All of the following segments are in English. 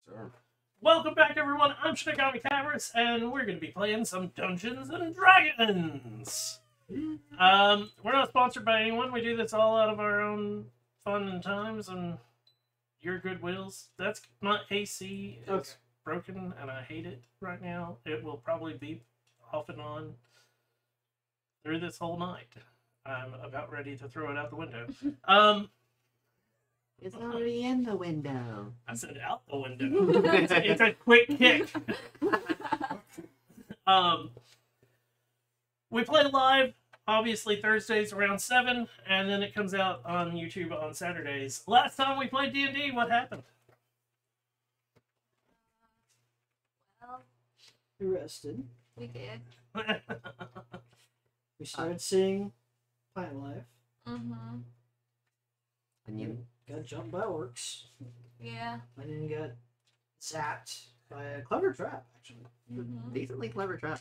Sure. Welcome back, everyone. I'm Shinigami Tavris, and we're going to be playing some Dungeons and Dragons. We're not sponsored by anyone. We do this all out of our own fun and times and your goodwills. That's my AC is broken, and I hate it right now. It will probably beep off and on through this whole night. I'm about ready to throw it out the window. It's already in the window. I said out the window. It's a quick kick. We play live, obviously Thursdays around 7, and then it comes out on YouTube on Saturdays. Last time we played D&D, what happened? Well, Arrested. we did. We started seeing plant life. Mm-hmm. Onion. Got jumped by orcs. Yeah. And then got zapped by a clever trap, actually. Mm-hmm. Decently clever trap.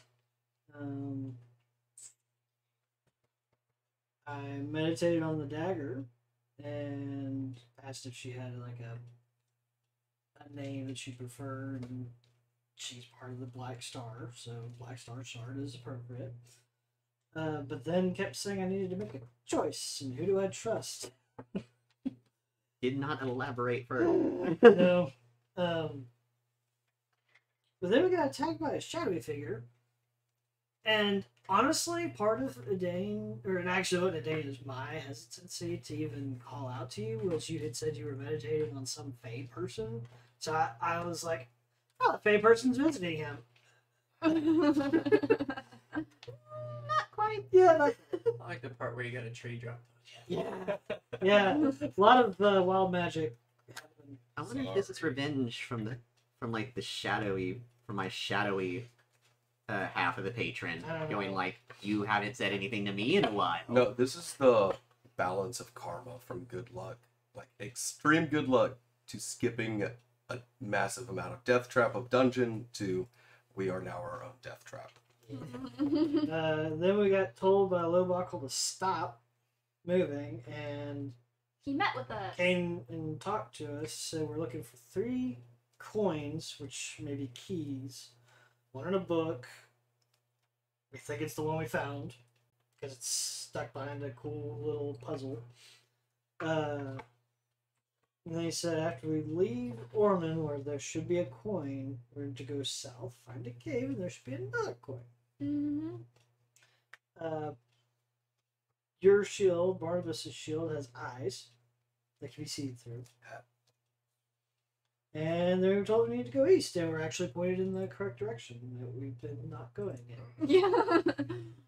I meditated on the dagger and asked if she had like a name that she preferred, and she's part of the Black Star, so Black Star Shard is appropriate. But then kept saying I needed to make a choice, and who do I trust? Did not elaborate further. No. But then we got attacked by a shadowy figure. And honestly, part of Edane, and actually what Edane is my hesitancy to even call out to you, was you had said you were meditating on some Fey person. So I was like, oh, the Fey person's visiting him. Not quite. Yeah, like, I like the part where you got a tree drop. yeah. Yeah, a lot of wild magic happened. I wonder if this is revenge from my shadowy half of the patron, I don't going know. like, you haven't said anything to me in a while. No, this is the balance of karma from good luck, like extreme good luck, to skipping a massive amount of death trap of dungeon to we are now our own death trap. Then we got told by Lowbuckle to stop moving, and He met with us. came and talked to us. So we're looking for 3 coins, which may be keys. 1 in a book. We think it's the one we found because it's stuck behind a cool little puzzle. And then he said after we leave Orman, where there should be a coin, we're to go south, find a cave, and there should be another coin. Mm-hmm. Your shield, Barnabas' shield, has eyes that can be seen through. And they were told we need to go east, and we're actually pointed in the correct direction that we've been not going in. Yeah.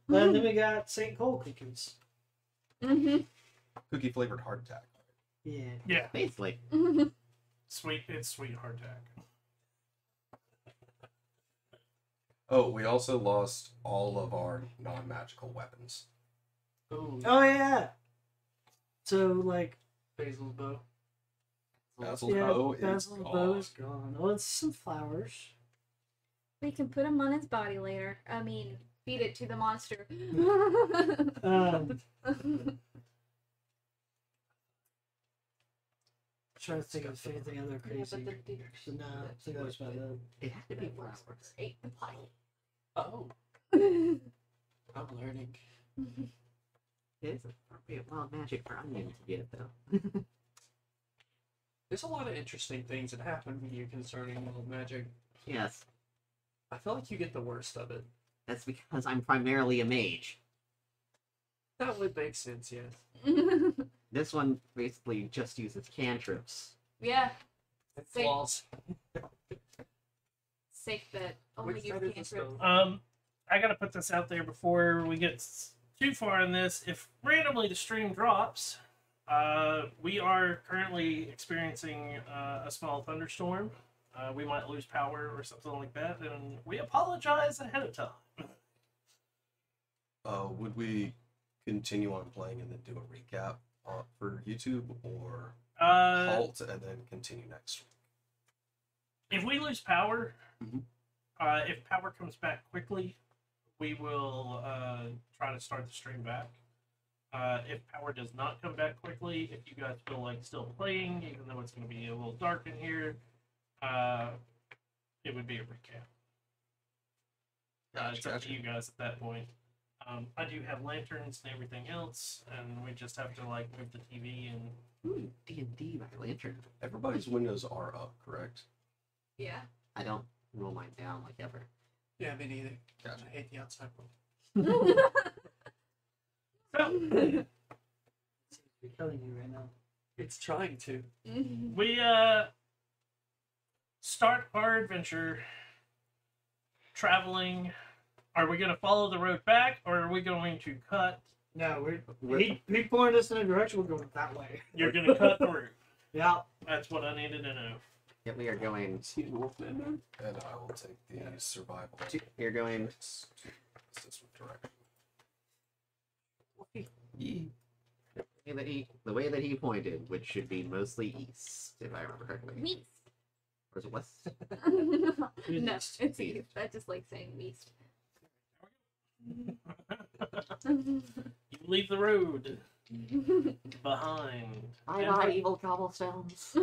And then we got St. Cole cookies. Mm-hmm. Cookie flavored hardtack. Yeah. Yeah, Basically. Mm-hmm. it's sweet hardtack. Oh, we also lost all of our non-magical weapons. Ooh, Oh yeah. So like, Basil's bow. Basil's yeah, bow is Basil's bow gone. is gone. Oh, it's some flowers. We can put him on his body later. I mean, feed it to the monster. Trying to think of anything other crazy. Yeah, but the No, I think that was about it. It had to be flowers. Ate the body. Oh, I'm learning. It is appropriate wild magic for onion to get, though. There's a lot of interesting things that happen when you concerning wild magic. Yes, I feel like you get the worst of it. that's because I'm primarily a mage. That would make sense, yes. This one basically just uses cantrips. Yeah. It Same. flaws. Sake that only Which you side is can't this trip. though? I gotta put this out there before we get too far in this. If randomly the stream drops, we are currently experiencing a small thunderstorm. We might lose power or something like that, and we apologize ahead of time. Would we continue on playing and then do a recap for YouTube, or halt and then continue next week? If we lose power, Mhm. if power comes back quickly, we will try to start the stream back. If power does not come back quickly, if you guys feel like still playing, even though it's going to be a little dark in here, it would be a recap. Gotcha, It's up gotcha. to you guys at that point. I do have lanterns and everything else, and we just have to like move the TV and Ooh, D&D by lantern. Everybody's windows are up, correct? Yeah. I don't roll mine down like ever. Yeah, me neither. Gotcha. I hate the outside world. so Seems to be killing you right now. It's trying to. we start our adventure traveling. Are we going to follow the road back, or are we going to cut? No, We're- he pointed us in a direction. We're going that way. You're going to cut through. Yeah. That's what I needed to know. Yeah, we are going. See a Wolfman man? And I will take the survival. You're going. checks to assist with direction. The way that he pointed, which should be mostly east, if I remember correctly. Weast. Or is it west? No, East. it's east. I just like saying weast. You leave the road behind. Bye, evil cobblestones.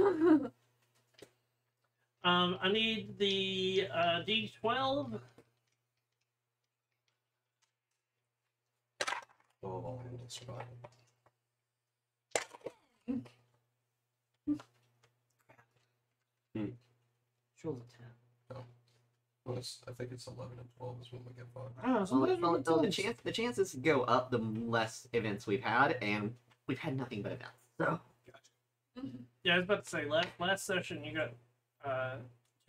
I need the D12. Oh, I'll handle survival. Shows a 10. Well, I think it's 11 and 12 is when we get fog. I don't know. Well, Sometimes we get the tens. the chances go up the less events we've had, and we've had nothing but events. So Yeah, I was about to say last session you got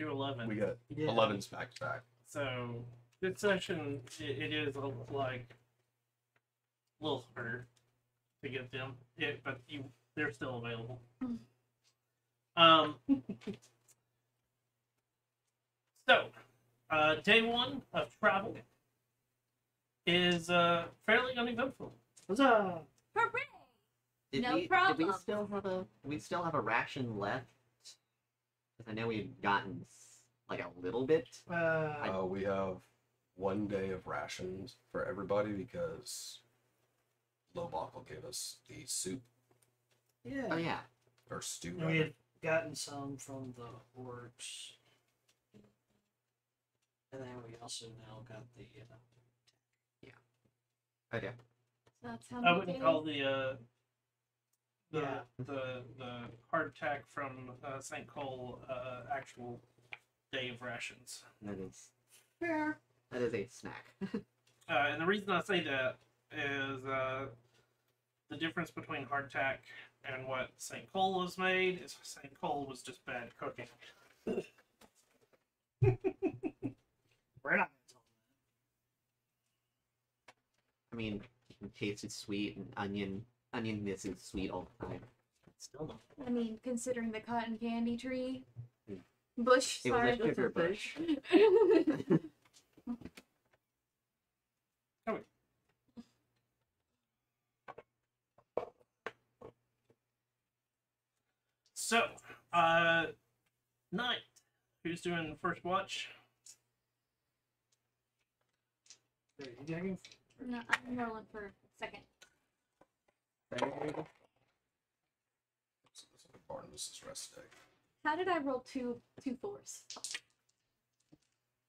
211. We got Yeah. 11s back to back. So this session it is like a little harder to get them, but they're still available. So day one of travel is fairly uneventful. Huzzah! Hooray! did No we, Did problem. we still have a ration left? Because I know we had gotten like a little bit. We have 1 day of rations for everybody because Lobach gave us the soup Yeah. Oh yeah. or stew. And we rather. had gotten some from the orcs. And then we also now got the. Okay. So that's how I many wouldn't days? call the Yeah. heart attack from St. Cole actual day of rations. That is Fair. that is a snack. And the reason I say that is the difference between hardtack and what St. Cole was made is St. Cole was just bad cooking. We're not. I mean, it tasted sweet, and onion misses sweet all the time. Still not. I mean, considering the cotton candy tree. Mm. Bush, It was sorry. a sugar bush. So, night. Who's doing the first watch? Are you taking? No, I'm rolling for second. Third. Barnabas' rest day. How did I roll two fours?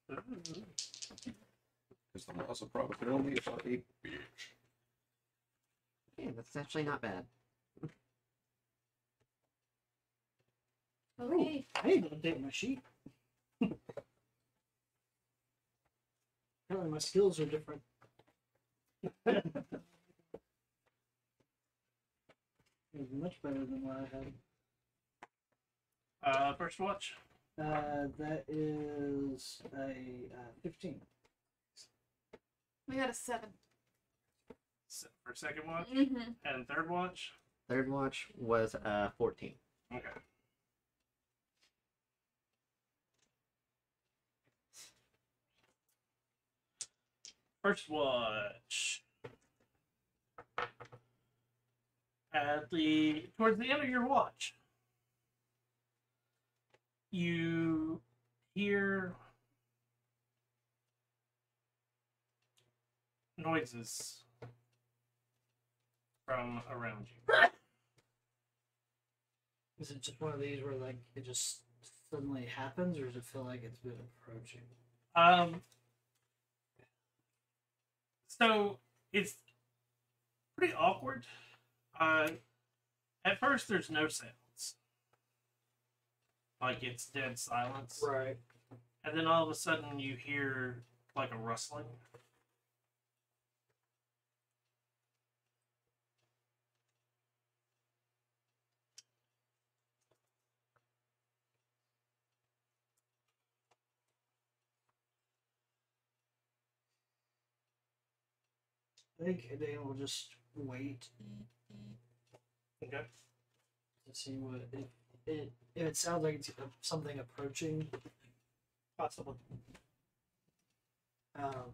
Because the laws of probability are a bitch. Yeah, that's actually not bad. Okay. I need to update my sheet. Apparently my skills are different. It's much better than what I had. First watch. That is a 15. We got a 7. For second watch. Mm-hmm. And third watch. Third watch was 14. Okay. First watch. Towards the end of your watch, you hear noises from around you. Is it just one of these where like it just suddenly happens, or does it feel like it's been approaching? So it's pretty awkward. At first, there's no sounds. Like it's dead silence. Right. And then all of a sudden, you hear like a rustling. I think Dane will just wait Okay. to see what if it sounds like it's something approaching. Possible. Um,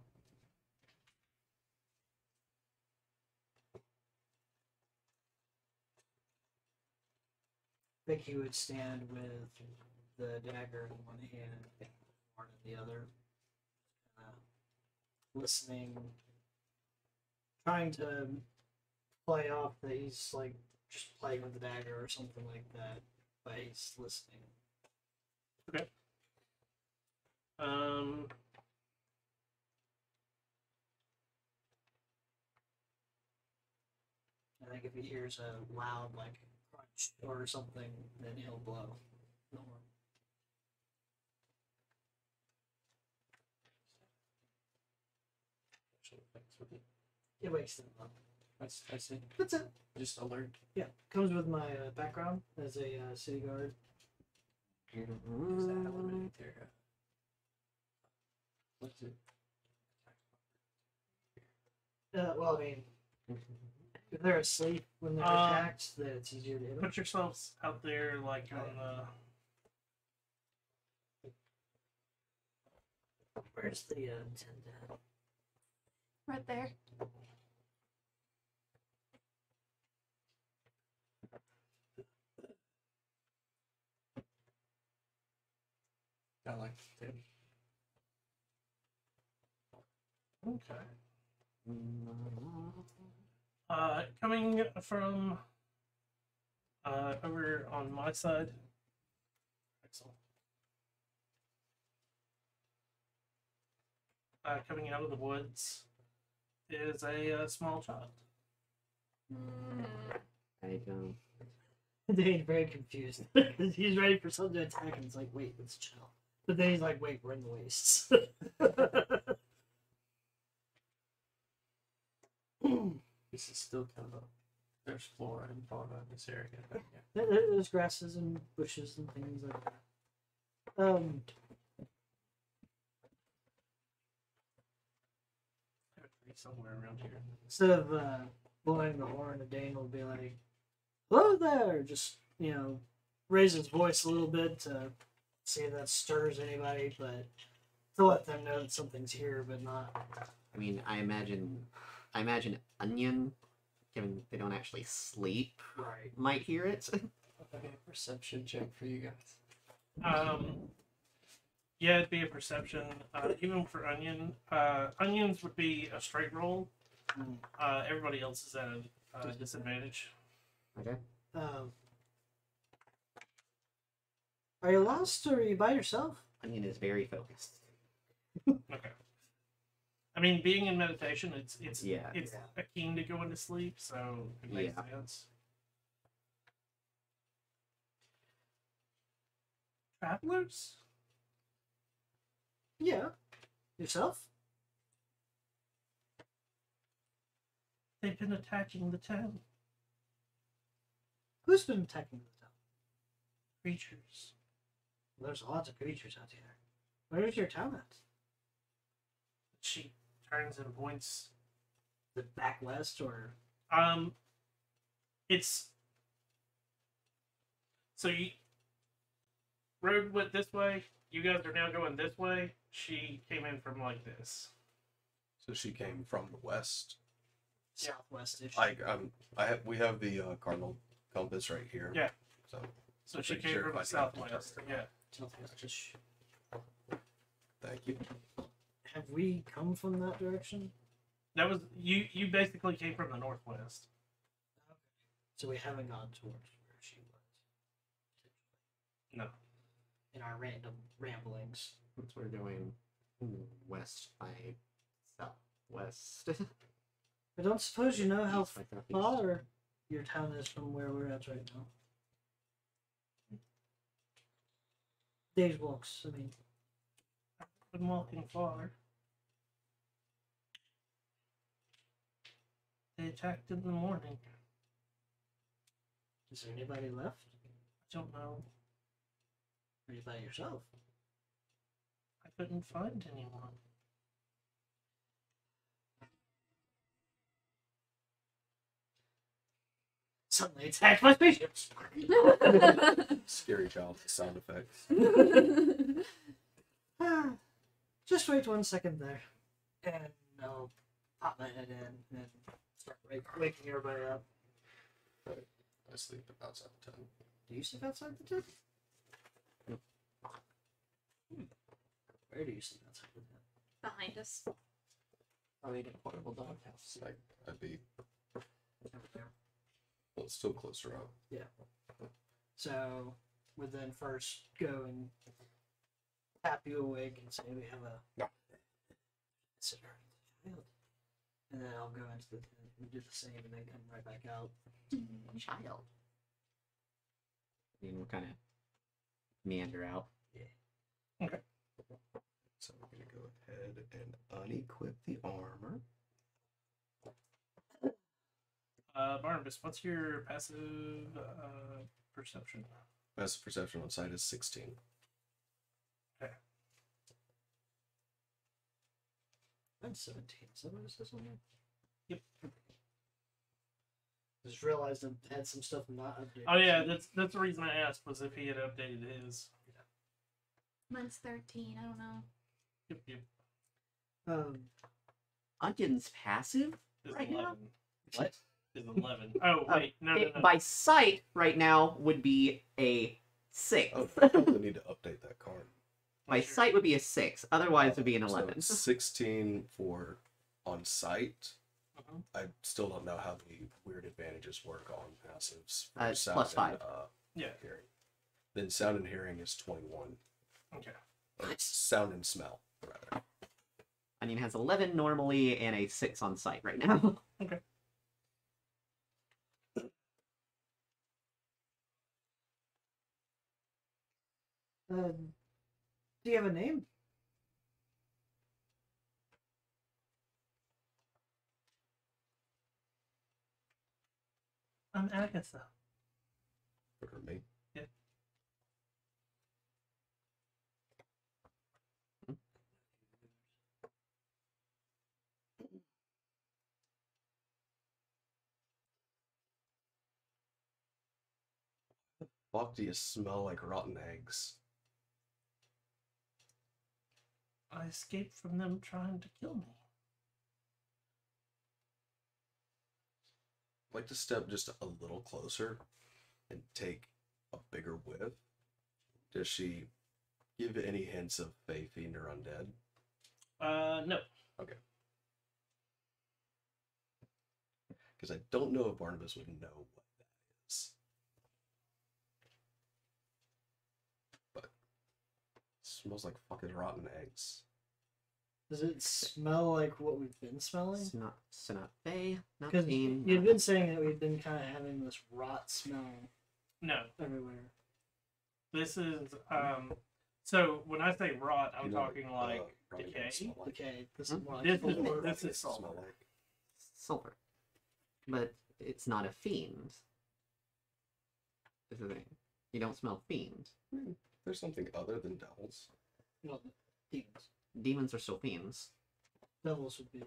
I think he would stand with the dagger in one hand and the horn in the other, listening, trying to play off that he's like just playing with the dagger or something like that, but he's listening. Um. I think if he hears a loud like crunch or something, then he'll blow the horn. It wakes them up. I see. That's it. Just alert. Yeah, comes with my background as a city guard. Does that eliminate their? What's it? Well, I mean, if they're asleep when they're attacked, then it's easier to hit them. Put yourselves out there, like on the. Where's the tent at? Right there. I like it. Okay. Coming from over on my side. Excellent. Coming out of the woods is a small child. I don't. Dane's very confused because he's ready for something to attack, and it's like, wait, let's chill. But then he's like, wait, we're in the wastes. This is still kind of a. There's flora and fauna in this area. But yeah. There's grasses and bushes and things like that. Somewhere around here. Instead of blowing the horn, Dane will be like, "Hello there!" Just raise his voice a little bit to see if that stirs anybody, but to let them know that something's here, but not. I mean, I imagine Onion, given they don't actually sleep, Right. might hear it. Okay, perception check for you guys. Yeah, it'd be a perception. Even for Onion, Onions would be a straight roll. Everybody else is at a disadvantage. Okay. Are you lost or are you by yourself? Onion is very focused. Okay. I mean, being in meditation, it's Yeah. a keen to go into sleep, so it makes Yeah. sense. Travelers? Yeah. Yourself? They've been attacking the town. Who's been attacking the town? Creatures. Well, there's lots of creatures out here. Where's your town at? She turns and points. The back west or? It's so you road went this way. You guys are now going this way. She came in from like this. So she came from the west. Southwest-ish. We have the cardinal compass right here. Yeah. So She pretty came sure from if the I got the southwest. turn. Yeah. Southwest-ish. Thank you. Have we come from that direction? That was you basically came from the northwest. So we haven't gone towards where she was. No. in our random ramblings. Since we're going west by southwest. I don't suppose you know how East by southeast. far your town is from where we're at right now. Days walks, I mean. Been walking far. They attacked in the morning. Is there anybody left? I don't know. Are you by yourself? I couldn't find anyone. Suddenly attacked by spaceships! Scary child sound effects. Just wait 1 second there. And I'll pop my head in and start waking everybody up. I sleep outside the tent. Do you sleep outside the tent? Where do you sleep outside the tent? Behind us. I need a portable doghouse. Like, I'd be, Over there. well, it's still closer up. So, would then first go and tap you awake and say we have a No. visitor, child. And then I'll go into the tent and do the same and then come right back out. Child. I mean, we'll kind of meander out. So we're gonna go ahead and unequip the armor. Barnabas, what's your passive perception? Best perception on sight is 16. I'm 17. Is that what it says on there? Yep. Just realized I had some stuff not updated. Oh yeah, that's the reason I asked, was if he had updated his. Mine's 13. I don't know. Yep. Onion's passive? Is Right 11. now? What? Is 11. Oh wait, no. By sight, right now, would be a 6. Oh, I probably need to update that card. By What's your- sight would be a 6. Otherwise, it would be an So 11. 16 for on sight. Mhm. I still don't know how the weird advantages work on passives. for It's sound plus 5. And, Yeah. hearing. Then sound and hearing is 21. Okay. Or it's sound and smell, rather. Onion has 11 normally and a 6 on sight right now. Do you have a name? I'm Agatha. For me. Fuck, do you smell like rotten eggs? I escaped from them trying to kill me. I'd like to step just a little closer and take a bigger whiff. Does she give any hints of Fae, Fiend, or Undead? No. Because I don't know if Barnabas would know what that is. But it smells like fucking rotten eggs. Does it smell like what we've been smelling? It's not Fae, not Because Fiend. you've been saying that we've been kind of having this rot smell No. everywhere. This is so when I say rot, I'm You know what, talking like probably decay. don't smell like. Okay, this is more like This is- sulfur. this is It smell sulfur. like. Sulfur. But it's not a fiend. This is the thing. You don't smell fiend. There's something other than devils. No, demons. Demons are still fiends. Devils would be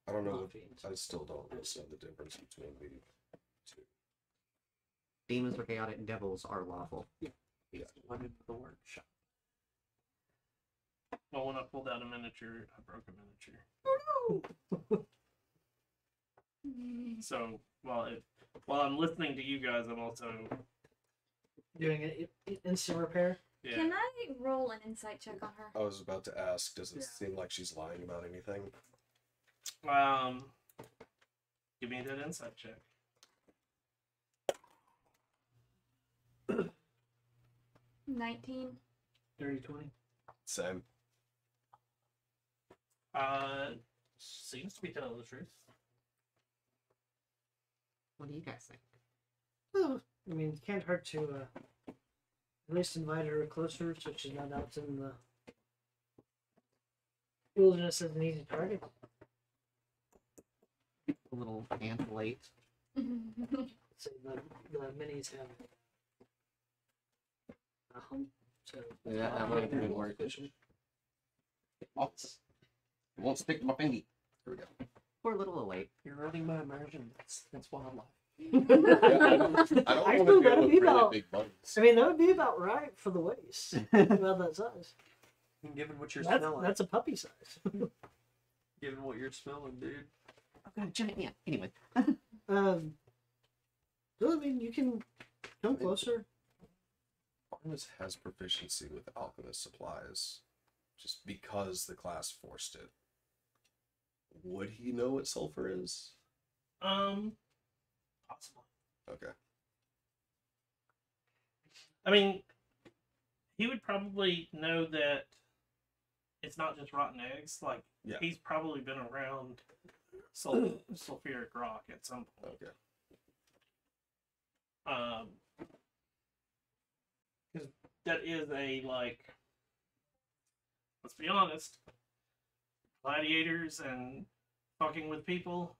I don't know. not fiends. I still don't know the difference between the two. Demons are chaotic, devils are lawful. He's one in the workshop. Well, when I pulled out a miniature, I broke a miniature. So while I'm listening to you guys, I'm also Doing an instant repair. yeah. Can I roll an insight check on her? I was about to ask, does it Yeah. seem like she's lying about anything? Give me that insight check. 19. Dirty 20. Same. Seems to be telling the truth. What do you guys think? Well, I mean, it can't hurt to at least invite her closer so she's not out in the wilderness as an easy target. A little ant late. So the minis have a hump. So Yeah, that would have been worth it. It won't stick to my finger. Here we go. We're a little late. You're running my immersion. That's wildlife. I don't want to Actually, deal that'd with be really about- big bugs. I mean, that would be about right for the waist. About that size. And given what you're That's, smelling, that's a puppy size. given what you're smelling, dude. I've got a giant ant. Anyway. So, I mean, you can come closer. Artemis has proficiency with alchemist supplies just because the class forced it. Would he know what sulfur is? Possibly. Okay. I mean, he would probably know that it's not just rotten eggs. Like, Yeah. he's probably been around sulfuric rock at some point. Okay. Because that is a, like, let's be honest, gladiators and fucking with people,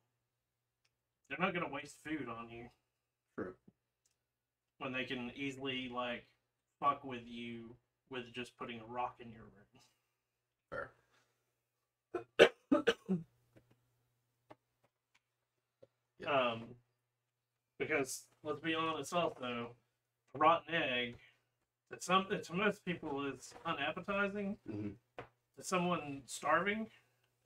they're not going to waste food on you. True. When they can easily, like, fuck with you with just putting a rock in your room. Fair. Because let's be honest, also, a rotten egg to most people is unappetizing. Mhm. To someone starving,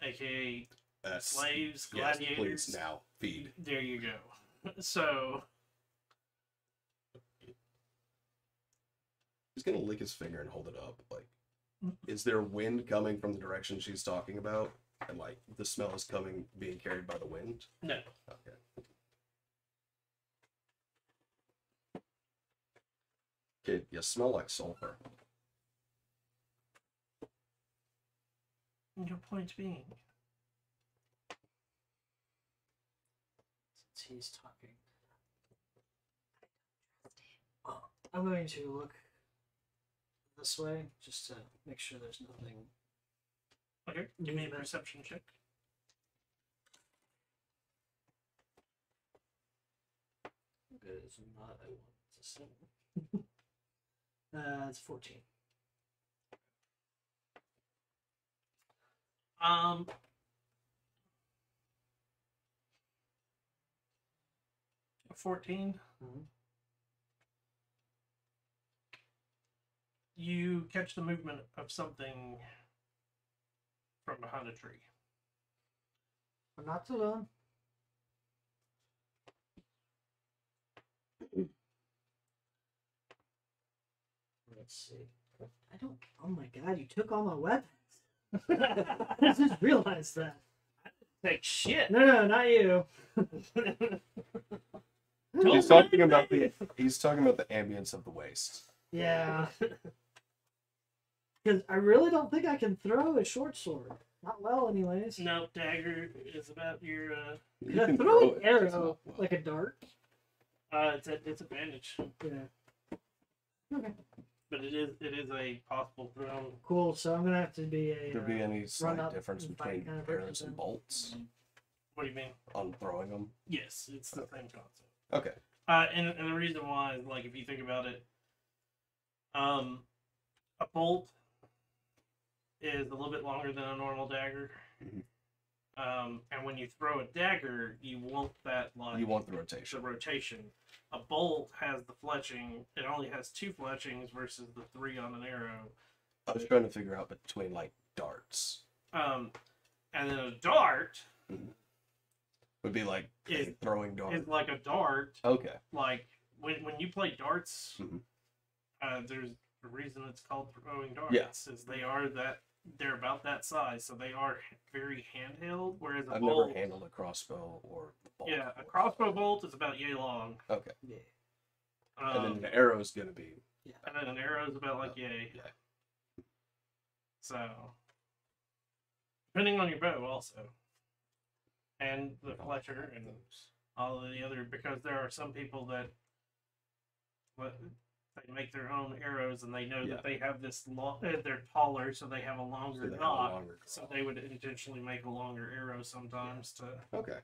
aka That's, slaves, yes, gladiators, please now feed. there you go. So He's gonna lick his finger and hold it up. Like, is there wind coming from the direction she's talking about? And like the smell is being carried by the wind? no. Okay. Kid, you smell like sulfur. Your point being, Since he's talking. I'm going to look this way just to make sure there's nothing. okay, give me a perception check. It is not a 1, it's a 7. It's 14. Um, a 14. Mhm. You catch the movement of something from behind a tree. I'm not alone. Let's see. I don't. Oh my god, you took all my weapons. I just realized that. Like shit. No, not you. He's talking about the ambience of the waste. Yeah. Because I really don't think I can throw a short sword. Not well, anyways. No, dagger is about your You Can I can throw an it, arrow it's not well. like a dart? it's a disadvantage, Yeah. Okay. but it is a possible throw. Cool. So I'm gonna have to be a. There be any slight up difference and fight between kind of arrows person and then. bolts What do you mean? on throwing them? Yes, it's the same concept. Okay. And the reason why is, like, if you think about it, a bolt is a little bit longer than a normal dagger. Mhm. And when you throw a dagger, you want that, like, You want the the rotation. rotation. A bolt has the fletching. It only has 2 fletchings versus the 3 on an arrow. I was trying to figure out between like darts. And then a dart Would be like a Is- throwing dart. is like a dart. Okay. Like when you play darts, Mhm. there's a reason it's called throwing darts. Yeah. Is they're about that size, so they are very handheld. Whereas a I've bolt, never handled a crossbow or a bolt. yeah, a before. crossbow bolt is about yay long. Okay. Yeah. And then Um, an arrow is going to be And then an arrow is about like yay. Yeah. So, depending on your bow also. And the Fletcher and all of the other, because there are some people that they make their own arrows and they know Yeah. that they have this long, they're taller, so they have a longer So they have a knock. longer So draw. they would intentionally make a longer arrow sometimes to. Okay.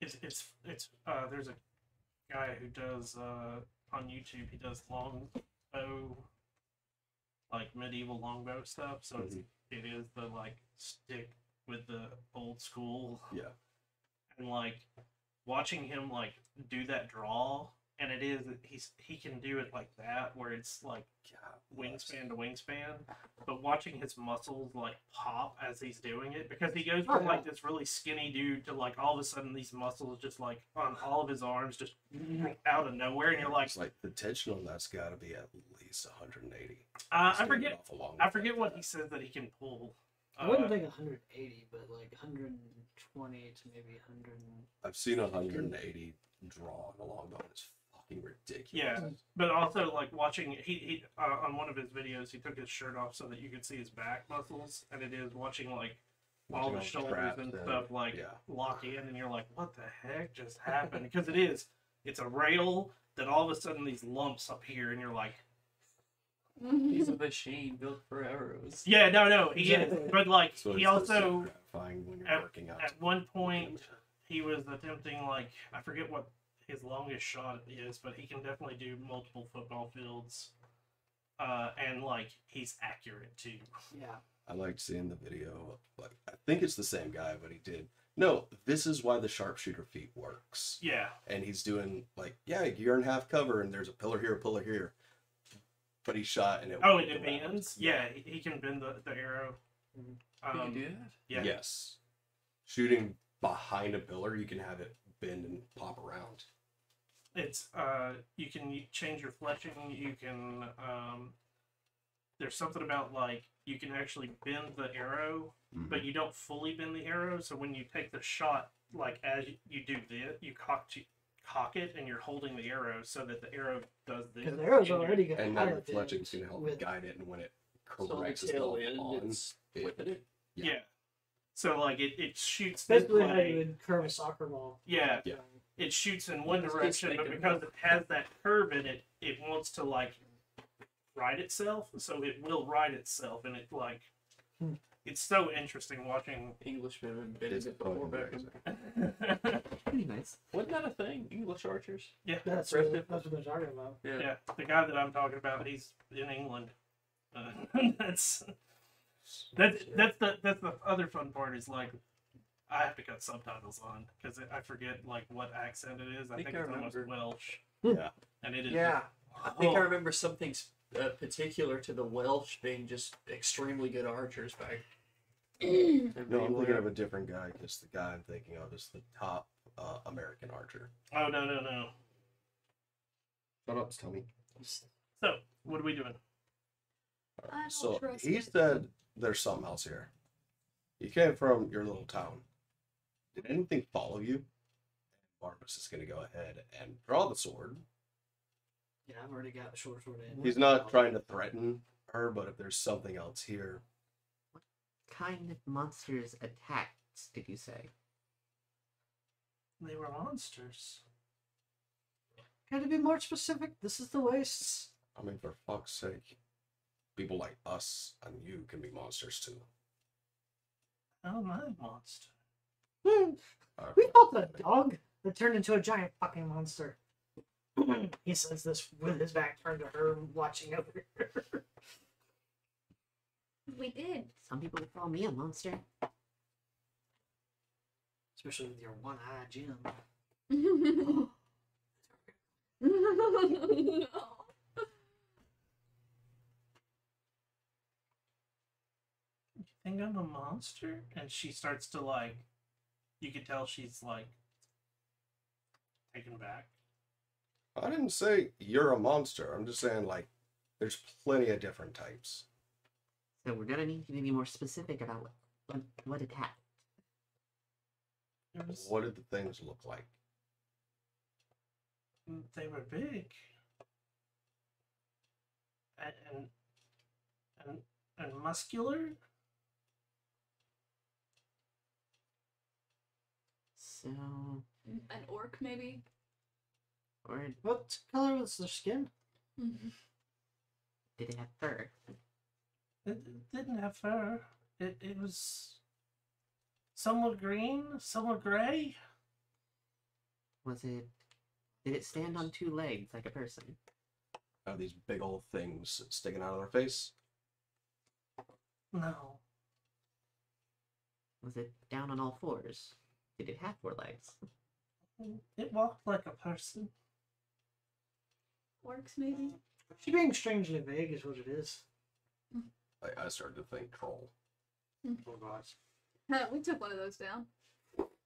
It's there's a guy who does on YouTube. He does longbow, like medieval longbow stuff. So it is the like stick with the old school. Yeah. And like watching him like do that draw, and he can do it like that where it's like wingspan to wingspan, but watching his muscles like pop as he's doing it, because he goes from like this really skinny dude to like all of a sudden these muscles just like on all of his arms just out of nowhere, and you're like, It's like the tension on that's got to be at least 180. I forget what he says that he can pull. I wouldn't think 180, but like 120 to maybe 100. I've seen 180 draw on a longbow. It's fucking ridiculous. Yeah, but also like watching he on one of his videos he took his shirt off so that you could see his back muscles, and it is watching like all the shoulders straps and and- stuff like yeah. lock in, and you're like, what the heck just happened? Because it's a rail that all of a sudden these lumps appear, and you're like, He's a machine built for arrows. yeah, no, he is, but like So he it's so also gratifying when you're at- working out. at one point he was attempting, like, I forget what his longest shot is, but he can definitely do multiple football fields, and like he's accurate too. Yeah. I liked seeing the video. Like, I think it's the same guy, but he did. No, this is why the sharpshooter feat works. Yeah, And he's doing like, yeah, year and a half cover, and there's a pillar here, but he shot and it. oh, went it around. bends. Yeah, he can bend the arrow. Can you do that? Yeah. Yes. Shooting behind a pillar, you can have it bend and pop around. It's you can change your fletching. You can there's something about like you can actually bend the arrow, but you don't fully bend the arrow. So when you take the shot, like as you do this, you cock it, and you're holding the arrow so that the arrow does this. Because the arrow's and you're- already got And now your piloted fletching's going to help with- guide it, and when it So on the corrects tail itself end, on, it's it- whipping it. Yeah. So like it shoots this Basically, how you way. would curve a soccer ball. Yeah. Yeah. It shoots in one It's just direction, but thinking because about- it has that curve in it, it wants to like right itself. So it will right itself, and it like it's so interesting watching. Englishmen have been It's it before back fucking in. Pretty nice. Wasn't that a thing? English archers? That's Impressive. what they're talking about. Yeah. Yeah, the guy that I'm talking about, he's in England. That's the other fun part is like I have to cut subtitles on because I forget like what accent it is. I think I it's almost remember. Welsh. Yeah. And it is. Yeah. I think I Oh. remember something particular to the Welsh being just extremely good archers back. No, I'm thinking of a different guy, because the guy I'm thinking of is the top American archer. Oh no. Shut up, Tommy. So what are we doing? I don't So trust he it. said there's something else here. You came from your little town. Did anything follow you? Barnabas is going to go ahead and draw the sword. Yeah, I've already got the short sword in. He's not trying to threaten her, but if there's something else here, Kind of monsters attacked, did you say? They were monsters. Gotta be more specific. This is the wastes. I mean, for fuck's sake, people like us and you can be monsters too. Oh my monster. We fought a dog that turned into a giant fucking monster. He says this with his back turned to her, watching over her. We did. Some people would call me a monster. Especially with your one-eyed Jim. No. You think I'm a monster? And she starts to like. You can tell she's like taken back. I didn't say you're a monster. I'm just saying, like, there's plenty of different types. So we're gonna need you to be more specific about what attacked. It was, What did the things look like? they were big. And and muscular. So, An orc, maybe? or What color was their skin? did it have fur? It didn't have fur. It was. Some were green, some were gray. Was it? Did it stand on two legs like a person? Are these big old things sticking out of their face? No. Was it down on all fours? Did it have four legs? It walked like a person. Orcs, maybe? She being strangely vague is what it is. I started to think troll. Oh gosh. We took one of those down.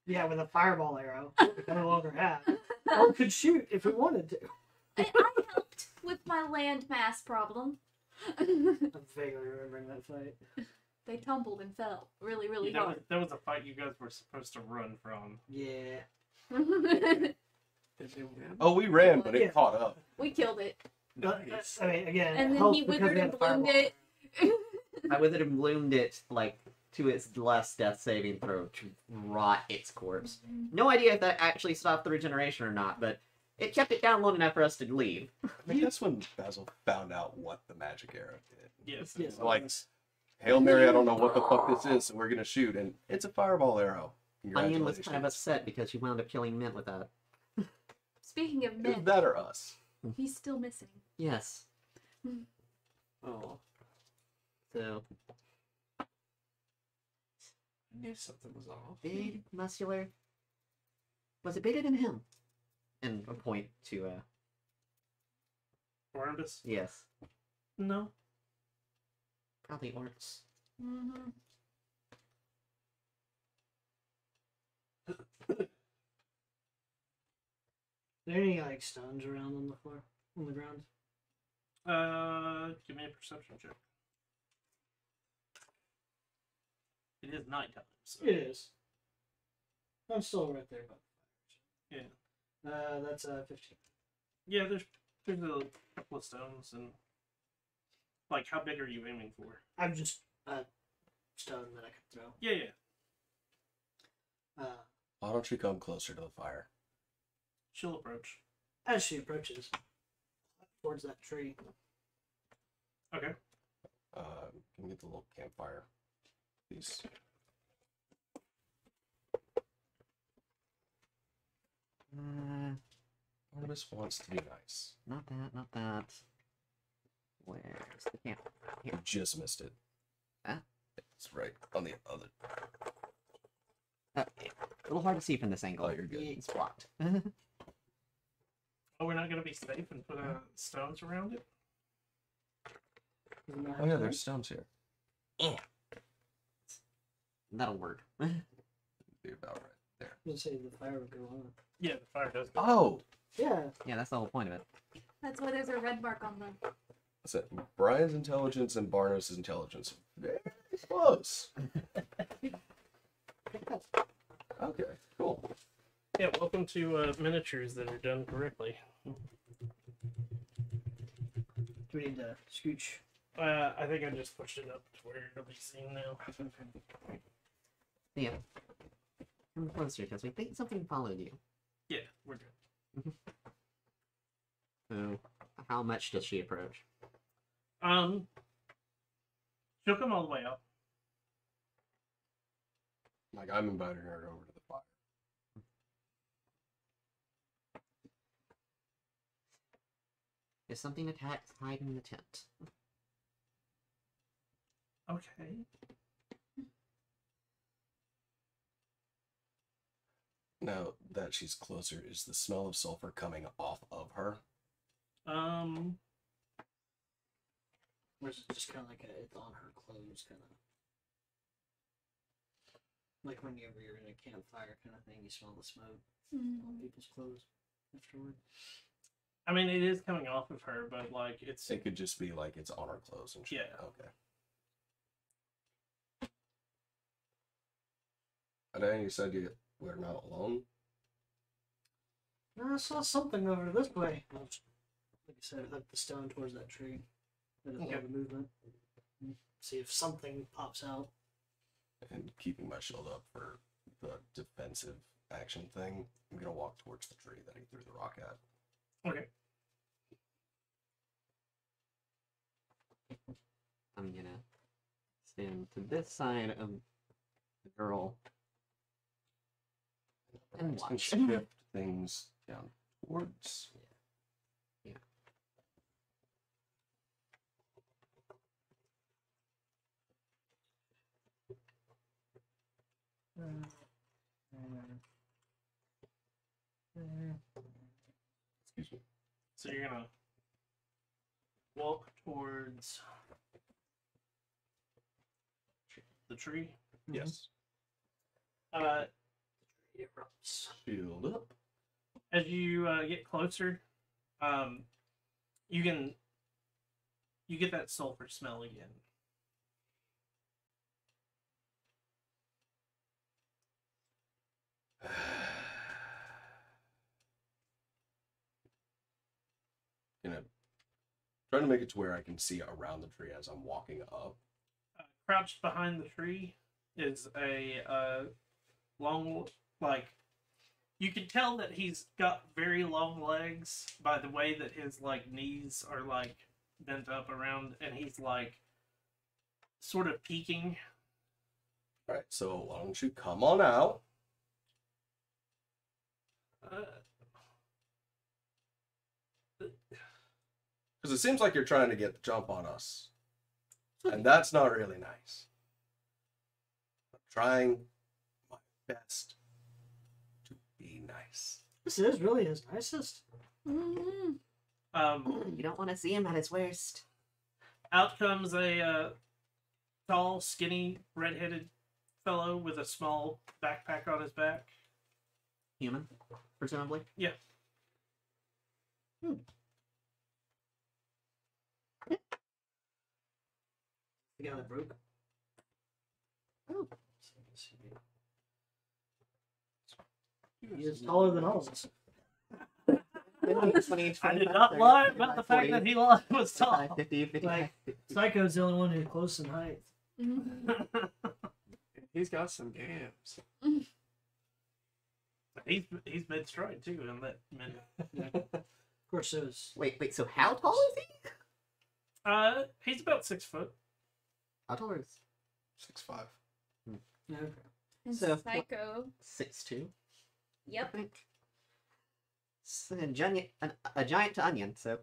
Yeah, with a fireball arrow. We no longer have. Or could shoot if we wanted to. I helped with my landmass problem. I'm vaguely remembering that fight. They tumbled and fell really, really Yeah, hard. that was a fight you guys were supposed to run from. Yeah. Did they win? Oh, we ran, but it Yeah. caught up. We killed it. But, Nice. I mean, again, And it then helped he because withered we and had bloomed fireball. it. I withered and bloomed it like to its last death saving throw to rot its corpse. No idea if that actually stopped the regeneration or not, but it kept it down long enough for us to leave. I think that's when Basil found out what the magic arrow did. Yes. Yes. It's like, Hail Mary, I don't know what the fuck this is, so we're gonna shoot, and it's a fireball arrow. Onion was kind of Congratulations. upset because she wound up killing Mint with that. Speaking of Is men, that or us? he's still missing. Yes. Oh, So, I knew something was off. big, muscular. Was it bigger than him? And a point to, Barnabas? yes. No. Probably orcs. Mm-hmm. Are there any like stones around on the floor, on the ground? Give me a perception check. It is nighttime, so It is. I'm still right there, but yeah. that's 15. Yeah, there's a couple of stones and like how big are you aiming for? I'm just a stone that I could throw. Yeah, yeah. Why don't you come closer to the fire? She'll approach. As she approaches towards that tree, Okay. Can we get the little campfire, please? Barnabas wants to be nice. Not that, not that. Where's the camp? You just missed it. Huh? It's right on the other. A little hard to see from this angle. Oh, you're good. It's blocked. Oh, we're not gonna be safe and put stones around it. Isn't that Oh yeah, right? there's stones here. That'll work. Be about right there. I was gonna say the fire would go on. Yeah, the fire does go. Oh, Yeah, Yeah, that's the whole point of it. That's why there's a red mark on them. what's that? Brian's intelligence and Barnabas' intelligence. Very close. Okay, cool. Yeah, welcome to miniatures that are done correctly. do we need to scooch? I think I just pushed it up to where it'll be seen now. Yeah. Come closer because we think something followed you. Yeah, we're good. So, how much does she approach? She'll come all the way up. Like I'm inviting her over to the fire. Is something attacked hiding in the tent? Okay. Now that she's closer, is the smell of sulfur coming off of her? Or is it just kind of like it's on her clothes, kind of like whenever you're in a campfire kind of thing, you smell the smoke on people's clothes afterward. I mean, it is coming off of her, but like it's It could just be like it's on her clothes and shit. Yeah. Okay. And then you said we're not alone. No, I saw something over this way. Like I said, I hooked the stone towards that tree. There's a lot of movement. See if something pops out. And keeping my shield up for the defensive action thing, I'm gonna walk towards the tree that he threw the rock at. Okay. I'm gonna stand to this side of the girl and And watch. shift things down towards. Yeah. Excuse me. So you're gonna walk towards the tree. Yes. It erupts. Shield up. As you get closer, you get that sulfur smell again. Gonna trying to make it to where I can see around the tree as I'm walking up. Crouched behind the tree is a long, like, you can tell that he's got very long legs by the way that his like knees are like bent up around, and he's like sort of peeking. All right, so why don't you come on out? Because it seems like you're trying to get the jump on us, and that's not really nice. I'm trying my best to be nice. This is really his nicest. Mm-hmm. You don't want to see him at his worst. Out comes a tall, skinny, red-headed fellow with a small backpack on his back. Human, presumably. Yeah. The guy that broke. Oh. He is taller than all of us. I did not lie about the fact that he was tall. 50, 50. Like, Psycho's the only one who's close in height. Mm-hmm. He's got some games. He's mid-stride too in that minute. Of course, it was. Wait, so how tall is he? He's about 6 foot. How tall is 6'5". Yeah, okay. And So- Psycho. 6'2"? Yep. I think. It's a giant to onion, so.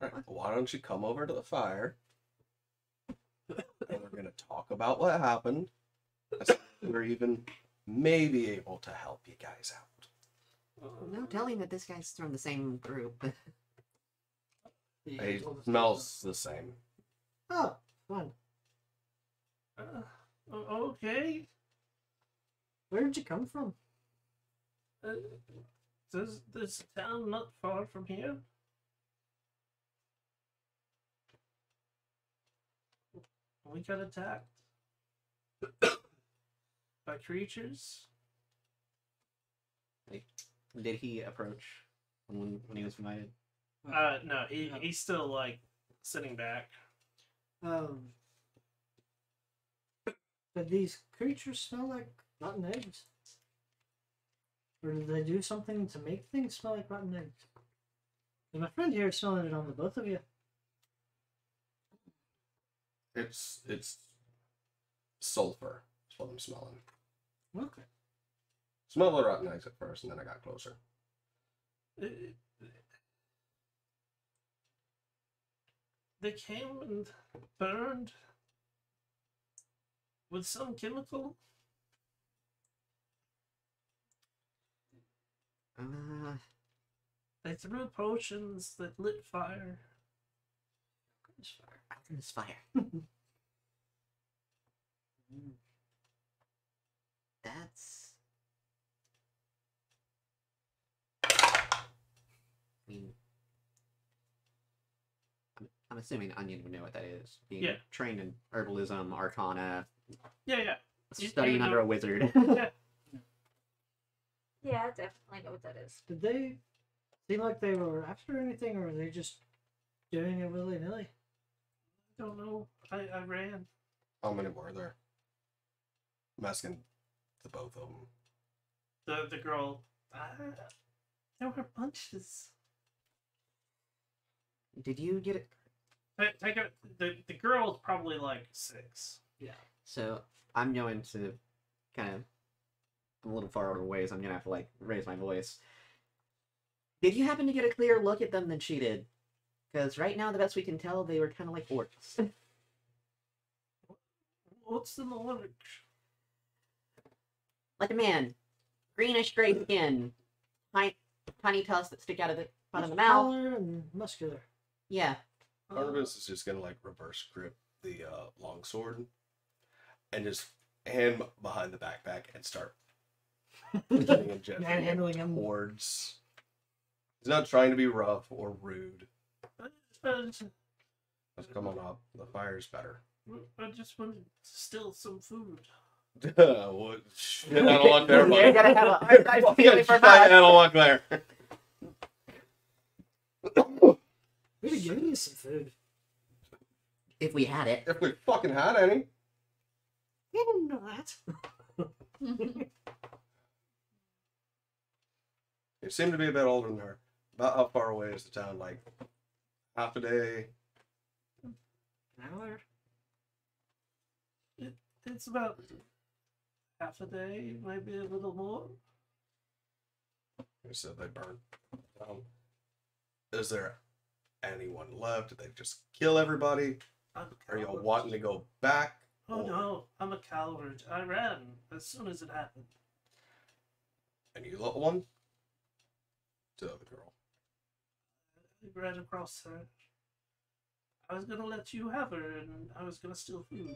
All right, why don't you come over to the fire? And we're gonna talk about what happened. We're even maybe able to help you guys out. No telling that this guy's from the same group. It smells the same. Oh, fun. Okay. Where did you come from? This town not far from here. We got attacked by creatures. Did he approach when he was invited? No, he's still like sitting back. Did these creatures smell like rotten eggs? Or did they do something to make things smell like rotten eggs? 'Cause my friend here is smelling it on the both of you. It's sulfur. That's what I'm smelling. Okay. Smelled the rotten eggs at first, and then I got closer. They came and burned with some chemical. They threw potions that lit fire. Alchemist fire. That's. I mean, I'm assuming Onion would know what that is. Being Yeah. trained in herbalism, arcana. Yeah. Studying under a wizard. Yeah. Yeah, I definitely know what that is. Did they seem like they were after anything, or were they just doing it willy nilly? Don't know. I ran. How many were there? I'm asking the both of them. The girl. There were bunches. Did you get it? Take it. The girl's probably like 6. So I'm going to kind of a little far away, so I'm gonna have to like raise my voice. Did you happen to get a clearer look at them than she did? Because right now, the best we can tell, they were kind of like orcs. What's the knowledge? Like a man, greenish gray skin, tiny tusks that stick out of the front of the mouth. Taller and muscular. Yeah. Artemis is just gonna like reverse grip the longsword and just hand behind the backpack and start getting it gently Manhandling him. towards. He's not trying to be rough or rude. Just come on up. The fire's better. I just wanted to steal some food. What? Shit, I don't want there, You buddy. gotta have a nice feeling for I that. don't want there. We could give you some food. If we had it. If we fucking had any. You didn't know that. You seem to be a bit older than her. About how far away is the town? Like half a day? An hour? It's about half a day, maybe a little more. You said they burned down. Is there anyone left? Did they just kill everybody? I'm a Are you coward. wanting to go back? Oh or- no, I'm a coward. I ran as soon as it happened. And you little one? To the girl. I ran across her. I was gonna let you have her, and I was gonna steal food.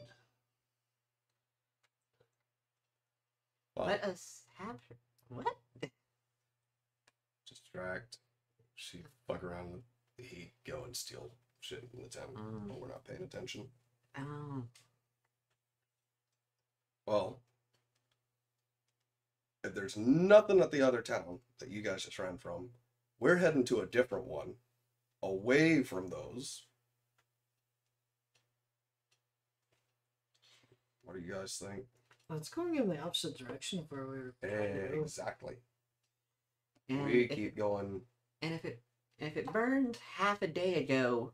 Well, Let us have her. What? distract. She fuck around with the heat, go and steal shit in the town. Mm. But we're not paying attention. Oh. Well, if there's nothing at the other town that you guys just ran from, we're heading to a different one, away from those. What do you guys think? It's going in the opposite direction of where we were. Exactly. And We if, keep going. and if it burned half a day ago,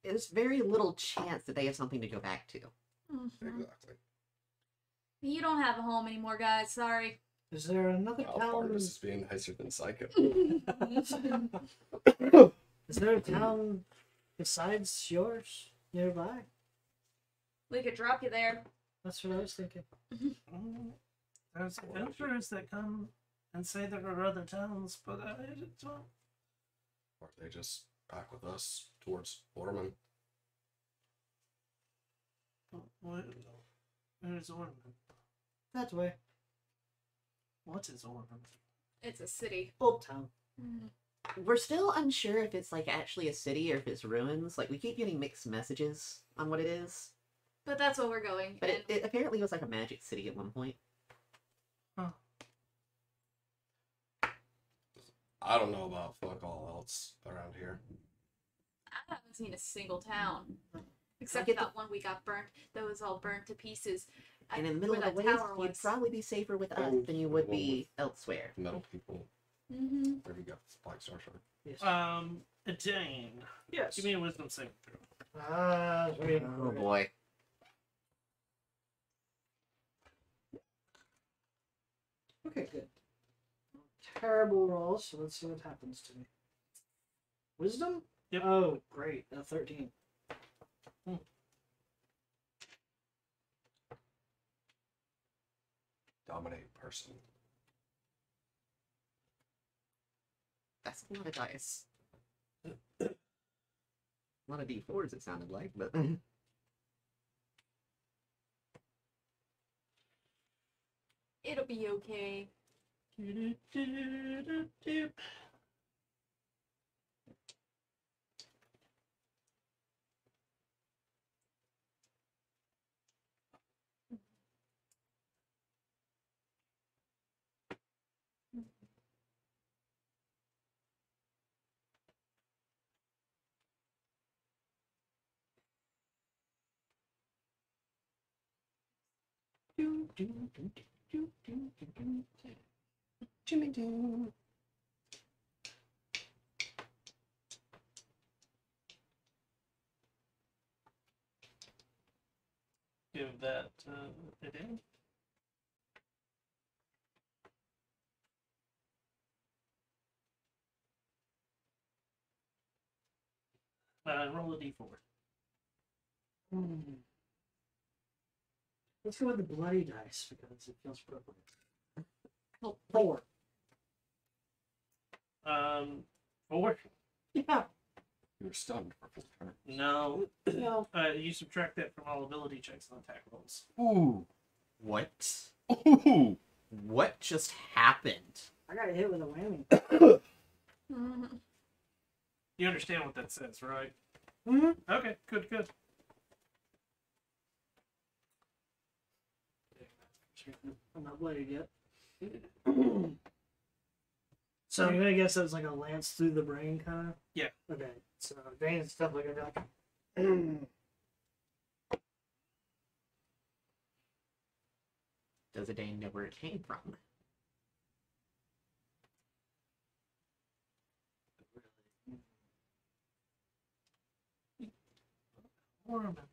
there's very little chance that they have something to go back to. Mhm. Exactly. You don't have a home anymore, guys. Sorry. Is there another How far town? this is being nicer than Psycho. Is there a town besides yours nearby? We could drop you there. That's what I was thinking. There's adventurers that come and say there are other towns, but I don't. Or they just back with us towards Orman. Where's Ormond? That way. What is Ormond? It's a city. Old town. Mhm. We're still unsure if it's like actually a city or if it's ruins. Like we keep getting mixed messages on what it is. But that's where we're going. But and it apparently was like a magic city at one point. I don't know about fuck all else around here. I haven't seen a single town. Except get that one we got burnt. That was all burnt to pieces. And in the middle where of the that woods, tower you'd was. probably be safer with us Oh, than you would the one be elsewhere. Metal people. Mm-hmm. Where do you got the Black Star Shark? Yes. A Dane. Yes. Give me a wisdom saving throw. Ah, I was waiting Oh for it. boy. Okay, good. Terrible roll, so let's see what happens to me. Wisdom? Yep. Oh, great. A 13. Dominate person. That's a lot of dice. A lot of D4s it sounded like, but It'll be okay. Jimmy Doo. Give that it in. Roll a d4. Let's go with the bloody dice because it feels appropriate. 4. 4? Yeah. You were stunned for full turn. No. No. You subtract that from all ability checks and attack rolls. Ooh. What? Ooh. What just happened? I got hit with a whammy. Mhm. You understand what that says, right? Mm-hmm. Okay, good, good. I'm not bloodied yet. So I'm gonna guess that was like a lance through the brain, kind of. Yeah. Okay. So Dane's definitely gonna die. Does Adane know where it came from? Orman.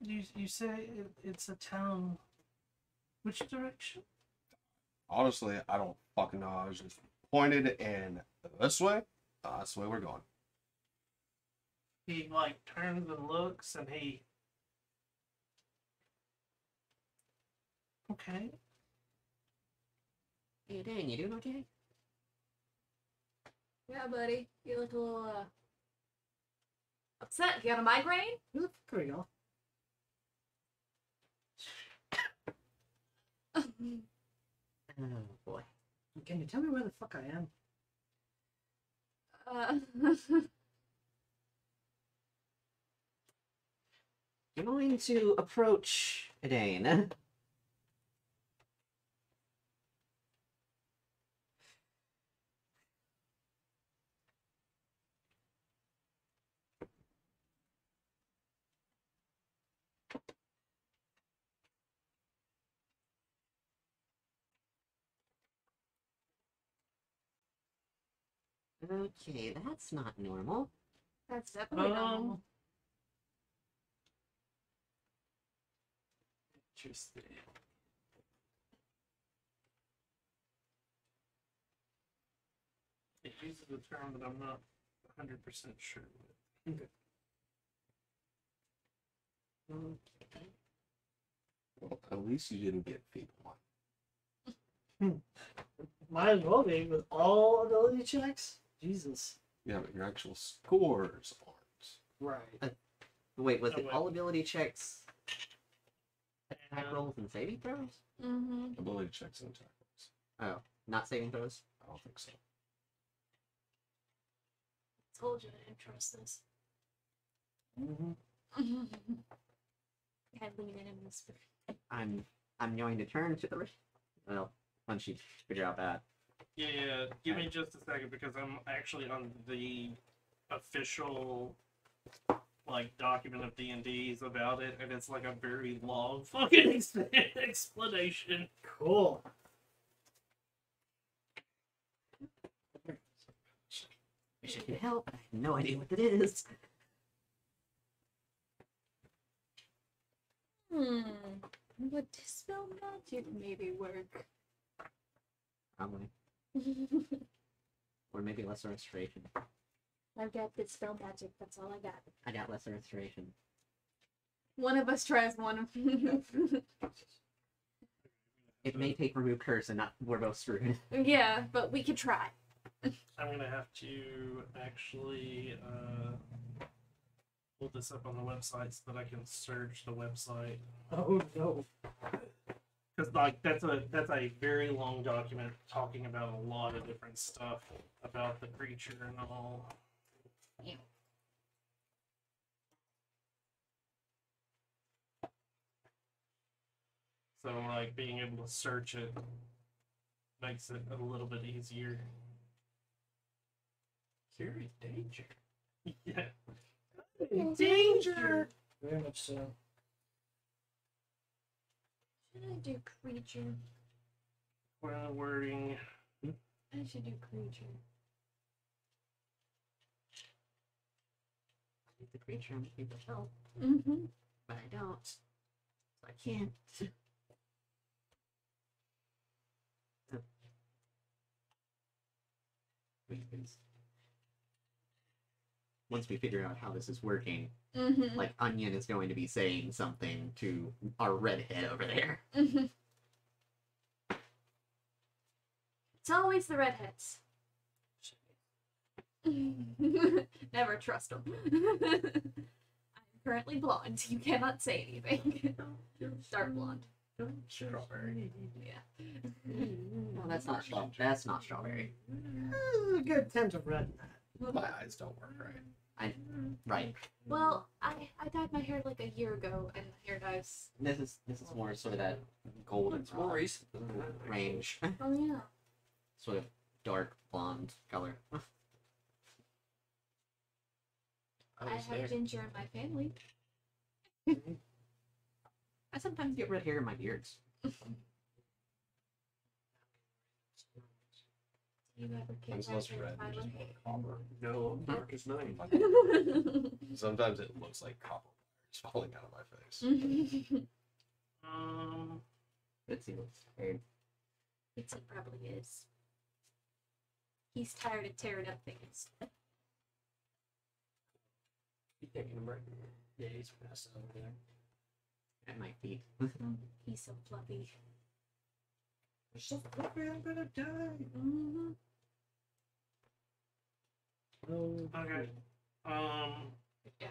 You say it's a town. Which direction? Honestly, I don't fucking know. I was just pointed in this way. That's the way we're going. He like turns and looks, and he. Okay. Hey, Adane, you doing okay? Yeah, buddy. You look a little upset. You got a migraine? There we go. Oh boy. Can you tell me where the fuck I am? You're going to approach Adane. Okay, that's not normal. That's definitely not Um, normal. Interesting. It uses a term that I'm not 100% sure with. Okay. Well, at least you didn't get feet one. Might as well be with all ability checks. Jesus. Yeah, but your actual scores aren't. Right. Wait, was Oh, it wait. all ability checks, attack And- rolls, and saving throws? Mm-hmm. Ability checks and attack rolls. Oh, not saving throws? I don't think so. Told you I didn't trust this. Mm-hmm. I lean in and whisper. I'm going to turn to the well, once you figure out that. Yeah, give me just a second because I'm actually on the official like document of D&D's about it, and it's like a very long fucking explanation. Cool. Wish I could help. I have no idea what it is. Would dispel magic maybe work? Probably. Or maybe lesser restoration. I've got dispel magic. That's all I got. I got lesser restoration. One of us tries one of It may take remove curse and not we're both screwed. Yeah, but we could try. I'm gonna have to actually pull this up on the website so that I can search the website. Oh no. Because like that's a very long document talking about a lot of different stuff about the creature and all. Yeah. So like being able to search it makes it a little bit easier. Curious danger. Yeah. In danger. Very much so. Should I do creature? Well, wording. I should do creature. The creature I'm able to help, Mm-hmm. but I don't. So I can't. Once we figure out how this is working, Mm-hmm. like Onion is going to be saying something to our redhead over there. Mm-hmm. It's always the redheads. Never trust them. I'm currently blonde. You cannot say anything. Dark blonde. Strawberry. Yeah. No, that's not that's not strawberry. A good tint of red. My eyes don't work right. Right. Well, I dyed my hair like a year ago, and hair dyes. This is more sort of that golden It's more recent than that. range, Oh yeah. sort of dark blonde color. I I was have there. ginger in my family. I sometimes get red hair in my beards. You ever get Mine's less hair, red, Tyler? just more copper. No, dark as night. Sometimes it looks like copper wires falling out of my face. Let's see what's weird. He probably is. He's tired of tearing up things. You taking a break? Yeah, he's passed out over there. At my feet. He's so fluffy. So fluffy, I'm gonna die. Mm-hmm. Oh, Okay. Yeah.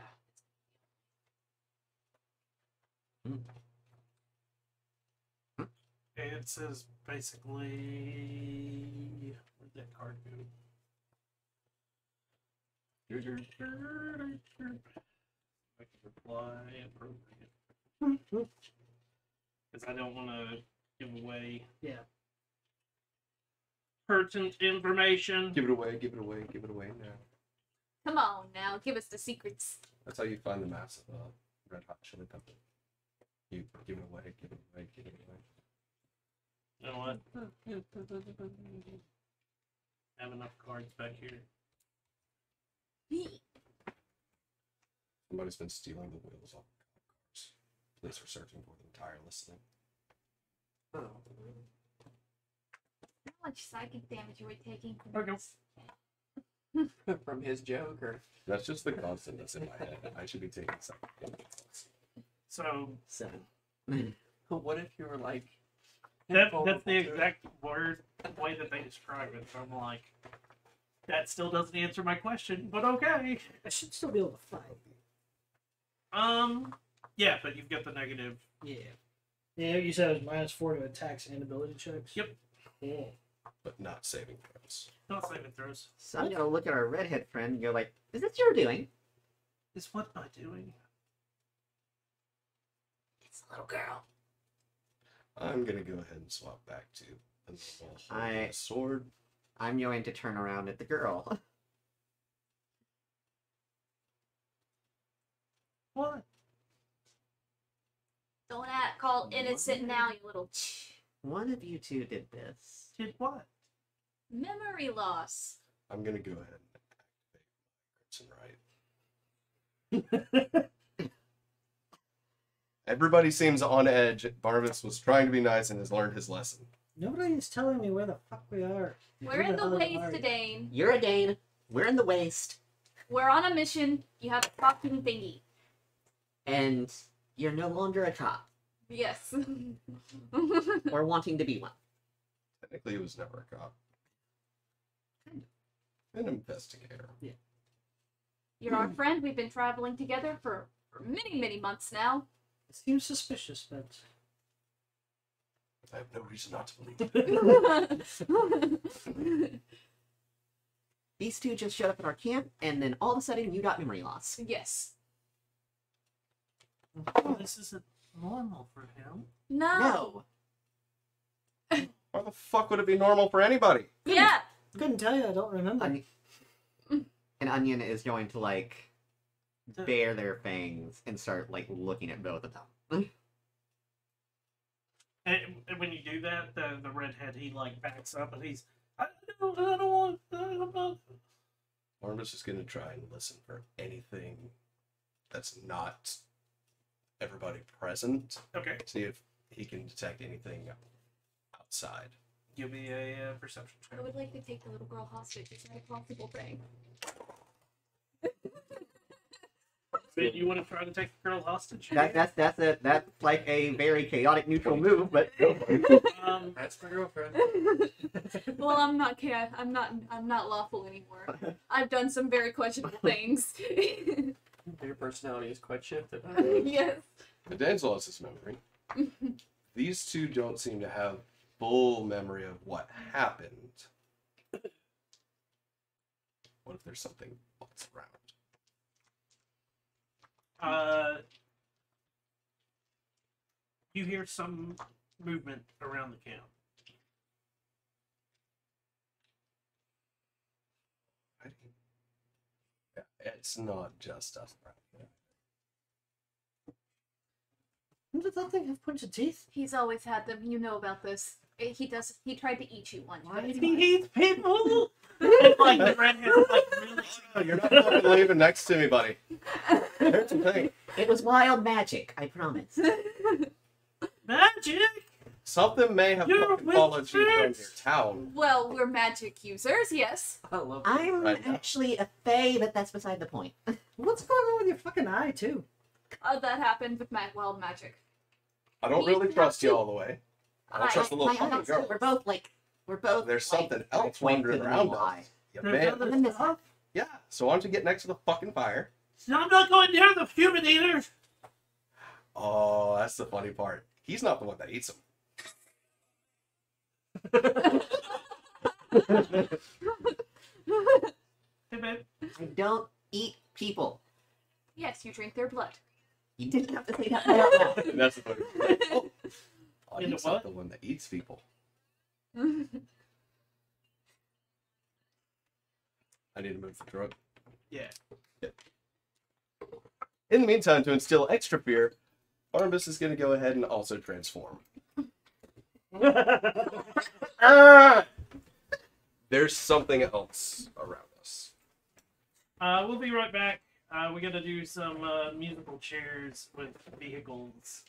It says basically. Where'd that card go? I can reply appropriate. Because I don't want to give away yeah. pertinent information. Give it away, give it away, give it away now. Come on now, give us the secrets. That's how you find the maps of Red Hot Chili Pepper. You give it away, give it away, give it away. You know what? I have enough cards back here. Somebody's been stealing the wheels off the cars. Police are searching for them tirelessly. Oh. How much psychic damage are we taking? Okay. From his joke, or That's just the constant that's in my head. I should be taking something. So 7. what if you were like? that's vulnerable the to it? exact word way that they describe it. So I'm like, that still doesn't answer my question, but okay. I should still be able to fight. Yeah, but you've got the negative. Yeah. Yeah, you said it was -4 to attacks and ability checks? Yep. Yeah. But not saving throws. Not saving throws. So I'm gonna look at our redhead friend and go like, "Is this your doing?" Is what am I doing? It's a little girl. I'm gonna go ahead and swap back to the normal holding I- a sword. I'm going to turn around at the girl. What? Don't act call innocent now, you little One of you two did this. Did what? memory loss. I'm gonna go ahead and activate my Crimson Right. Everybody seems on edge. Barnabas was trying to be nice and has learned his lesson. Nobody is telling me where the fuck we are. We're in the hell waste are you? today. You're a Dane. We're in the waste, We're on a mission. You have a talking thingy. and you're no longer a cop Yes. or wanting to be one. Technically, he was never a cop. An investigator. You're our friend. We've been traveling together for many, many months now. It seems suspicious, but I have no reason not to believe it. These two just showed up at our camp, and then all of a sudden you got memory loss. Yes. Oh, this isn't normal for him. No. No. Why the fuck would it be normal for anybody? Yeah. couldn't tell you. I don't remember. An Onion is going to like bare their fangs and start like looking at both of them. And when you do that, the redhead, he like backs up and he's, I don't want, I'm not. Barnabas is going to try and listen for anything that's not everybody present. Okay, See if he can detect anything outside. give me a perception check. I would like to take the little girl hostage. Is that a possible thing? Ben, you want to try to take the girl hostage? That's like a very chaotic neutral move, but That's my girlfriend. Well, I'm not I'm not lawful anymore. I've done some very questionable things. Your personality is quite shifted. Yes. The damsel has his memory. These two don't seem to have full memory of what happened. What if there's something else around? You hear some movement around the camp. Yeah, it's not just us around here. Does that thing have pointed teeth? He's always had them. You know about this. He tried to eat you one. Why but it's did he fine. He eats people. And like the redhead's like really. Oh, you're not fucking leaving next to me, buddy. Here's the thing. it was wild magic, I promise. Magic. Something may have You're fucking followed you from your wizards. town. Well, we're magic users, yes. I love I'm Right now. actually a fae, but that's beside the point. What's going on with your fucking eye, too? That happened with wild magic. I don't really trust you all the way. I don't I- trust the little My fucking eyes, girl. we're both. There's like, something else point wandering to the around middle us. eye. You There's man. other And this- stuff. Yeah, so why don't you get next to the fucking fire? I'm not going near the human eaters. Oh, that's the funny part. He's not the one that eats them. Hey, babe. I don't eat people. Yes, you drink their blood. You didn't have to say that out loud. And that's the funny part. Oh, Into he's not what? the one that eats people. I need to move the drug. Yeah. In the meantime, to instill extra fear, Barnabas is going to go ahead and also transform. There's something else around us. We'll be right back. We got to do some musical chairs with vehicles.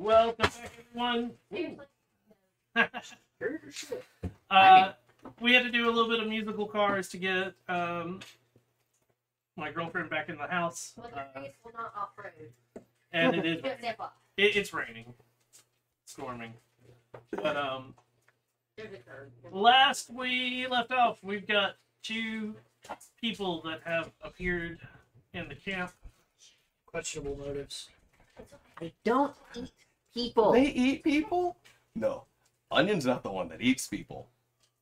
welcome back, everyone. Seriously. Sure, sure. We had to do a little bit of musical cars to get my girlfriend back in the house, Well, your face will not off-road. and it is Just FYI. it's raining, storming. But There's a curve. last we left off, we've got 2 people that have appeared in the camp. Questionable motives. I don't eat people. They eat people? No. Onion's not the one that eats people.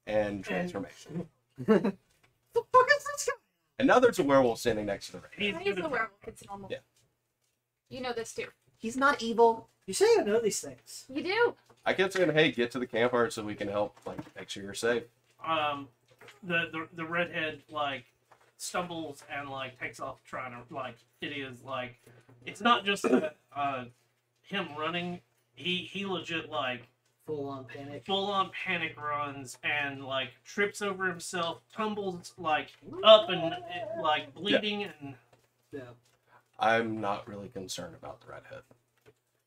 And transformation. The fuck is this guy? And now there's a werewolf standing next to the ring. He's He's gonna- the werewolf. It's normal. Yeah. You know this too. He's not evil. You say I know these things. You do. I kept saying, hey, get to the campfire so we can help, like, make sure you're safe. The redhead like stumbles and like takes off trying to like it is like it's not just him running. He legit like Full on panic. full on panic runs and like trips over himself, tumbles like up and like bleeding and Yeah. I'm not really concerned about the redhead.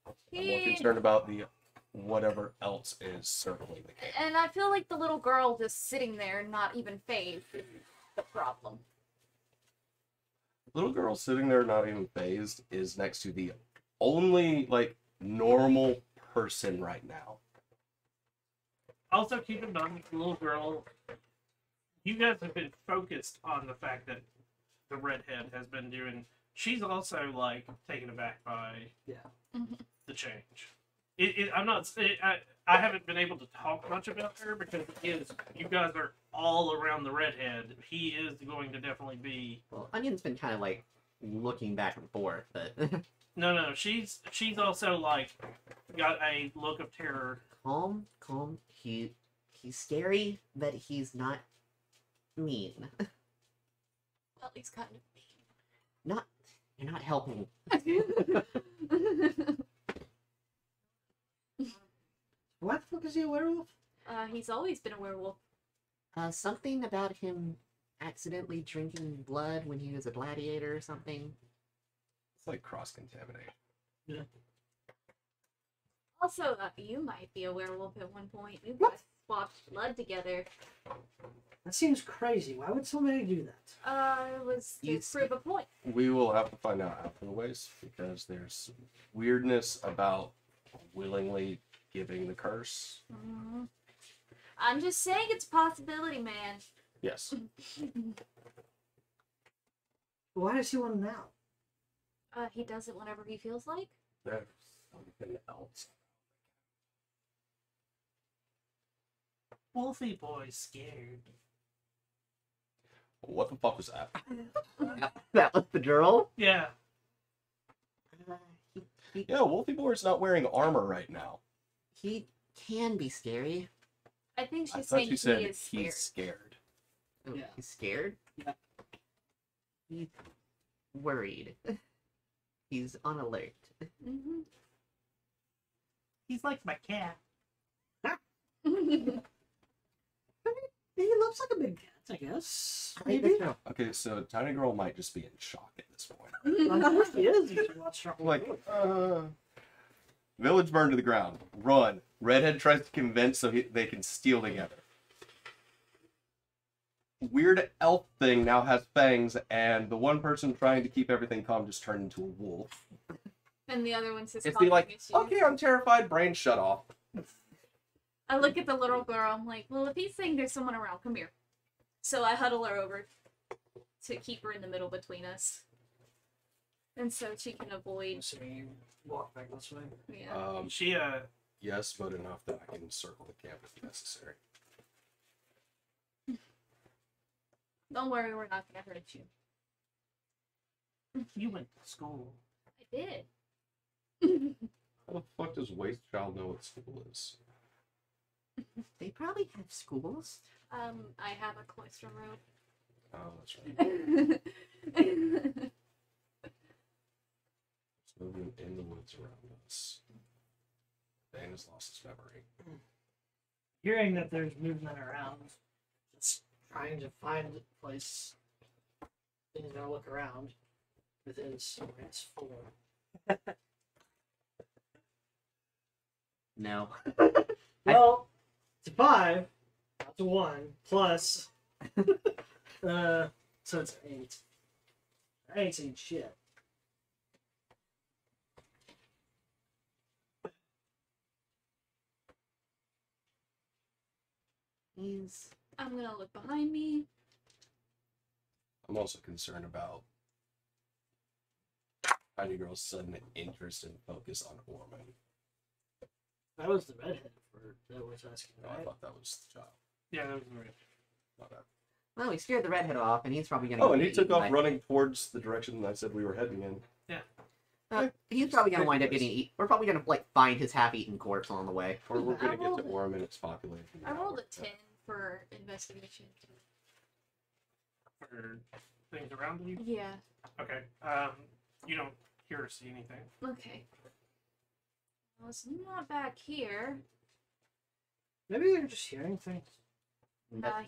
I'm more He- concerned about the whatever else is circling the camp. And I feel like the little girl just sitting there, not even phased, is the problem. Little girl sitting there not even phased is next to the only, like, normal person right now. also keep in mind the little girl. You guys have been focused on the fact that the redhead has been doing. She's also like taken aback by Mhm. the change. I'm not. I haven't been able to talk much about her because you guys are all around the redhead. He is going to definitely be. Well, Onion's been kind of like looking back and forth, but No. She's also like got a look of terror. calm. He's scary, but he's not mean. Well, he's kind Not you're not helping. of. Why the fuck is he a werewolf? He's always been a werewolf. Something about him accidentally drinking blood when he was a gladiator or something. It's like cross-contamination. Also, you might be a werewolf at one point. You guys swapped blood together. That seems crazy. Why would somebody do that? It was to You prove a point. We will have to find out afterwards because there's weirdness about willingly giving the curse. Mhm. I'm just saying it's a possibility, man. Yes. Why does he want him now? He does it whenever he feels like. There's something else. Wolfie boy's scared. What the fuck was that? That was the girl. Yeah. Yeah, Wolfie Boy's not wearing armor right now. He can be scary. I think I she's thought saying you said he is scared. he's scared. Oh, Yeah. He's scared? Yeah. He's worried. He's on alert. Mm-hmm. He's like my cat. He looks like a big cat, I guess. I Maybe. know. Okay, so Tiny Girl might just be in shock at this point. I think he is. He should watch Shark Like, Boy. village burned to the ground. Run. Redhead tries to convince so they can steal together. Weird elf thing now has fangs, and the one person trying to keep everything calm just turned into a wolf. And the other one says, It's be like, issues. okay, I'm terrified, brain shut off. I look at the little girl. I'm like, well, if he's saying there's someone around, come here. So I huddle her over to keep her in the middle between us. And so she can avoid. So you walk back this way. Yeah. She Yes, but enough that I can circle the camp if necessary. Don't worry, we're not gonna hurt you. you went to school. I did. How the fuck does Waste Child know what school is? They probably have schools. I have a cloister robe. Oh, that's right. It's moving in the woods around us. Dan has lost his memory. Hearing that there's movement around, just trying to find a place. He's gonna look around with his form. No. Well, it's a 5, not a 1, plus. So it's an 8. I ain't seen shit. He's I'm gonna look behind me. I'm also concerned about Tiny Girl's sudden interest and focus on Orman. That was the redhead that was asking, Oh, I right? thought that was the child. Yeah, that was right. My bad. well, he scared the redhead off, and he's probably gonna. Oh, and get he took eaten off by- running towards the direction I said we were heading in. He's probably gonna wind up getting eaten. We're probably gonna like find his half-eaten corpse on the way. Or we're I gonna get to rolled- Orman, its population. I rolled a 10 for investigation. For things around you. Yeah. Okay. You don't hear or see anything. Okay. Well, it's not back here. Maybe you're just hearing things.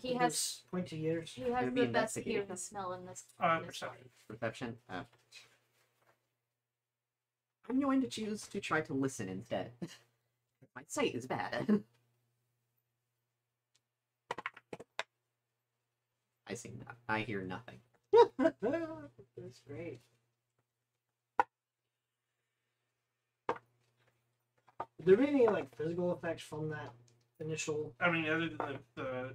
He has Pointy ears. he has Maybe the best investigate. ear to smell in this. Perception. Perception. I'm going to choose to try to listen instead. My sight is bad. I see that. I hear nothing. That's great. Did there be any like physical effects from that initial? I mean, other than the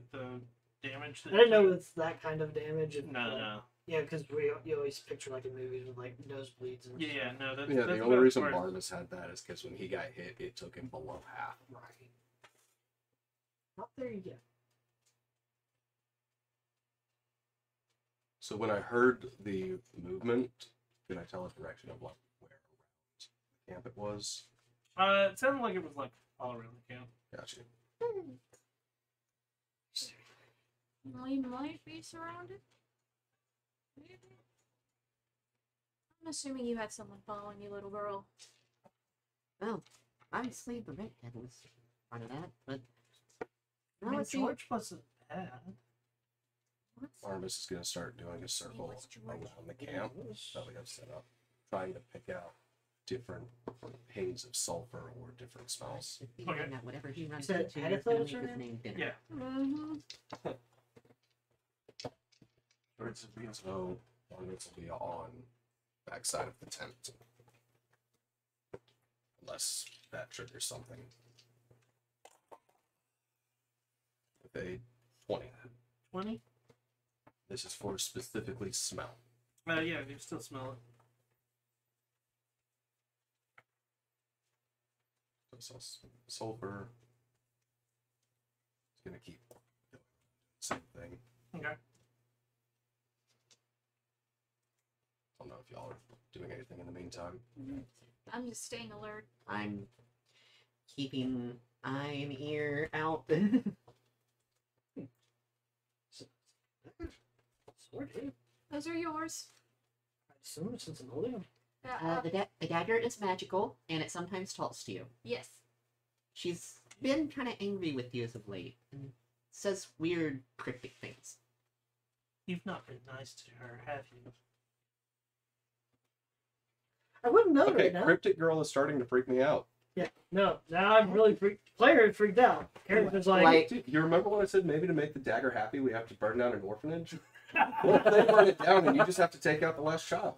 damage. That I didn't know it's that kind of damage. And, No, no. Yeah, because you always picture like in movies with like nosebleeds and Yeah, no. That's, Yeah, that's the about only as reason far as- Barnabas had that is because when he got hit, it took him below half. Right. Not there yet. So when I heard the movement, can I tell a direction of like where around the camp it was? It sounded like it was like all around the camp. Gotcha. We might be surrounded. Maybe. I'm assuming you had someone following you, little girl. Well, obviously the redhead was part of that, but I now mean, let's see. George wasn't bad. Barnabas is going to start doing a circle was George. around the camp that we have set up, trying to pick out different haze of sulfur or different smells. The feeling Okay. that whatever he runs Is that into is Agatha gonna was make her his name? name dinner. Yeah. Mm-hmm. George is being So Barnabas will be on the backside of the tent. Unless that triggers something. With a 20. 20? This is for specifically smell. Yeah, you still smell it. So sulfur. It's gonna keep doing the same thing. Okay. I don't know if y'all are doing anything in the meantime. I'm just staying alert. I'm keeping eye and ear out. Sword, dude. Those are yours. I assume since I'm holding them. The dagger is magical, and it sometimes talks to you. Yes. She's been kind of angry with you as of late, and says weird, cryptic things. You've not been nice to her, have you? I wouldn't know Okay, right now. Cryptic Girl is starting to freak me out. Yeah, no. Now I'm really freaked. Player is freaked out. Character's like, Dude, you remember when I said maybe to make the dagger happy we have to burn down an orphanage? What if they burn it down and you just have to take out the last child?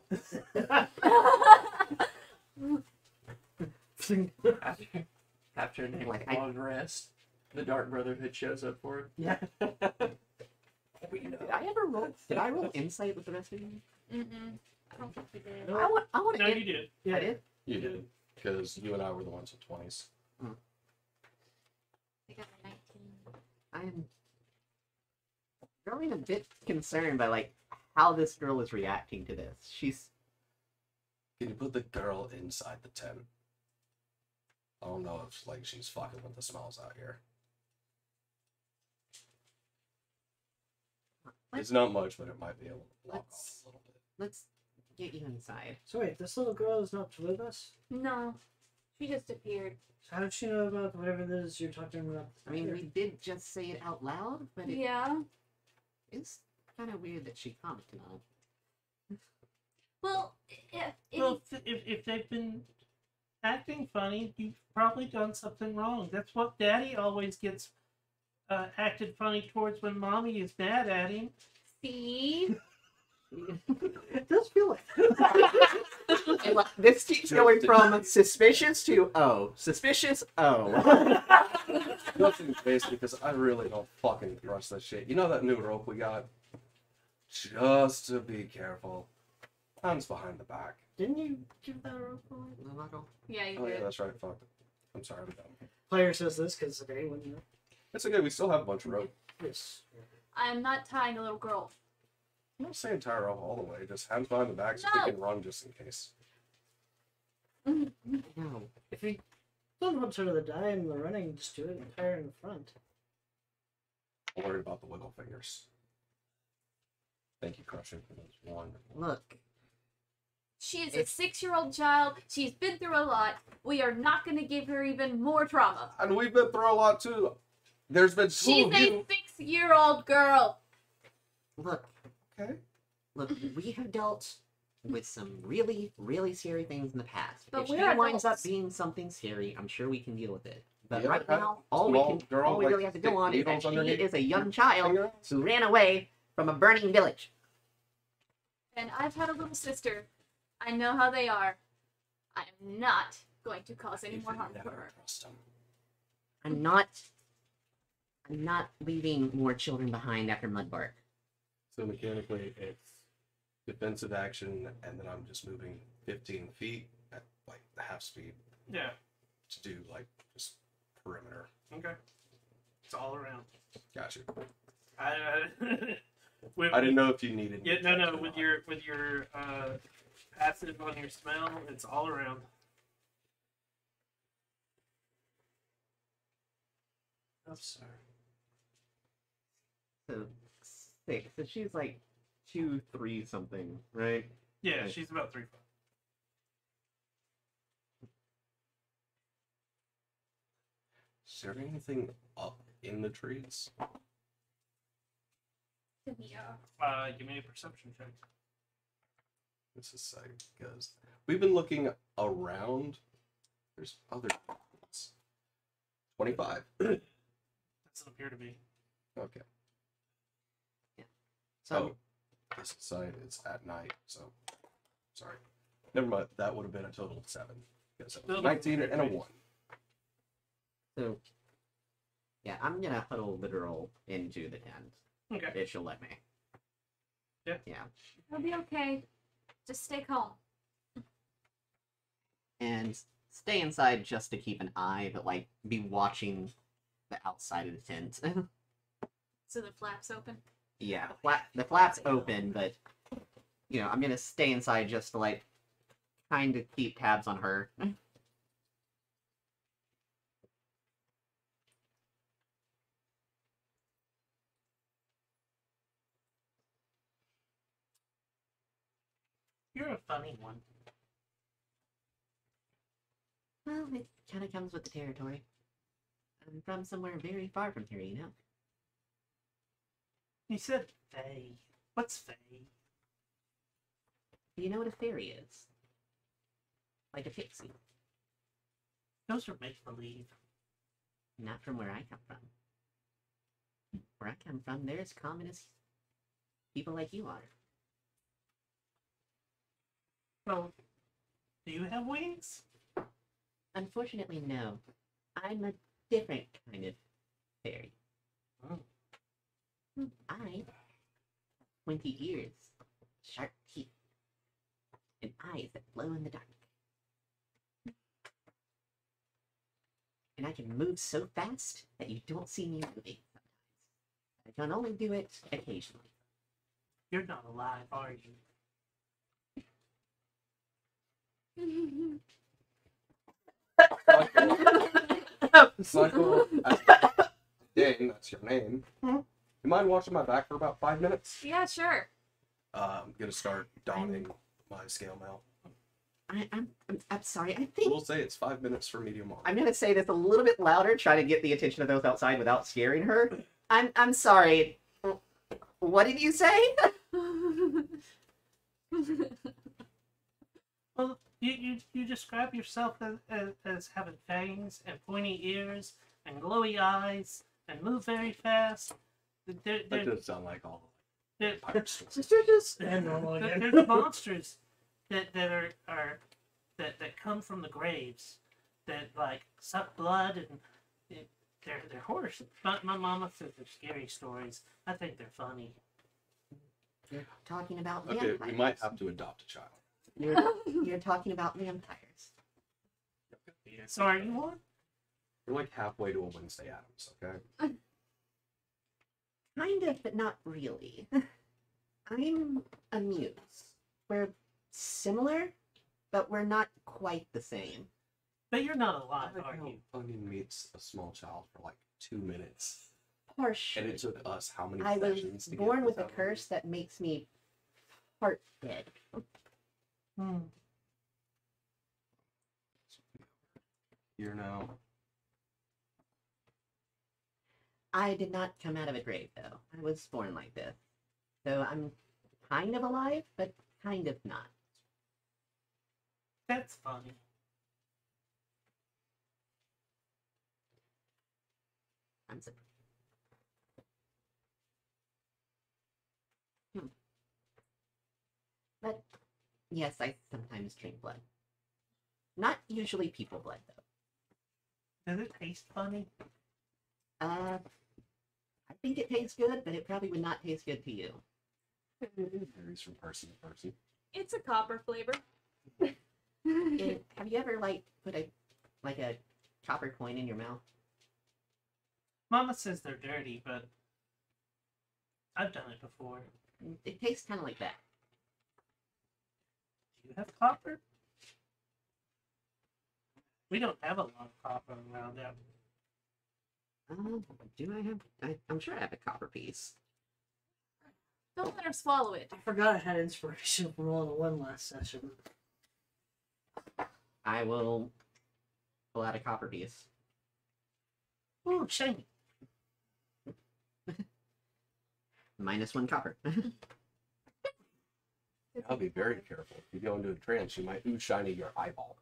after a Like, I- long rest. The Dark Brotherhood shows up for him. yeah. Did I roll insight with the rest of you? Mm-mm. I don't think we did. No. I want No, to. you did. Yeah. I did. You did. Because you and I were the ones with 20s. I got a 19. I'm growing a bit concerned by like how this girl is reacting to this. She's Can you put the girl inside the tent? I don't know if like she's fucking with the smells out here. It's not much, but it might be able to block off a little bit. let's get you inside. So wait, this little girl is not with us? No. She just appeared. So how did she know about whatever it is you're talking about? I mean, we did just say it out loud, but it Yeah. is kind of weird that she commented on it. Well, if Well, if they've been acting funny, you've probably done something wrong. That's what Daddy always gets acted funny towards when Mommy is mad at him. See? It does feel like And, like, this keeps going from suspicious to suspicious. Nothing face because I really don't fucking trust that shit. You know that new rope we got? Just to be careful. Hands behind the back. Didn't you give that a roll for it? Yeah, you Oh yeah, did. that's right. Fuck. I'm sorry, I'm dumb. Player says this because if anyone knows. It's okay. We still have a bunch of rope. Yes. I'm not tying a little girl. I'm not saying tie her off all the way. Just hands behind the back so No. they can run just in case. No. If you don't want her to die in the running, just do it and tie her in the front. I'm worried about the wiggle fingers. Thank you, Crusher. That was wonderful. Look, She is a 6-year-old child. She's been through a lot. We are not going to give her even more trauma. And we've been through a lot too. There's been two She's of a you. 6-year-old girl. look, Okay. look. We have dealt with some really, really scary things in the past. But if we're she winds up adults. being something scary, I'm sure we can deal with it. But Yeah, right that now, all small girl, we like, really have to go stick on is that needles she underneath is a young child finger? who ran away from a burning village. And I've had a little sister. I know how they are. I am not going to cause any You more should harm to never her. trust him. I'm not leaving more children behind after Mudbark. So mechanically, it's defensive action, and then I'm just moving 15 feet at like the half speed Yeah. to do like just perimeter. Okay. It's all around. Gotcha. With, I didn't know if you needed. Yeah, me no, to no. check With or your passive on your smell, it's all around. I'm sorry. So 6. So she's like 2, 3 something, right? Yeah, Right. she's about 3 foot. Is there anything up in the trees? Yeah. Give me a perception check. This is sight because we've been looking around. There's other ones. 25. Doesn't appear to be. Okay. So Oh, this is sight. It's at night. So sorry. Never mind. That would have been a total of 7. Because it was Still 19 not and a great. 1. So, yeah, I'm gonna huddle literal into the tent Okay. if she'll let me. Yeah. Yeah, It'll be okay. Just stay calm. and stay inside just to keep an eye, but like be watching the outside of the tent. So the flaps open. Yeah, the flap's open, but you know, I'm gonna stay inside just to like kind of keep tabs on her. You're a funny one. Well, it kind of comes with the territory. I'm from somewhere very far from here, you know. You said Faye. What's Faye? Do you know what a fairy is? Like a pixie. Those are make believe. Not from where I come from. Where I come from, they're as common as people like you are. Well, do you have wings? Unfortunately, no. I'm a different kind of fairy. Oh. I have pointy ears, sharp teeth, and eyes that glow in the dark. And I can move so fast that you don't see me moving sometimes. I can only do it occasionally. You're not alive, are you? Cycle. Dang, that's your name. You mind watching my back for about 5 minutes? Yeah, sure. I'm gonna start donning my scale mail. I'm sorry. I think We'll say it's 5 minutes for medium armor. I'm gonna say this a little bit louder, try to get the attention of those outside without scaring her. I'm sorry. What did you say? Well, You describe yourself as having fangs and pointy ears and glowy eyes and move very fast. That does sound like all They're, pirate stories. Just and normal There- again. There's monsters that that come from the graves that like suck blood and they're horse. My mama says they're scary stories. I think they're funny. You're talking about Okay, vampires. we might have to adopt a child. You're talking about vampires. So are you one? We're like halfway to a Wednesday Addams, okay? Kind of, but not really. I'm a muse. We're similar, but we're not quite the same. But you're not alive, I like are how you? Onion meets a small child for like 2 minutes. Partially. And it took us how many I was sessions to get born this with a out of you? curse that makes me part dead. Hmm. Here now. I did not come out of a grave, though. I was born like this. So I'm kind of alive, but kind of not. That's funny. I'm surprised. But yes, I sometimes drink blood. Not usually people blood, though. Does it taste funny? I think it tastes good, but it probably would not taste good to you. Varies from person to person. It's a copper flavor. Have you ever put a copper coin in your mouth? Mama says they're dirty, but I've done it before. It tastes kind of like that. Do you have copper? We don't have a lot of copper around here. Do I have? I'm sure I have a copper piece. Don't let her swallow it. I forgot I had inspiration from rolling a 1 last session. I will pull out a copper piece. Ooh, shiny. -1 copper. I'll be very careful. If you go into a trance, you might ooh shiny your eyeball.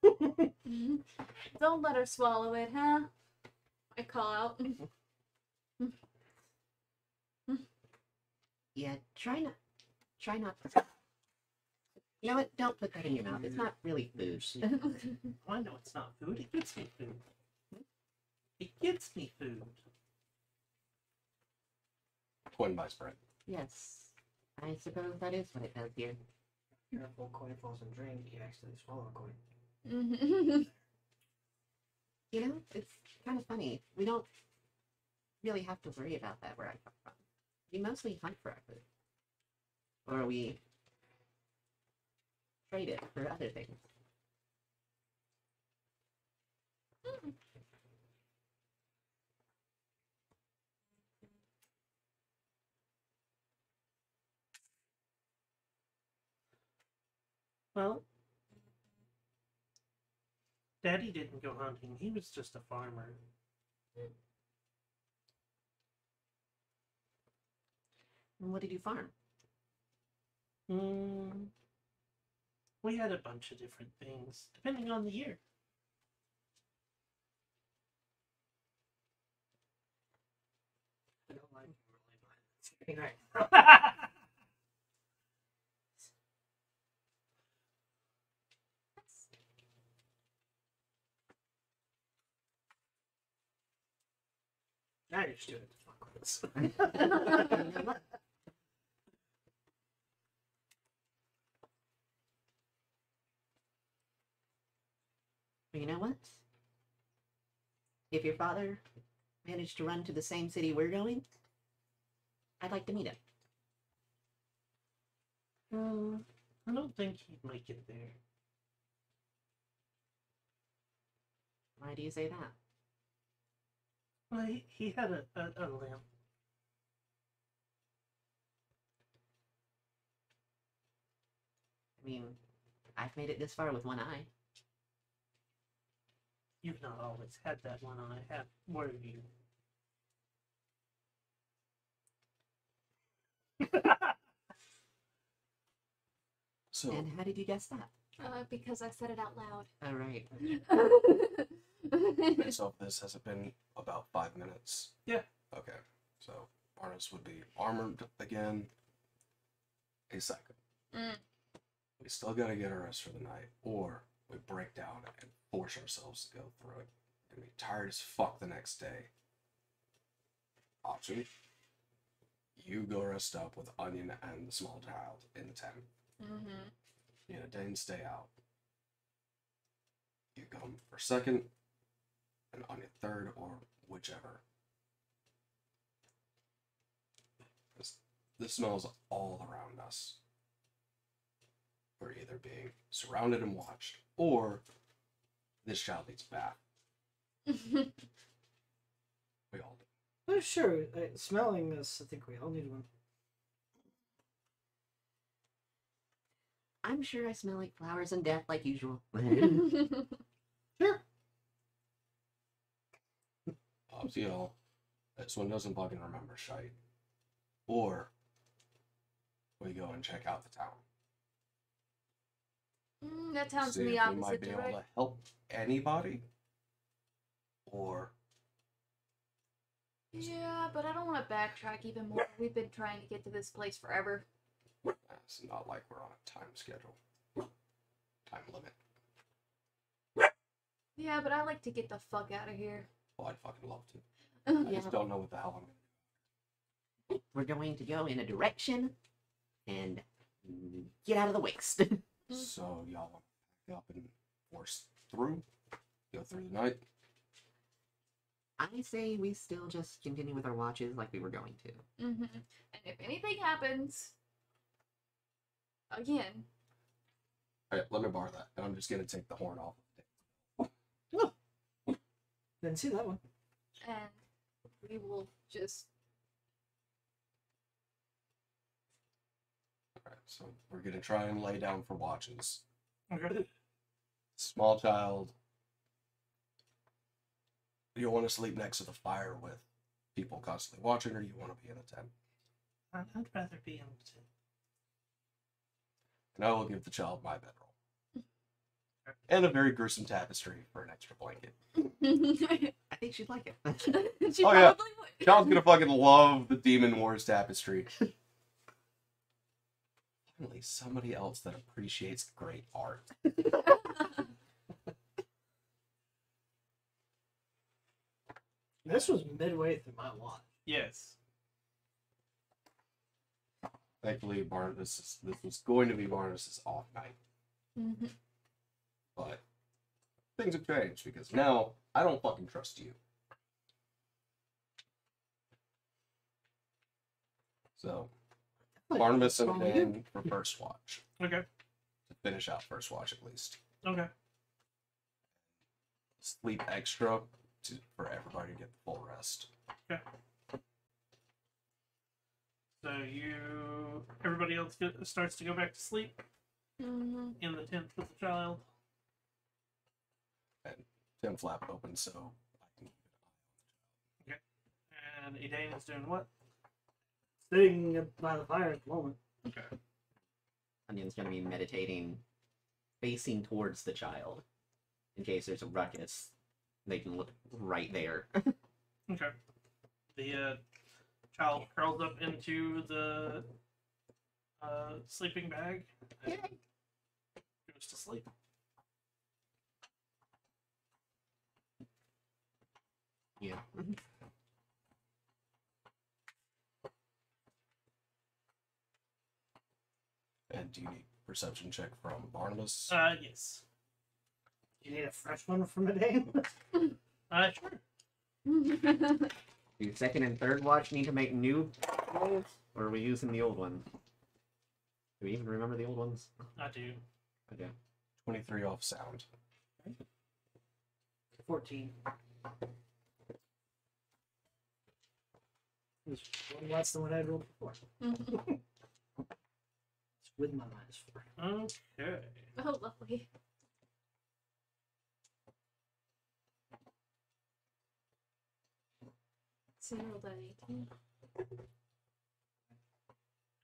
Mhm. Don't let her swallow it, huh? I call out. Yeah, try not to. You know what? Don't put that in your mouth. It's not really food. I know it's not food. It gets me food. It gets me food. Coin buys bread. Yes, I suppose that is what it does here. Careful, coin falls and drink. You accidentally swallow a coin. Mhm. You know, it's kind of funny. We don't really have to worry about that where I come from. We mostly hunt for our food. Or we trade it for other things. Well, Daddy didn't go hunting. He was just a farmer. And what did you farm? We had a bunch of different things, depending on the year. I don't like really behind the right. Now you're just doing it to fuck with us. You know what? You know what? If your father managed to run to the same city we're going, I'd like to meet him. I don't think he'd make it there. Why do you say that? Well, he had a limp. I mean, I've made it this far with one eye. You've not always had that one eye, were you? So And how did you guess that? Because I said it out loud. All right. Based off this, has it been about 5 minutes? Yeah. Okay. So Barnabas would be armored again. A second. Mm. We still gotta get a rest for the night, or we break down and force ourselves to go through it. We're gonna be tired as fuck the next day. Option. You go rest up with Onion and the small child in the tent. Mm-hmm. You know, Dane stay out. You come for second, and Onion third, or whichever. This smells all around us. We're either being surrounded and watched, or this child needs a bath. We all do. Oh, sure. Smelling this, I think we all need one. I'm sure I smell like flowers and death like usual. Sure. Up to y'all. This one doesn't fucking remember shite. Or we go and check out the town. That sounds See in the if we opposite might be able direction. to help anybody. Or Yeah, but I don't want to backtrack even more. We've been trying to get to this place forever. it's not like we're on a time schedule. Time limit. Yeah, but I like to get the fuck out of here. Oh, I'd fucking love to. I Yeah. just don't know what the hell I'm gonna We're going to go in a direction and get out of the waste. do. So y'all want to pick up and force through? Go through the night? I say we still just continue with our watches like we were going to. Mm-hmm. And if anything happens, again, Alright, let me borrow that. And I'm just gonna take the horn off. Didn't see that one. and we will just. Alright, so we're gonna try and lay down for watches. Okay. Small child. Do you want to sleep next to the fire with people constantly watching, or do you want to be in a tent? I'd rather be in the And I will give the child my bedroll. And a very gruesome tapestry for an extra blanket. I think she'd like it. She Oh, yeah. probably would. Child's gonna fucking love the Demon Wars tapestry. Finally, somebody else that appreciates great art. This was midway through my watch. Yes. Thankfully, this was going to be Barnabas' off night. Mhm. But things have changed because now I don't fucking trust you. So, Barnabas and Dan for first watch. Okay. To finish out first watch at least. Okay. Sleep extra for everybody to get the full rest. So everybody else starts to go back to sleep Mhm. in the tent with the child. Tim flap open so I can And Elaine is doing what? Sitting by the fire at the moment. Okay. Onion's gonna be meditating, facing towards the child. In case there's a ruckus, they can look right there. Okay. The child curls up into the sleeping bag and goes to sleep. Yeah. And do you need perception check from Barnabas? Yes. Do you need a fresh one from a day? Sure. Do second and third watch need to make new rolls, or are we using the old ones? Do we even remember the old ones? I do. Okay. 23 off sound. 14. It was one less than what I had rolled before. Mhm. It's with my -4. Okay. Oh, lovely. So you rolled an 18.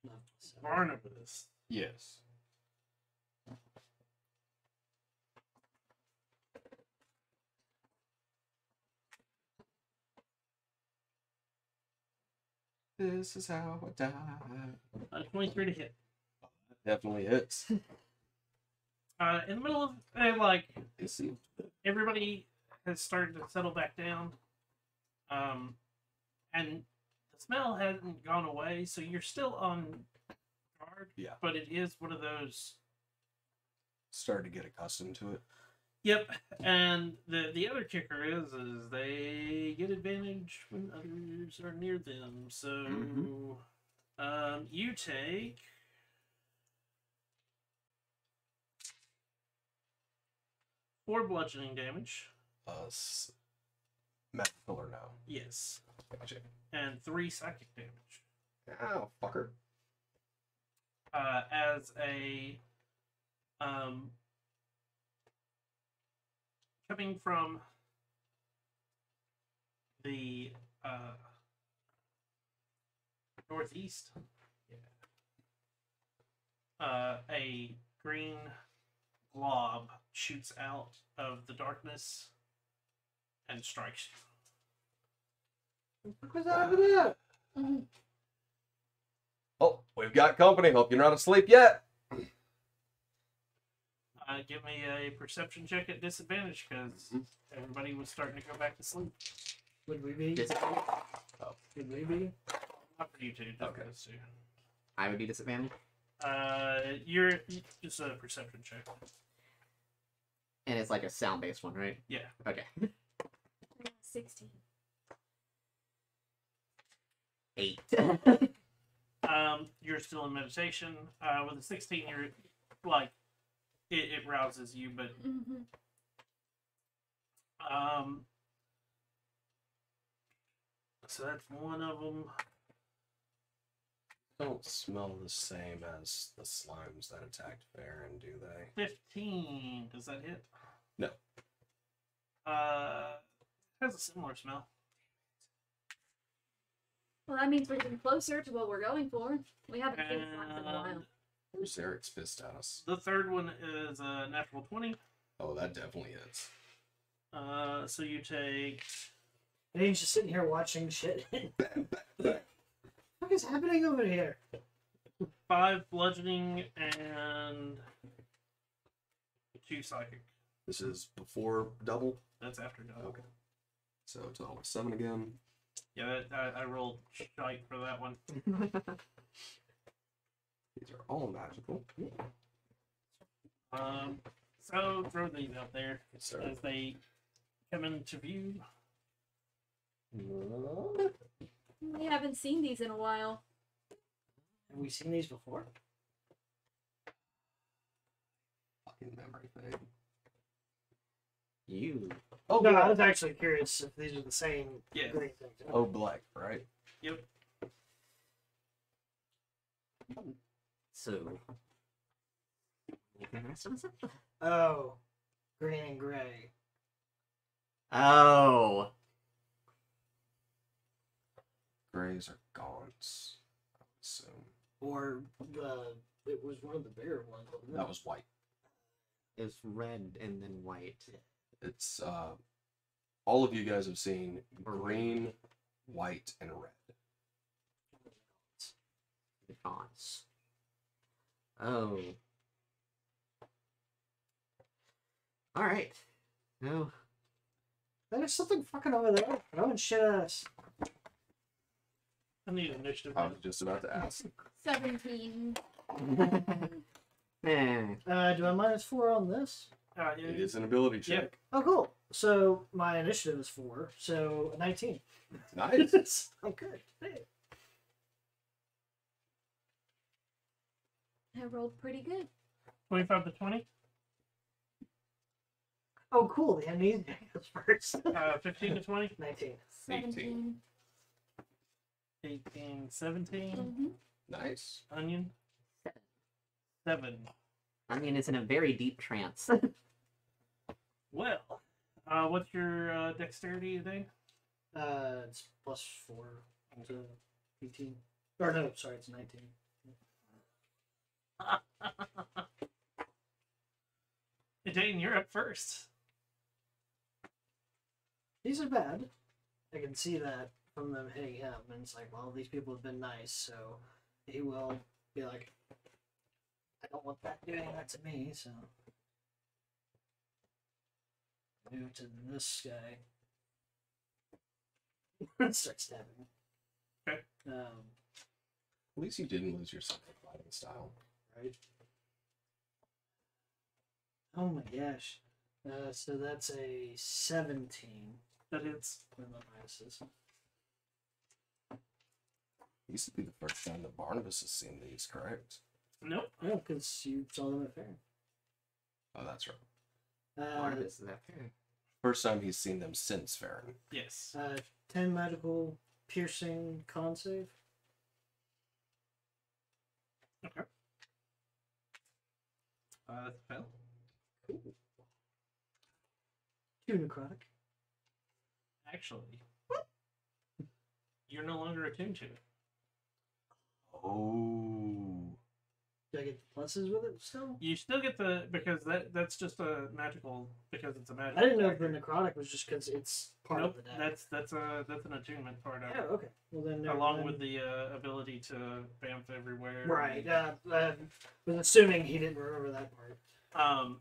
No, 7. Barnabas. Yes. This is how I die. 23 to hit. Definitely hits. In the middle of, like, Is he? everybody has started to settle back down. And the smell hasn't gone away, so you're still on guard. Yeah. But it is one of those. Started to get accustomed to it. Yep. And the other kicker is they get advantage when others are near them. So, you take 4 bludgeoning damage. Magic pillar now. Yes. Gotcha. And 3 psychic damage. Oh, fucker. As a coming from the northeast, a green blob shoots out of the darkness and strikes you. What's that over there? Mhm. Oh, we've got company. Hope you're not asleep yet. Give me a perception check at disadvantage because everybody was starting to go back to sleep. Would we be? Disadvantage? Would we be? Not for you two. just Okay. those two. I would be disadvantaged. You're just a perception check. And it's like a sound-based one, right? Yeah. Okay. 16. 8. You're still in meditation. With a 16, you're like it rouses you, but Mm-hmm. so that's one of them. Don't smell the same as the slimes that attacked Farron, do they? 15. Does that hit? No. Has a similar smell. Well, that means we're getting closer to what we're going for. We haven't seen slimes in a while. And Where's Eric's pissed at us? the third one is a natural 20. Oh, that definitely is. So you take And he's just sitting here watching shit. What is happening over here? 5 bludgeoning and 2 psychic. This is before double. That's after double. Okay. So total of 7 again. Yeah, I rolled shite for that one. These are all magical. So throw these out there Yes, sir. as they come into view. We haven't seen these in a while. Have we seen these before? Fucking memory thing. You. Oh, No, I black. was actually curious if these are the same Yeah. green things. Oh, black, right? Yep. So. Anything else to say? Oh, green and gray. Oh. Grays are gaunts, I would assume. Or it was one of the bigger ones. wasn't it? That was white. It was red and then white. It's all of you guys have seen green, white, and red. The fonts. Oh. Alright. No. There's something fucking over there. Throwing shit at us. I need initiative. I was just about to ask. 17. Man. Do I -4 on this? Yeah, It is an ability check. Oh, cool. So my initiative is 4, so 19. Nice. Oh, good. Hey. I rolled pretty good. 25 to 20. Oh, cool. The amnesia goes first. 15 to 20. 19. 17. 18, 17. Mm-hmm. Nice. Onion. 7. Onion is in a very deep trance. Well, what's your dexterity today? It's +4 to 18. Or no, sorry, it's 19. Dayton, you're up first. These are bad. I can see that. from them hitting him, and it's like, well, these people have been nice, so he will be like, I don't want that doing that to me, so move to this guy. Start stabbing. Okay. At least you didn't lose your second fighting style. Right. Oh my gosh. So that's a 17 That hits. with my minuses. Used to be the first time that Barnabas has seen these, correct? Nope. No, because you saw them at fair. Oh, that's right. Barnabas, is that fair? First time he's seen them since Farron. Yes. 10 magical piercing con save. Okay. That's a fail. Cool. 2 necrotic. Actually, you're no longer attuned to it. Oh. Do I get the pluses with it still? You still get the because that's just a magical because it's a magic. I didn't know if the necrotic was just because it's part Nope, of the deck. that's an attunement part of Yeah, it, okay. Well then, never along mind. with the ability to bamf everywhere. Right. Was assuming he didn't remember that part. No,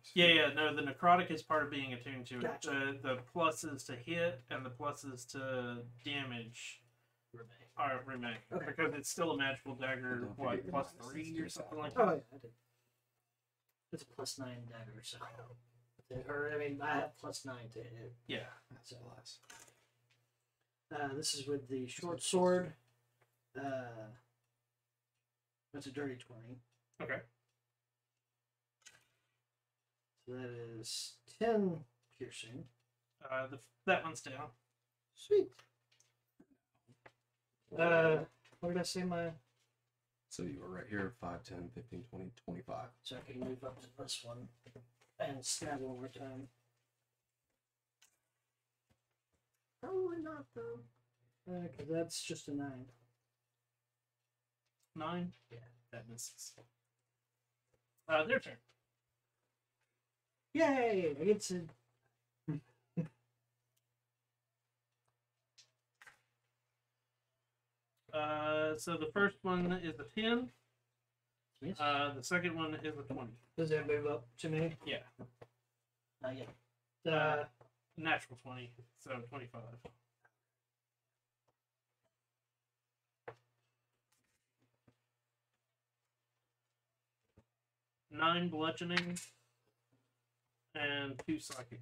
the necrotic is part of being attuned to it. Gotcha. The pluses to hit and the pluses to damage remain Okay. because it's still a magical dagger. Don't What forget your plus minuses 3 to or something that. like Oh that? yeah, I did. It's a +9 dagger, so. Or I mean, I have +9 to hit. Yeah. That's So. less. This is with the short sword. That's a dirty 20. Okay. So that is 10 piercing. That one's down. Sweet. What did I say my... So you were right here, 5, 10, 15, 20, 25. So I can move up to this one and stab one more time. Probably not, though. Because that's just a 9. 9. Yeah. That misses. Their turn. Yay! I get to... So the first one is a 10. Yes. The second one is a 20. Does that move up to me? Yeah. Yeah. Natural 20, so 25. Nine bludgeoning and 2 psychic.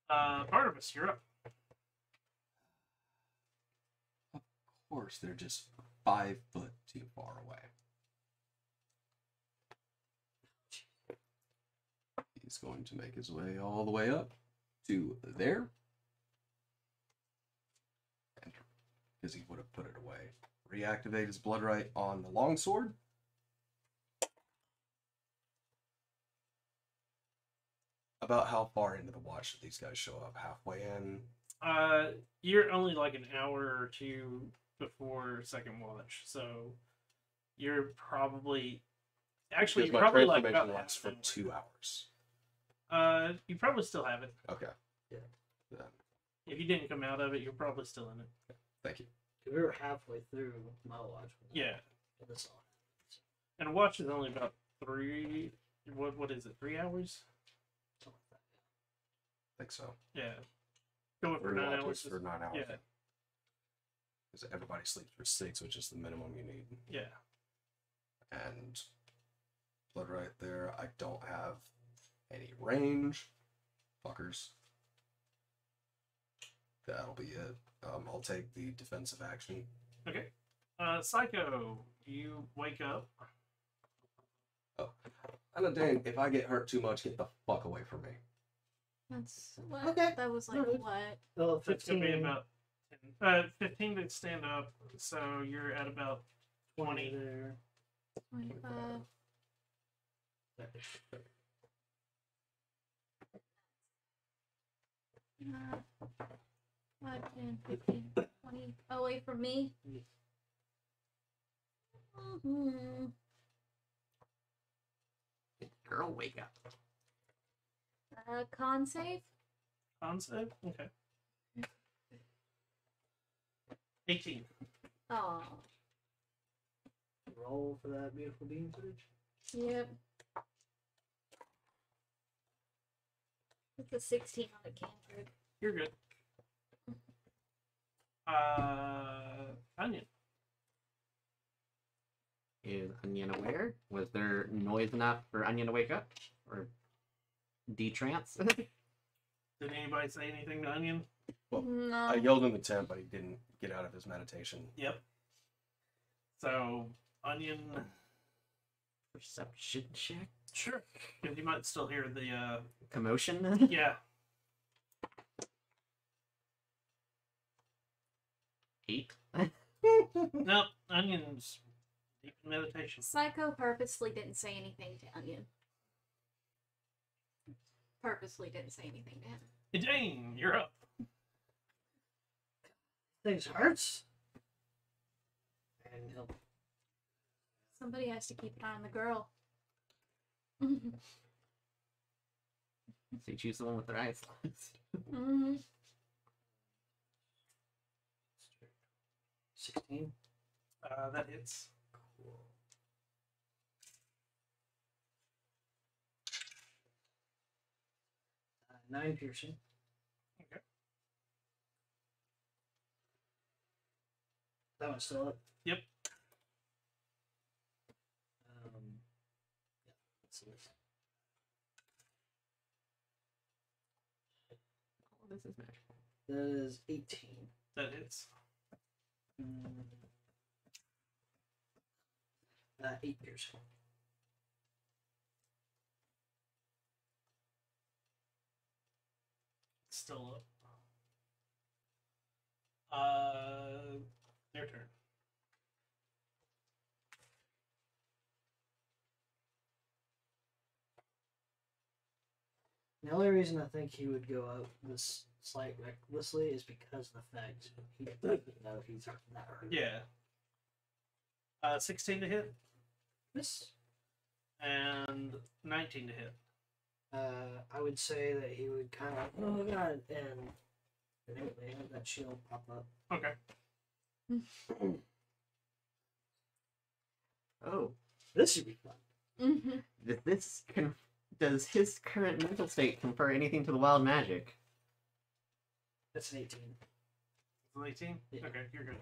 Barnabas, you're up. Of course, they're just 5 foot too far away. He's going to make his way all the way up to there. And because he would have put it away. Reactivate his Bloodright on the longsword. About how far into the watch did these guys show up? Halfway in? You're only like an hour or two before second watch, so you're probably actually Because you're my probably like transformation about lasts for half 2 hours. You probably still have it. Okay. Yeah. Then, If you didn't come out of it, you're probably still in it. thank you. We were halfway through my watch. Yeah, And this all and a watch is only about 3. What is it? 3 hours? something like that. I think so. Yeah. Going for 3 9 watches hours. for 9 hours. Yeah, Because everybody sleeps for 6, which is the minimum you need. yeah. And blood right there. I don't have any range. Fuckers. That'll be it. I'll take the defensive action. Okay. Psycho, you wake up. And dang, if I get hurt too much, get the fuck away from me. That's what? Okay. That was like Alright. what? Oh, It's gonna 15, be about 10, 15 to stand up, so you're at about 20 20. there. 25. Uh, 5, 10, 15, 20. Away from me. Yeah. Mhm. Girl, wake up. Con save? Con save? Okay. 18. Oh. Roll for that beautiful beam footage. Yep. It's a 16 on a cantrip. You're good. Onion. Is Onion aware? Was there noise enough for Onion to wake up? Or detrance? Did anybody say anything to Onion? Well, No. I yelled in the tent, but he didn't get out of his meditation. Yep. So, Onion. Perception check? Sure. Because you might still hear the, Commotion? yeah. 8? Nope. Onion's deep in meditation. Psycho purposely didn't say anything to Onion. Purposely didn't say anything to him. Jane, you're up. Things hurts. And he'll Somebody has to keep an eye on the girl. So you choose the one with their eyes. Mm-hmm. 16. That hits. 9 piercing. Okay. That one's still up. Yep. Yeah, let's see this. Oh, this is magical. That is 18. That hits. 8 piercing. Still up. Their turn. The only reason I think he would go out this slight recklessly is because of the fact he doesn't know he's that hurt. Yeah. 16 to hit This, and 19 to hit. I would say that he would kind of, oh god, and immediately have that shield pop up. Okay. Oh, This should be fun. Mm-hmm. does his current mental state confer anything to the wild magic? That's an 18. 18? Yeah. Okay, you're good.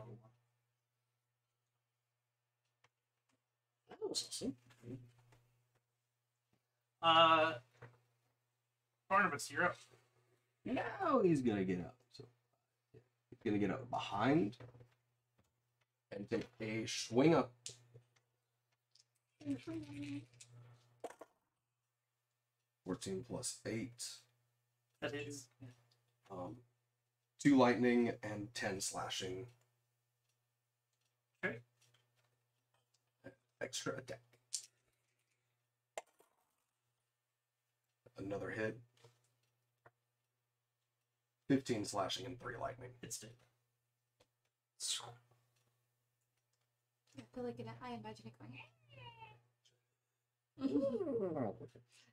That was awesome. Barnabas, you're up. Now he's gonna get up. So he's gonna get up behind and take a swing up. 14 plus 8. That hits. 2 lightning and 10 slashing. Okay. Extra attack. Another hit. 15 slashing and 3 lightning. It's dead. I feel like I imagine it going.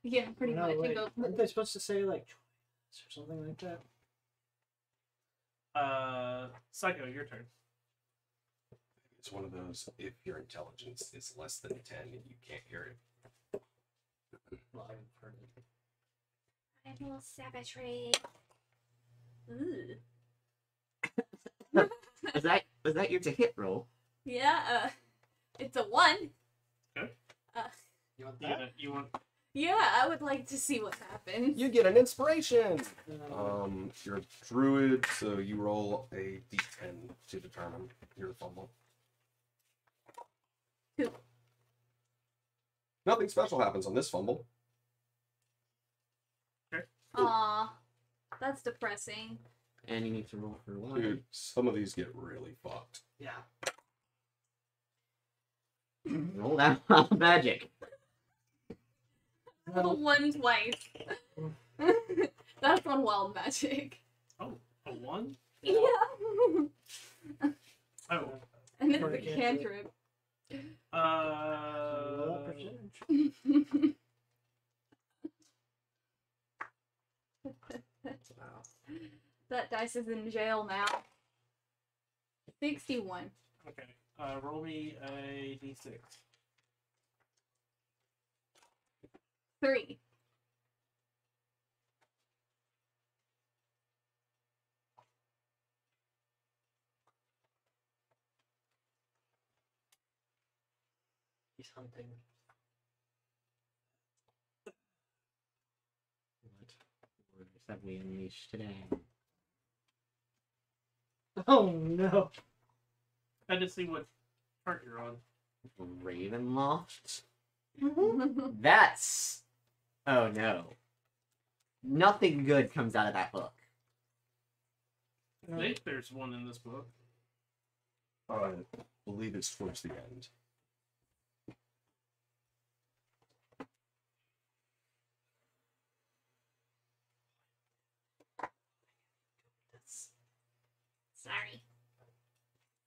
Yeah, pretty No, much. wait, It goes. aren't they supposed to say like or something like that? Psycho, your turn. It's one of those, if your intelligence is less than 10 and you can't hear it. Well, I haven't heard it. Primal savagery. Ooh. Was that your to hit roll? Yeah, it's a 1. You want You, that? you want Yeah, I would like to see what happens. You get an inspiration! Um, You're a druid, so you roll a d10 to determine your fumble. 2. Nothing special happens on this fumble. Aw, that's depressing. And you need to roll for one. Dude, some of these get really fucked. yeah. Roll that wild magic. Roll 1 twice. That's on wild magic. a 1? Yeah. Oh. And it's For a a cantrip. cantrip. Roll that percentage. That dice is in jail now. 61. Okay. Roll me a d6. 3. He's hunting. What words have we unleashed today? Oh no. I had to see what part you're on. Ravenloft? That's... Oh no. Nothing good comes out of that book. I think there's one in this book. I believe it's towards the end. Sorry.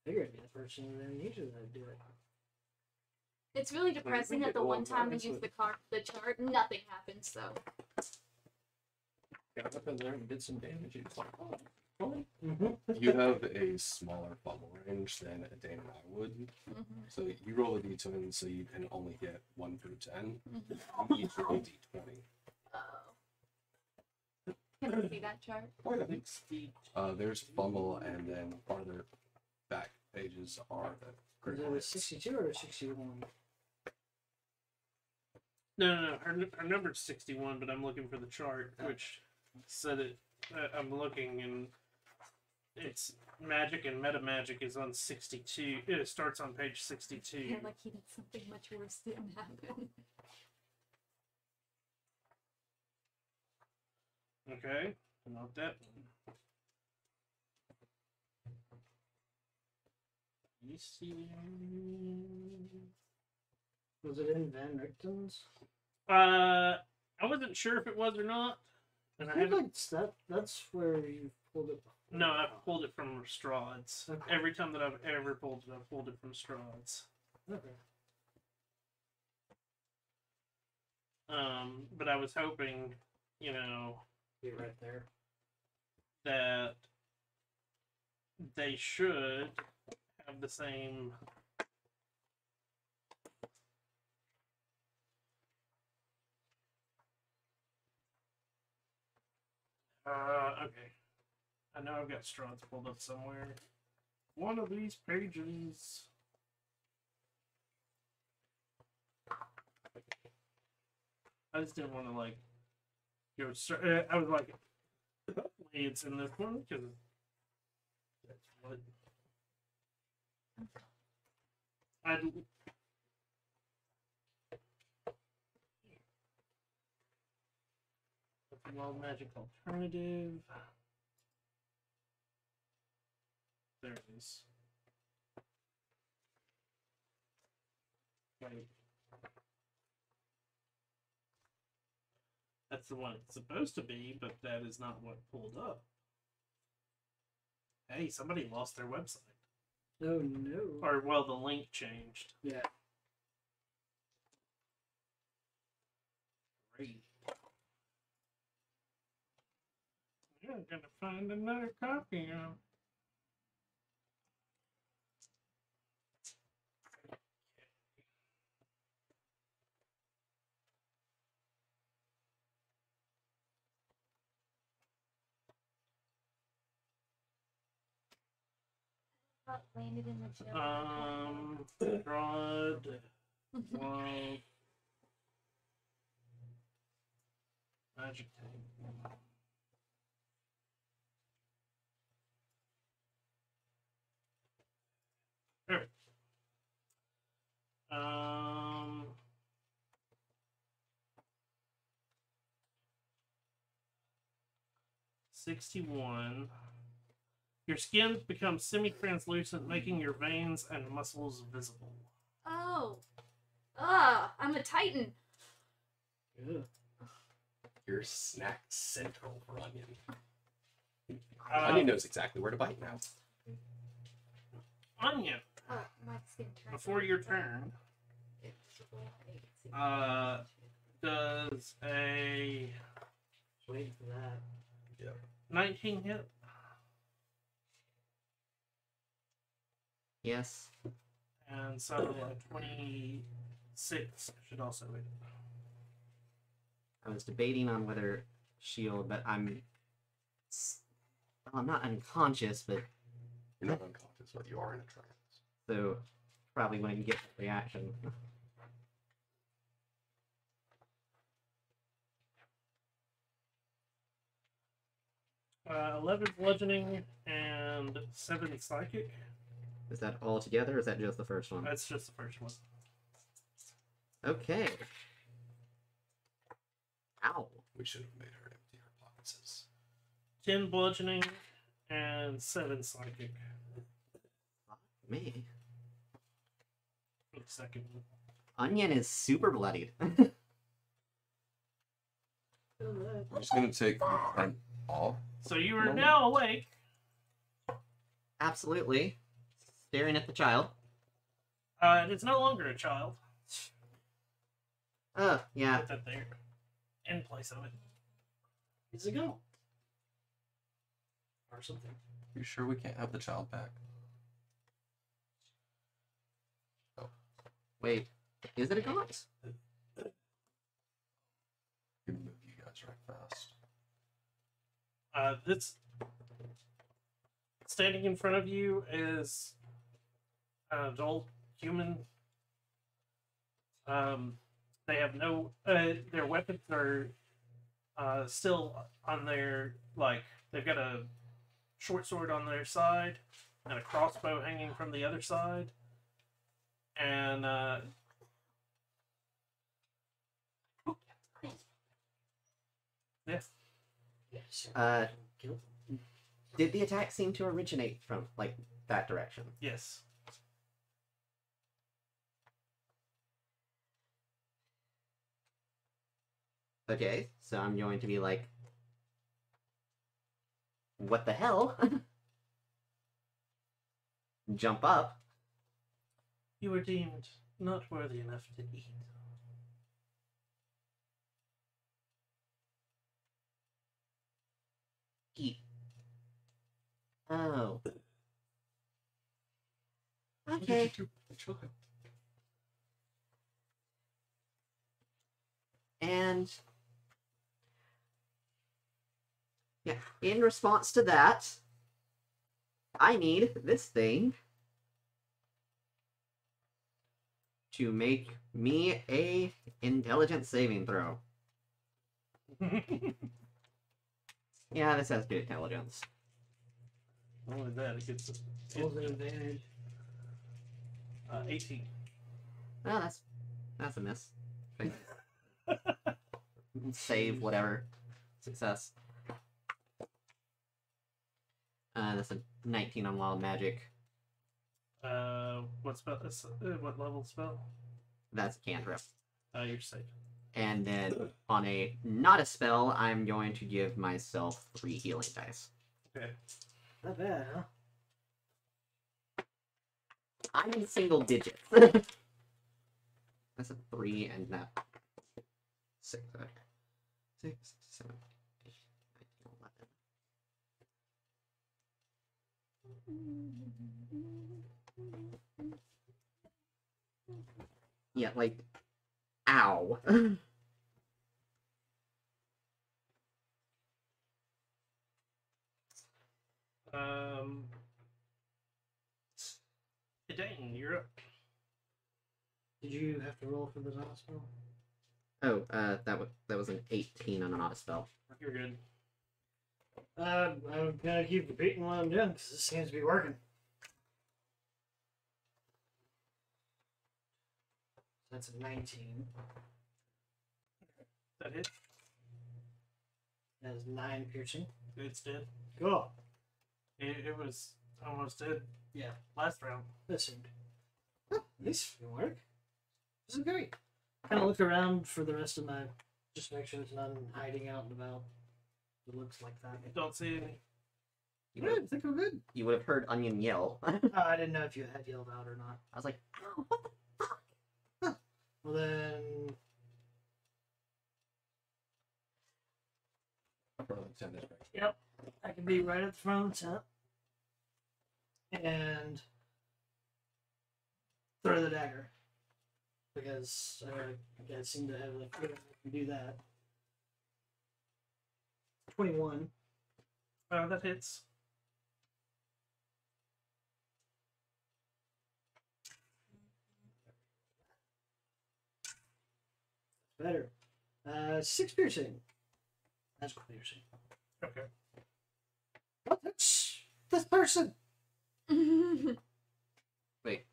Figured it'd be the person with amnesia that'd do it. It's really depressing that the one time we use the chart, nothing happens, so. Got up in there and did some damage. He was like, oh, really? You have a smaller fumble range than Dane and I would. So you roll a d20, so you can only get 1 through 10. You each roll a d20. Oh. Can I see that chart? There's fumble, and then farther back pages are the Is critical it a hits. 62 or a 61? No. Her number's 61, but I'm looking for the chart, which said it. I'm looking, and it's magic and meta magic is on 62. It starts on page 62. Yeah, like he did something much worse didn't happen. Okay, not that one. You see. Was it in Van Richten's? I wasn't sure if it was or not, and I I think haven't. like that's where you pulled it. No, I've pulled it from Strahd's. Okay. Every time that I've ever pulled it, I've pulled it from Strahd's. Okay. But I was hoping, you know, Be right there. that they should have the same. Okay. I know I've got Strahd's pulled up somewhere. One of these pages. I just didn't want to like go. I was like, hopefully it's in this one because that's what I'd. Wild magic alternative. There it is. Wait. That's the one it's supposed to be, but that is not what pulled up. Hey, somebody lost their website. Oh no. Or, well, the link changed. Yeah. Great. You're gonna find another copy of. Landed in the jail. Broad. Wild. Magic tank. Perfect. 61. Your skin becomes semi-translucent, making your veins and muscles visible. Oh. I'm a Titan. Yeah. Your snack central for Onion. Uh, Onion knows exactly where to bite now. Onion, Oh, my skin turned. before your turn, does a Wait for that. 19 hit? Yes. And so 26 should also hit. I was debating on whether shield, but I'm not unconscious, but You're not unconscious, but you are in a trance. so probably wouldn't get the reaction. 11 bludgeoning and 7 psychic. Is that all together, or is that just the first one? That's just the first one. Okay. Ow. We should have made her empty her pockets. 10 bludgeoning and 7 psychic. Me. For the second one. Onion is super bloodied. I'm just gonna take 10 off. So you are now awake. Absolutely. Staring at the child. It is no longer a child. Yeah. Put that there. In place of it. Needs to go. Or something. You sure we can't have the child back? Wait. Is it a gaunt? We can move you guys right fast. This standing in front of you is an adult human. They have no. Their weapons are still on their they've got a short sword on their side and a crossbow hanging from the other side, and yes. Yes. Kill. Did the attack seem to originate from, that direction? Yes. Okay, so I'm going to be like, what the hell? Jump up. You were deemed not worthy enough to eat. Eat. Oh. Okay. And yeah, in response to that, I need this thing to make me a intelligence saving throw. Yeah, this has good intelligence. Not only that, it gets Roll the advantage. 18. Well, that's a miss. Save, whatever. Success. That's a 19 on wild magic. What spell? What level spell? That's a cantrip. You're safe. And then on a not a spell, I'm going to give myself 3 healing dice. Okay. Not bad, huh? I'm in single digits. That's a 3 and that 6. 6, 7, 8, 9, 11. Yeah, ow. Dang, you're up. Did you have to roll for the not spell? Oh, that was an 18 on an auto spell. You're good. I'm gonna keep repeating what I'm doing because this seems to be working. That's a 19. That hit. That is 9 piercing. It's dead. Cool. It was almost dead Yeah, last round. that seemed. Oh, this can work. This is great. Kind of look around for the rest of my. Just make sure there's none hiding out and about. It looks like that. Don't see any. Good. I think we're good. You would have heard Onion yell. I I didn't know if you had yelled out or not. was like, ow, what the fuck? Well then, yep, I can be right at the front of the tent. And throw the dagger. Because I seem to have like I can do that. 21. That hits. Better. 6 piercing. That's piercing. Okay. Don't touch this person. Wait.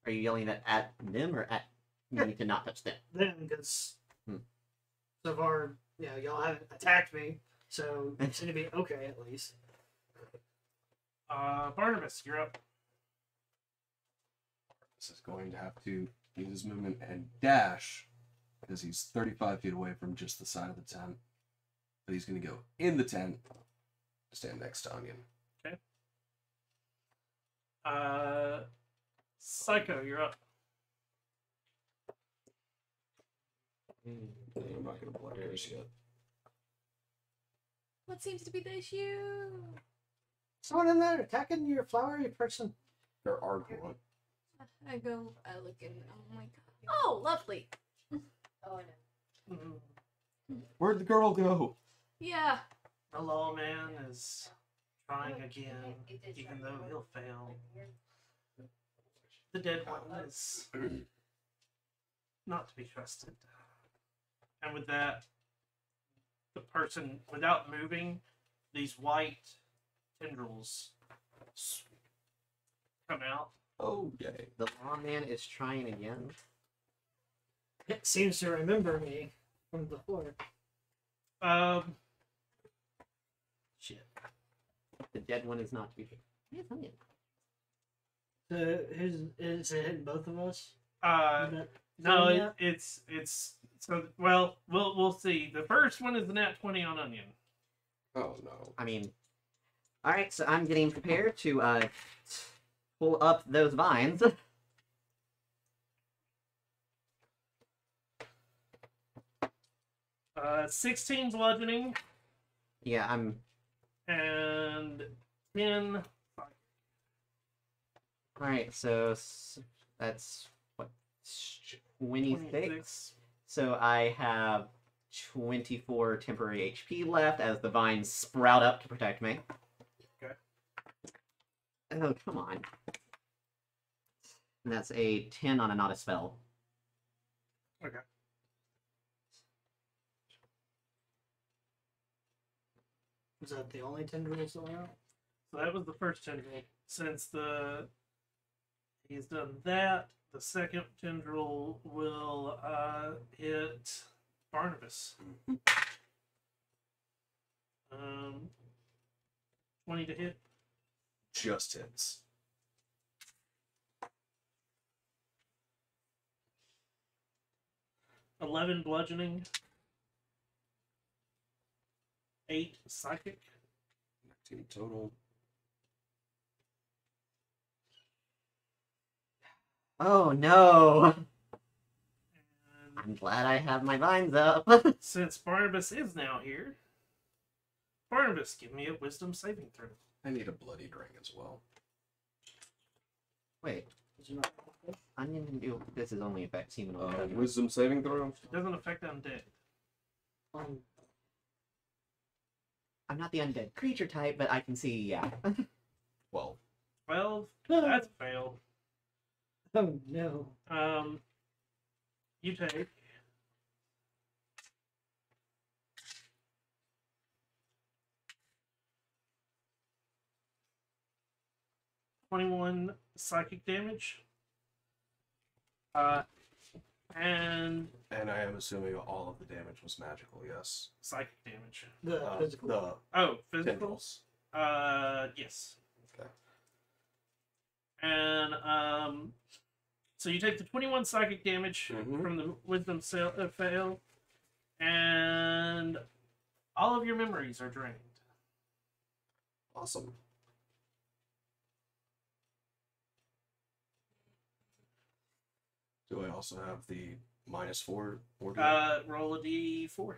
Are you yelling that at them or at me to not touch them? Then, because Hmm. so far, y'all haven't attacked me, so you seem to be okay at least. Barnabas, you're up. This is going to have to use his movement and dash because he's 35 feet away from just the side of the tent. But he's going to go in the tent, stand next to Onion. Psycho, you're up. I'm not going to blood curse yet. What seems to be the issue? Someone in there attacking your flowery person. There are one. I look and I'm like, oh, lovely. Where'd the girl go? Yeah. The lawman is trying again, even though he'll fail. The dead one is not to be trusted. And with that, the person, without moving, these white tendrils come out. Oh, yay. The lawman is trying again. It seems to remember me from before. Shit. The dead one is not to be. Yes, Onion. So is it hitting both of us? No, Yeah. it's so well. We'll see. The first one is the nat 20 on Onion. Oh, no. I mean, all right. So I'm getting prepared to pull up those vines. 16 bludgeoning Yeah, I'm. and 10. All right. So that's what 26. 26. So I have 24 temporary HP left as the vines sprout up to protect me. Okay. Oh, come on. And that's a 10 on a not a spell. Okay. Is that the only tendrils around? So that was the first tendril. Since he's done that, the second tendril will hit Barnabas. 20 to hit. Just hits. $11 bludgeoning. 8 psychic. 19 total. Oh no! And I'm glad I have my vines up. since Barnabas is now here, Barnabas, give me a wisdom saving throw. I need a bloody ring as well. Wait, Is it not? Onion can do. This is only affects human. Wisdom saving throw? It doesn't affect undead. I'm not the undead creature type, but I can see. Yeah. 12. 12. That's failed. Oh no. You take 21 psychic damage. And And I am assuming all of the damage was magical, yes. psychic damage. The physical. The Oh, physical? tendrils. Yes. Okay. And so you take the 21 psychic damage Mhm. from the wisdom fail, and all of your memories are drained. Awesome. Do I also have the -4 order? Roll a d4.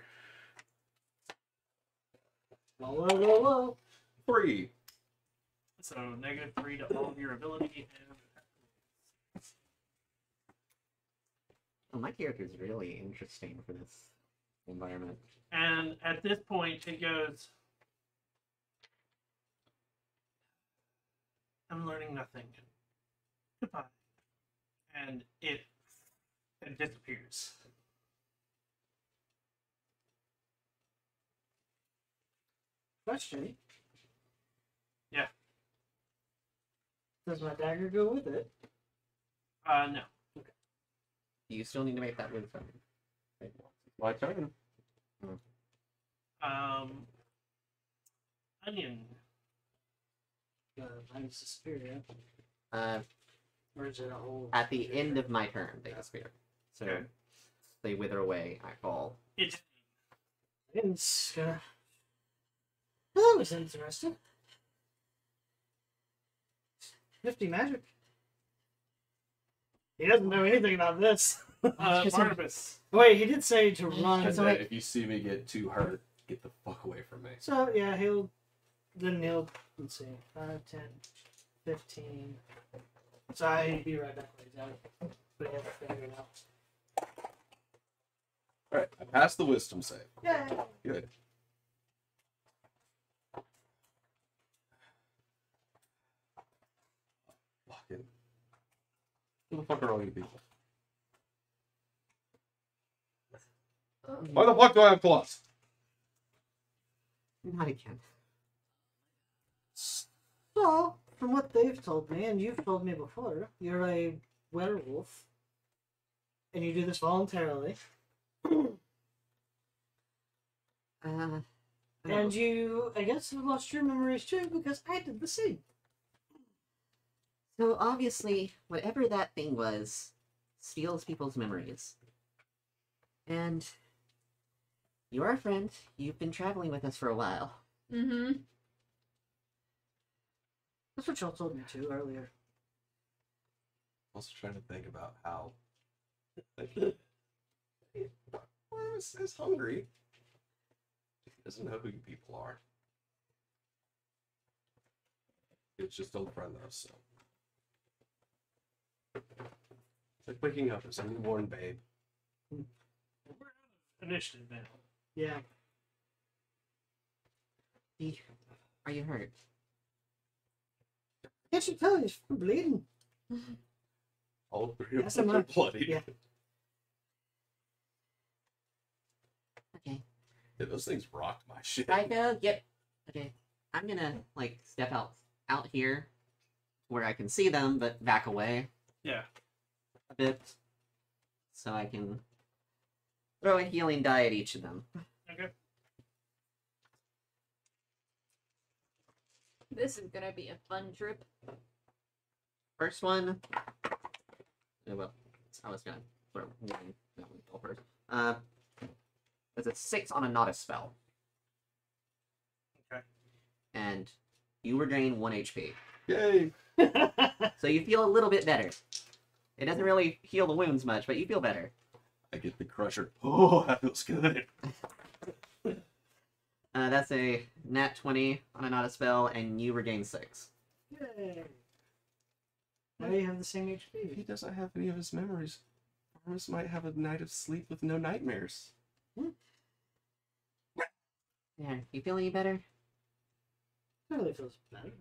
Whoa. 3. So -3 to all of your ability and Oh, my character is really interesting for this environment. And at this point, it goes, I'm learning nothing. Goodbye. And it disappears. Question. Yeah. Does my dagger go with it? No. You still need to make that wisdom. My turn. Onion. Mine's disappear, Uh, or is it a whole? at the end of my turn, they disappear. So Okay. they wither away. I fall. It's It's that was interesting. 50 magic. He doesn't know anything about this. Barnabas. Wait, he did say to run. And So, then if you see me get too hurt, get the fuck away from me. yeah, he'll, let's see, 5, 10, 15. So he'd be right back where he's at. But he has to figure it out. Alright, I passed the wisdom save. Yeah. Good. Fucking. Who the fuck are all you people? Why the fuck do I have claws? Not again. So, from what they've told me, and you've told me before, you're a werewolf. And you do this voluntarily. And you, I guess, have lost your memories too, because I did the same. So obviously, whatever that thing was, steals people's memories. And you're our friend. You've been traveling with us for a while. Mm-hmm. That's what y'all told me too earlier. Also trying to think about how is hungry. He doesn't know who you people are. It's just old friend though, so. It's like waking up as a newborn babe. Initiative now. Yeah. Are you hurt? Can't you tell he's bleeding? All three of That's them are enough. bloody. Yeah. Okay. Yeah, those things rocked my shit. Psycho, yep. Okay. I'm gonna, like, step out here where I can see them, but back away Yeah. a bit. So I can throw a healing die at each of them. Okay. This is gonna be a fun trip. First one. Well, I was gonna throw that one go first. It's a 6 on a not a spell. Okay. And you regain 1 HP. Yay! So you feel a little bit better. It doesn't really heal the wounds much, but you feel better. I get the crusher. Oh, that feels good. That's a nat 20 on a not a spell, and you regain 6. Yay. Now you have the same If HP. he doesn't have any of his memories, Barnabas might have a night of sleep with no nightmares. There, you feel any better? It really feels better.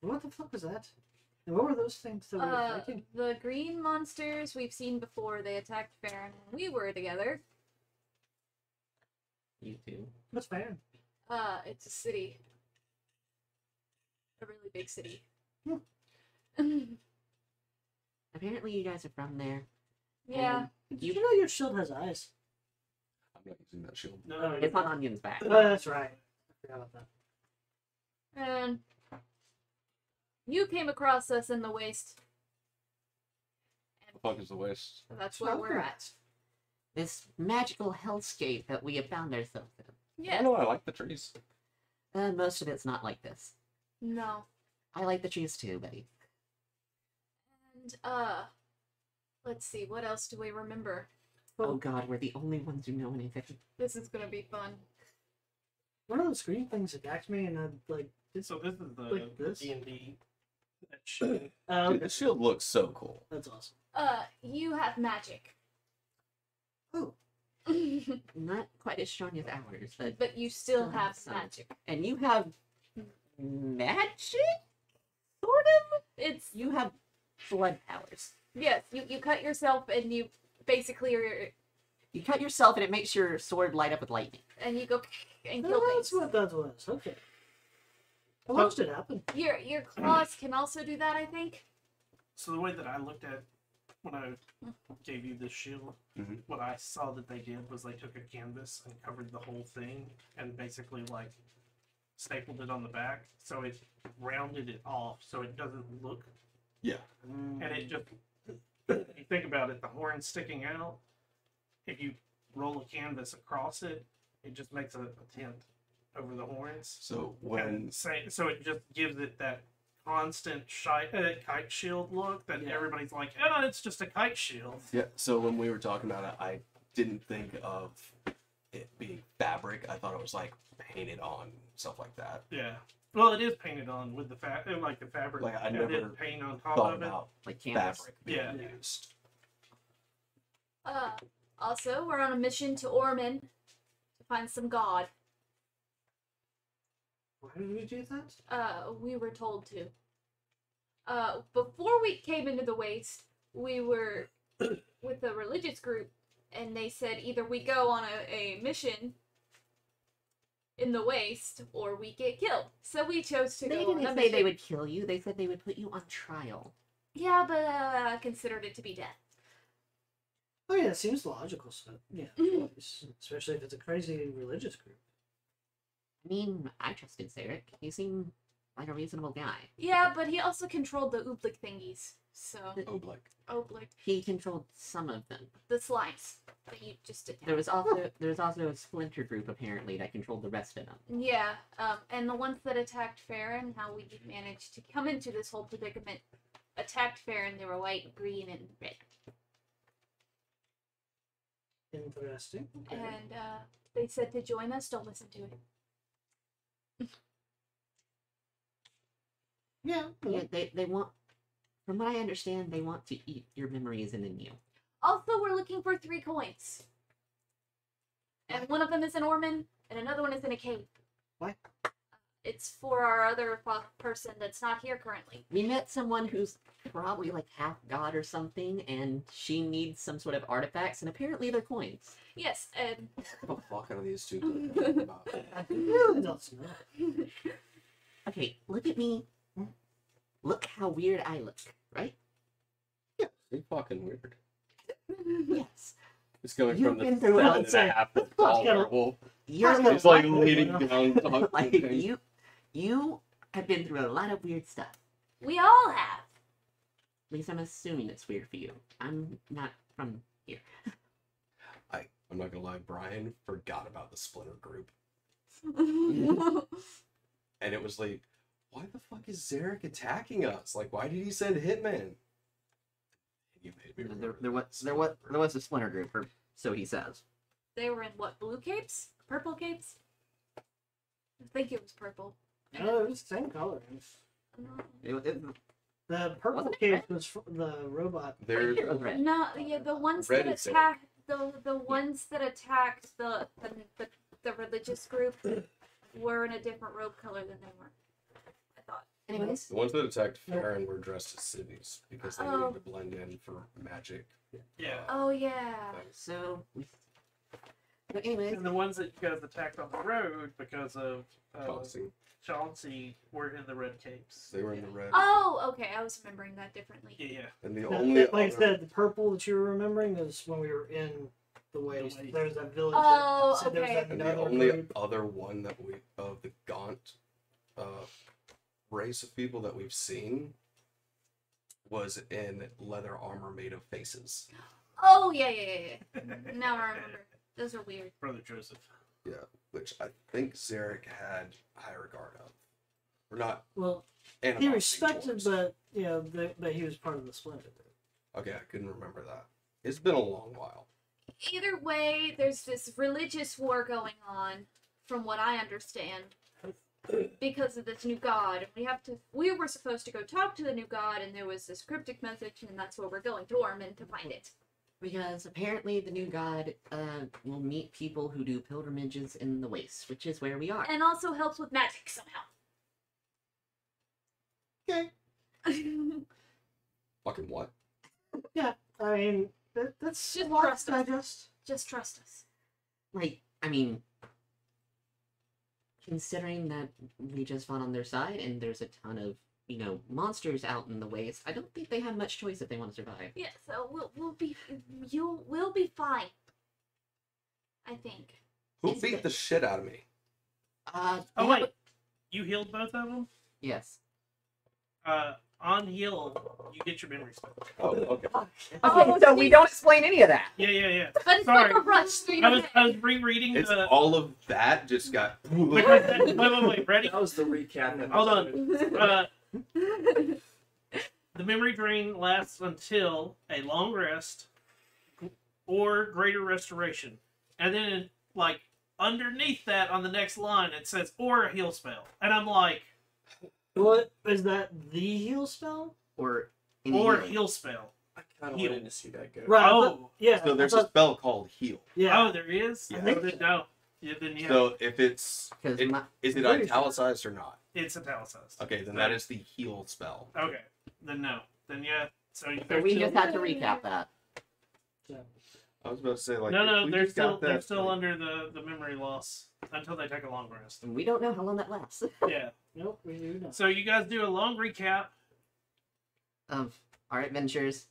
What the fuck was that? And what were those things that we were fighting? The green monsters we've seen before. They attacked Farron when we were together. You too. What's fair? It's a city. A really big city. Apparently you guys are from there. Yeah. Did You- you know your shield has eyes? I'm not using that shield. No, It's on Onion's back. Oh, that's right. I forgot about that. And you came across us in the waste. The fuck is the waste? And that's where we're at. This magical hellscape that we have found ourselves in. I Yeah. don't know, I like the trees. Most of it's not like this. No. I like the trees too, buddy. And let's see, what else do we remember? Oh god, we're the only ones who know anything. This is gonna be fun. One of those green things attacked me, and I like. So this is the Like this? D&D That shit. Dude, this shield looks so cool. That's awesome. You have magic. Oh, But not quite as strong as ours, but you still Still have have some. magic. and you have magic, sort of. It's You have blood powers. yes, you cut yourself and you basically are You cut yourself, and it makes your sword light up with lightning. and you go and kill Oh, that's things. what that was. Okay. I watched it happen. Your claws can also do that, I think. So the way that I looked at when I gave you this shield, Mhm. what I saw that they did was they took a canvas and covered the whole thing and basically like stapled it on the back, so it rounded it off so it doesn't look. Yeah. And it just, you think about it, the horn sticking out. If you roll a canvas across it, it just makes a tint over the horns. So And when so it just gives it that constant kite shield look that Yeah. everybody's like, oh, it's just a kite shield. yeah, so when we were talking about it, I didn't think of it being fabric. I thought it was like painted on stuff like that. Yeah. Well, it is painted on with the like the fabric. Like, I and never then paint on top Thought of it. about Like canvas. fabric being Yeah. used. Also, we're on a mission to Orman to find some god. Why did we do that? We were told to. Before we came into the Waste, we were with a religious group, and they said either we go on a mission in the Waste or we get killed. So we chose to They go on a didn't say mission. they would kill you. They said they would put you on trial. Yeah, but I considered it to be death. Oh yeah, it seems logical. So yeah, Mhm. especially if it's a crazy religious group. I mean, I trusted Zarek. He seemed like a reasonable guy. Yeah, but he also controlled the ooblik thingies. So Oblique. ooblik, He controlled some of them. the slimes that you just attacked. There was also a splinter group apparently that controlled the rest of them. Yeah, and the ones that attacked Farron, how we managed to come into this whole predicament, attacked Farron. They were white, green, and red. Interesting. Okay. And they said to join us. Don't listen to it. Yeah. Yeah, they want, from what I understand, they want to eat your memories in a meal. Also, we're looking for 3 coins. And one of them is in Orman, and another one is in a cave. What? It's for our other person that's not here currently. We met someone who's probably like half god or something, and she needs some sort of artifacts, and apparently they're coins. Yes, and What the fuck are these two talking about? I really don't know. Okay, look at me. Look how weird I look, right? You're fucking weird. Yes. It's going You've from the been through seven it. and a half to tall gotta- werewolf. You're Fuck, He's like Yeah. leaning down, talking. like you have been through a lot of weird stuff. we all have. At least I'm assuming it's weird for you. I'm not from here. I'm not gonna lie, Brian forgot about the splinter group, and it was like, why the fuck is Zarek attacking us? Like, why did he send Hitman? You made me remember There was a splinter group, or so he says. They were in what? Blue capes? Purple capes? I think it was purple. No, it was the same color. The purple Wasn't it cave was the robot. There, It was red. No, yeah, the ones Red that is it. attacked the ones that attacked the religious group were in a different robe color than they were. I thought. Anyways, the ones that attacked Farron were dressed as cities because they Oh. needed to blend in for magic. Yeah. Oh yeah. so but anyways, And the ones that you guys attacked on the road because of Chauncey. Chauncey were in the red capes. They were in the red. Oh, okay. I was remembering that differently. Yeah. And the No, only like I other- said, the purple that you were remembering is when we were in the waste. Waste. There's that village. Oh, that said there was okay. that and another the only group. other one that we of the Gaunt race of people that we've seen was in leather armor made of faces. Oh yeah. Now I remember. Those are weird. Brother Joseph. Which I think Zarek had high regard of. Or not Well, he animosity respected, towards. but yeah, but he was part of the splinter group. Okay, I couldn't remember that. It's been a long while. Either way, there's this religious war going on, from what I understand. because of this new god. And we were supposed to go talk to the new god, and there was this cryptic message, and that's where we're going to Ormond to find it. Because apparently the new god will meet people who do pilgrimages in the Waste, which is where we are. And also helps with magic somehow. Okay. Fucking what? Yeah, I mean, that's Just a lot trust to us. digest. Just trust us. Like, I mean, considering that we just fought on their side and there's a ton of, monsters out in the Waste, I don't think they have much choice if they want to survive. Yeah, so we'll be fine. I think. Who beat the shit out of me? Oh yeah, wait, but- you healed both of them. Yes. On heal, you get your memory spell. Oh, okay. Oh, so we geez. don't explain any of that. Yeah. But it's Sorry. like a rush through I your was head. rereading It's the. all of that just got. Because wait, ready? That was the recap. Hold on. episode. The memory drain lasts until a long rest or greater restoration, and then like underneath that on the next line it says or a heal spell, and I'm like, What is that? The heal spell? Or any or healing. heal spell. I kind of Heal. wanted to see that go. Right. Oh. Yeah. So there's I a thought- spell called heal. Yeah. Oh, there is. Yeah. I didn't know. Yeah, then yeah, So if it's Because is it Very italicized or not? it's italicized. Okay, then that is the heal spell. Okay, then no, then yeah. So you so we still- just had to recap that. I was about to say like no, we they're just got they're that, still like- under the memory loss until they take a long rest. And we don't know how long that lasts. Yeah. Nope, we do not. So you guys do a long recap. Of our adventures.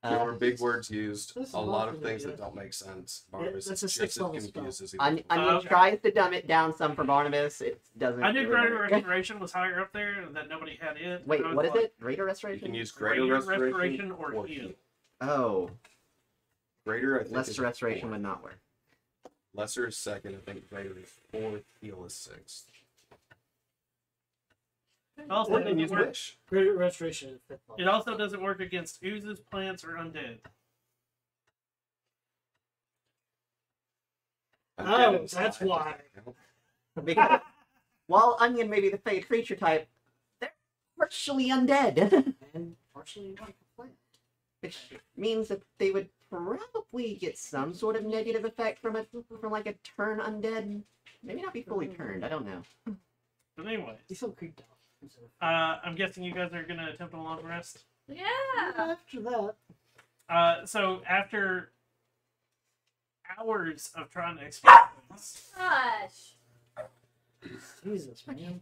There were big words used, This is a lot of awfully things that good. don't make sense. Barnabas that's is a just sixth as level confused as he Onion, was. Onion Okay. tries to dumb it down some for Barnabas. It doesn't. I knew really Greater work. Restoration was higher up there, and that nobody had it. Wait, I was what is like, it? Greater You Restoration? can use greater Greater restoration, restoration or heal. Oh, Greater, I think, is lesser restoration fourth. would not work. Lesser is second. I think greater is fourth. Heal is sixth. It also Or you can doesn't use work. wish. Greater Restoration is fifth level. It also doesn't work against oozes, plants, or undead. I'm Oh, dead inside. that's why. Because while Onion may be the fade creature type, they're partially undead. And partially like a plant. Which means that they would probably get some sort of negative effect from like a turn undead. Maybe not be fully turned. I don't know. But anyway, You feel creeped out. I'm guessing you guys are gonna attempt a long rest. Yeah. After that, So after hours of trying to explain things, Gosh. Jesus, man.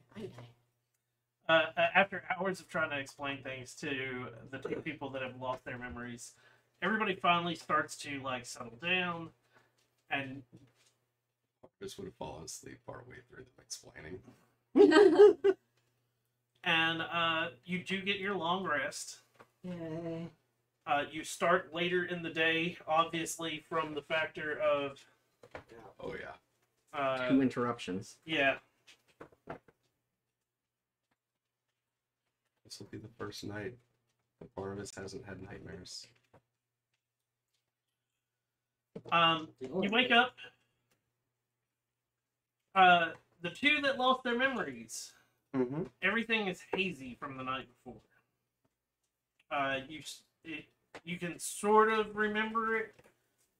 after hours of trying to explain things to the two people that have lost their memories, everybody finally starts to like settle down, and Barnabas would have fallen asleep partway through them explaining. you do get your long rest. Yay. You start later in the day, obviously from the factor of Oh yeah. 2 interruptions. yeah. This will be the first night that Barnabas hasn't had nightmares. You wake up. The two that lost their memories, Mm-hmm. everything is hazy from the night before. You can sort of remember it,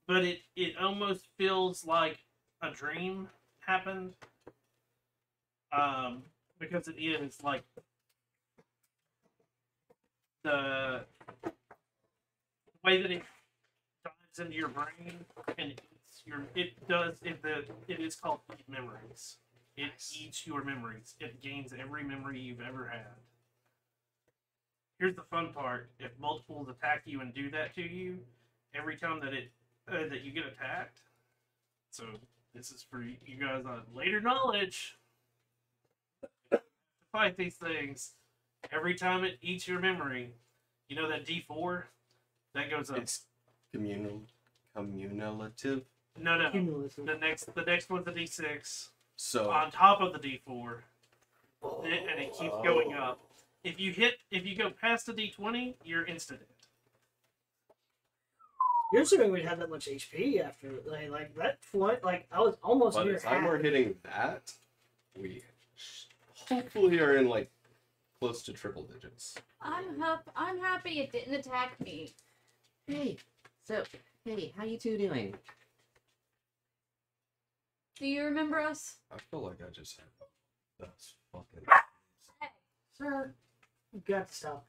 but it almost feels like a dream happened. Because it is like the way that it dives into your brain and it is called Eat Memories. It eats your memories. It gains every memory you've ever had. Here's the fun part: if multiples attack you and do that to you, every time that you get attacked. So this is for you guys on later knowledge. To fight these things, every time it eats your memory, you know that D4 that goes up. It's communalative. No. Cumulative. The next one's a D6 So on top of the D4, and it keeps going up. If you go past the D20, you're instant dead. You're assuming we'd have that much HP after like that point. Like I was almost by near the time half. we're hitting that, we hopefully are in like close to triple digits. I'm happy it didn't attack me. Hey, hey, how you two doing? Do you remember us? I feel like I just had that's fucking. Sir, you got to stop.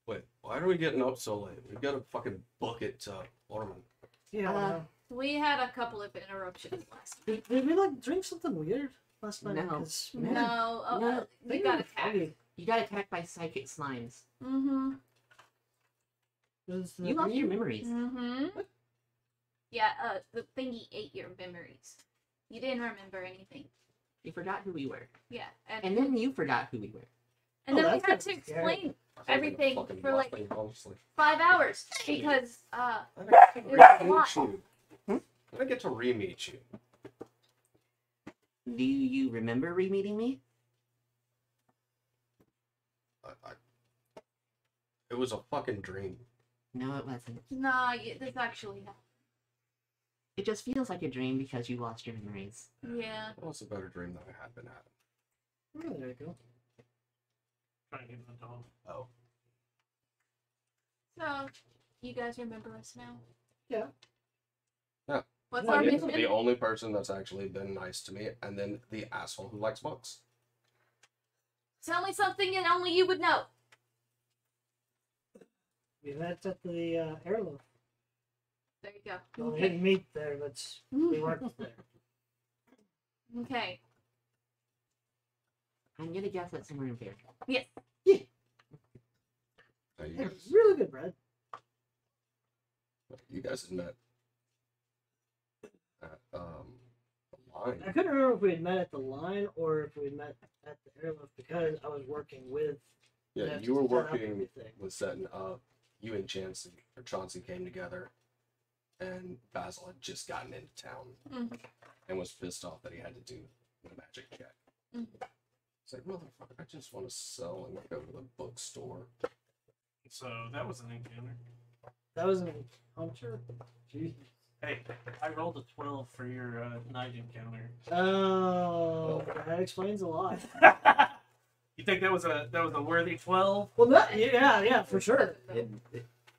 Wait, why are we getting up so late? We got a fucking book at Orman. Yeah. We had a couple of interruptions last night. Did we like drink something weird last night? No. 'Cause, No, man, no, we they got were attacked. foggy. You got attacked by psychic slimes. Mm-hmm. Was the You lost your dream- memories. Mm-hmm. Yeah, the thingy ate your memories. You didn't remember anything. You forgot who we were. Yeah, And then you forgot who we were. and then Oh, we that's had to kinda scary. explain everything Fucking for like nothing, honestly. 5 hours because I It get to was a re-meet lot. you. I get to re-meet you. Do you remember re-meeting me? It was a fucking dream. No, it wasn't. nah, this actually happened. It just feels like a dream because you lost your memories. Yeah. That was a better dream than I had been having. Oh, there you go. Trying to get the dog. Oh. So, you guys remember us now? Yeah. Yeah. What's Well, our yeah, The mission? only person that's actually been nice to me, and then the asshole who likes books. Tell me something that only you would know. We met at the airloft. There you go. Well, we Okay. didn't meet there, but we worked there. Okay. I'm gonna guess that's somewhere in Fair. Yes. You Hey, guys, really good bread. you guys had met at the line. I couldn't remember if we had met at the line or if we had met at the airlift because I was working with. Yeah, them you were to set up working everything. with setting up. You and Chauncey came together, and Basil had just gotten into town Mhm. and was pissed off that he had to do the magic check. Mhm. It's like, motherfucker, I just want to sell and go to the bookstore. So that was an encounter. That was an hunter. Jeez. Hey, I rolled a 12 for your night encounter. Oh, that explains a lot. You think that was a worthy 12? Well, that, yeah, for sure.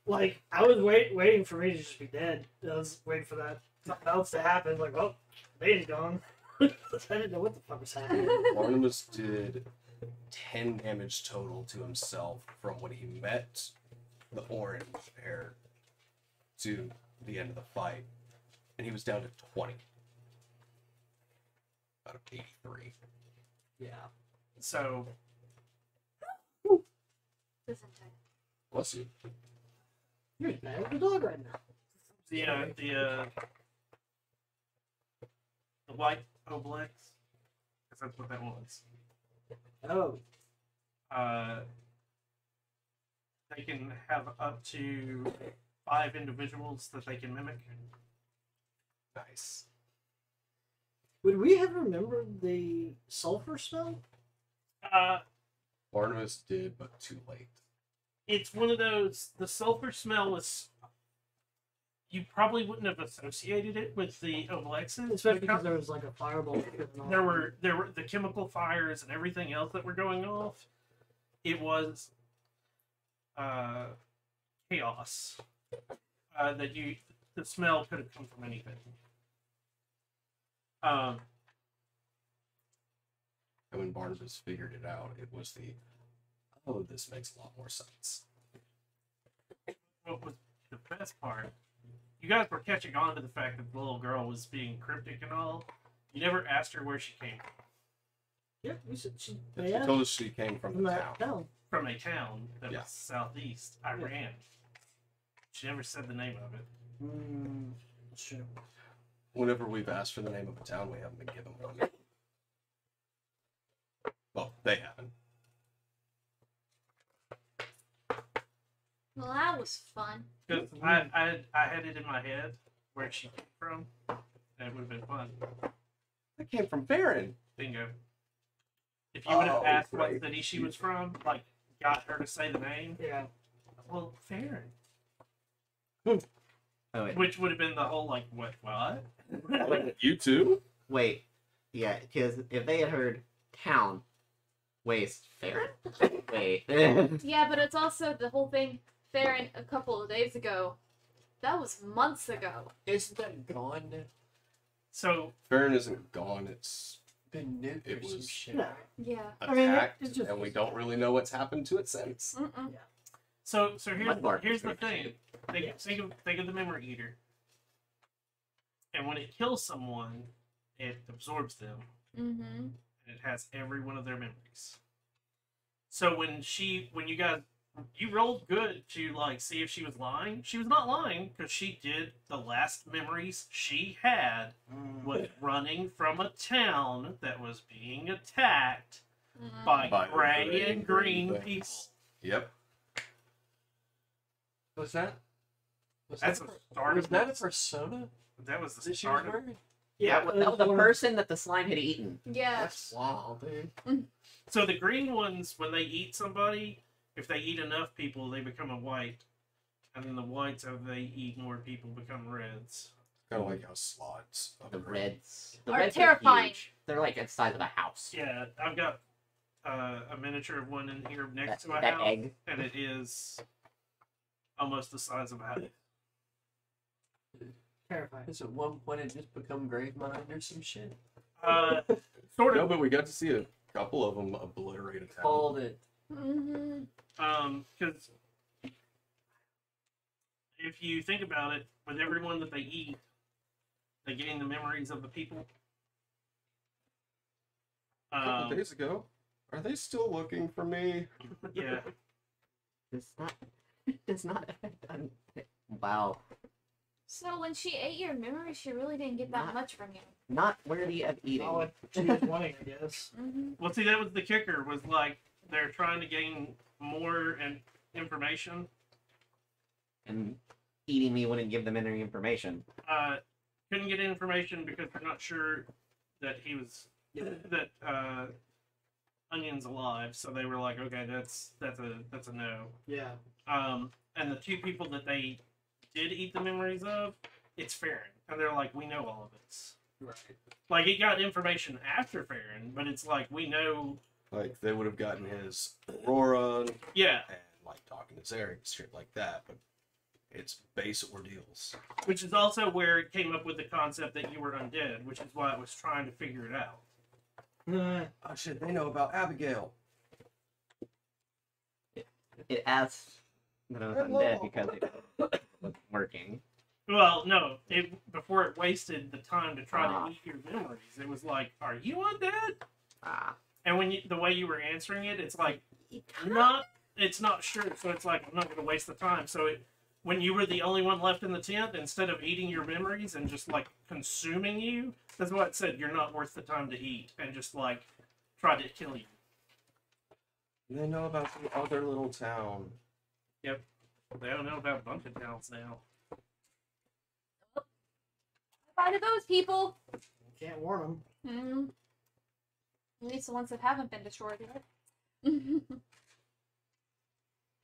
Like I was waiting for me to just be dead. I was waiting for that something else to happen. Like, oh, Bane's gone. I didn't know what the fuck was happening. Barnabas did 10 damage total to himself from when he met the orange hair to the end of the fight, and he was down to 20 out of 83. Yeah. So This entire. Bless you. You're as bad as the dog right now. the white Obelix, because that's what that was. Oh, They can have up to 5 individuals that they can mimic. Nice. would we have remembered the sulfur smell? Barnabas did, but too late. It's one of those. The sulfur smell was. You probably wouldn't have associated it with the Obelixes, Especially because there was like a fireball. there were the chemical fires and everything else that were going off. It was chaos. The smell could have come from anything. And when Barnabas figured it out, it was oh, this makes a lot more sense. What was the best part? You guys were catching on to the fact that the little girl was being cryptic and all. You never asked her where she came from. Yeah, we said she. She Yeah, told us she came from from the that town. town. From a town that Yeah. was southeast Iran. She never said the name of it. That's true. Whenever we've asked for the name of a town, we haven't been given one. Well, they haven't. Well, that was fun. Because I had it in my head where she came from, and it would have been fun. I came from Farron. Bingo. If you would have Oh, asked great. what city she was from, like, got her to say the name, Yeah. well, Farron. Oh, wait. Which would have been the whole, like, what? You too? Wait. Yeah, because if they had heard town. Waste. Farron? Wait. Yeah, but it's also the whole thing. Farron, a couple of days ago. That was months ago. Isn't that gone now? So Farron isn't gone. It's Been nuked It or some was- shit. No. Yeah. I mean, attacked, it's just- and we don't really know what's happened to it since. Mm-mm. so Mudbark here's is the very thing. Think of the memory eater. And when it kills someone, it absorbs them. Mm-hmm. And it has every one of their memories. So when you rolled good to like see if she was lying. She was not lying because she did the last memories she had was running from a town that was being attacked by By gray and green things. people. Yep. Was that? That's that the per- start Was of that a this. persona That was the that she start was of wearing? Yeah, it that was the one- person that the slime had eaten. Yeah. That's wild, dude. So the green ones, when they eat somebody, if they eat enough people, they become a white. And then the whites, if they eat more people, become reds. Kind of like how slots. The reds. The Are reds terrifying. huge. They're like the size of a house. Yeah, I've got a miniature of one in here next to a that house. egg. And it is almost the size of a house. Terrifying. Because at one point it just become Gravemind or some shit. Sort No, of. but we got to see a couple of them obliterate a town. Called it. Mm-hmm. Because if you think about it, with everyone that they eat, they gain the memories of the people. A couple days ago. Are they still looking for me? Yeah. Does not affect wow. So when she ate your memory, she really didn't get that Not- much from you. Not worthy of eating. Oh, she was wanting, I guess. Mm-hmm. Well, see, that was the kicker. Was like they're trying to gain more information. And eating me wouldn't give them any information. Couldn't get information because they're not sure that he was that Onion's alive. So they were like, okay, that's a no. Yeah. And the two people that they did eat the memories of, it's Farron, and they're like, we know all of this. Right. Like it got information after Farron, but it's like we know. Like, they would have gotten his Aurora and, Yeah, like, talking to Zerg, shit like that, but it's base ordeals. which is also where it came up with the concept that you were undead, which is why it was trying to figure it out. Oh shit, they know about Abigail. It asked that I was undead because it wasn't working. Well, no, before it wasted the time to try Ah. to eat your memories, it was like, "Are you undead?" Ah. And the way you were answering it, it's like it's not sure. So it's like I'm not going to waste the time. So when you were the only one left in the tent, instead of eating your memories and just like consuming you, that's why it said you're not worth the time to eat, and just like try to kill you. They know about the other little town. They don't know about a bunch of towns now. Bye to those people. Can't warn them. Mm. At least the ones that haven't been destroyed yet.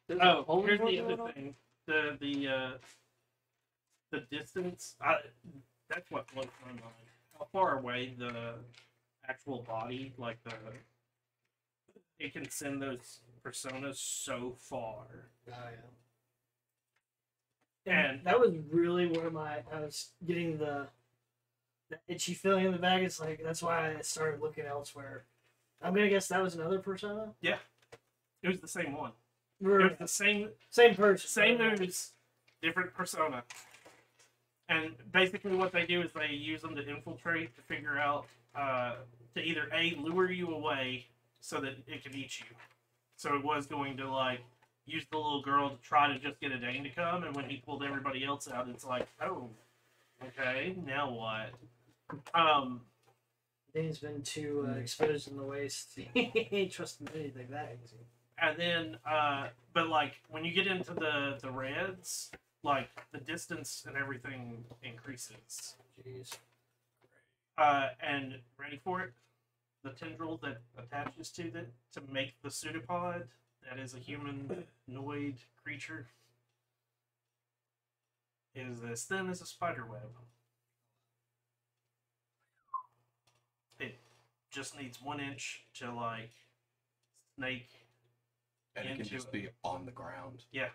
There's a Oh, holy here's war the going other on? thing. The distance. That's what blows my mind. How far away the actual body, like it can send those personas so far. Oh, yeah. And that was really where I was getting the itchy feeling in the bag. It's like that's why I started looking elsewhere. I'm gonna guess that was another persona. it was the same one. It Or was the same same person. same ooze, different persona. And basically, what they do is they use them to infiltrate to figure out to either lure you away so that it can eat you. So it was going to like use the little girl to try to just get a Dane to come, and when he pulled everybody else out, it's like, oh, okay, now what? Dane's been too exposed in the waste. He ain't trusting anything that easy. And then, but like when you get into the reds, like the distance and everything increases. Jeez. And ready for it? The tendril that attaches to it to make the pseudopod that is a humanoid creature is as thin as a spider web. just needs 1 inch to like snake. And it can Into just it. be on the ground. Yeah.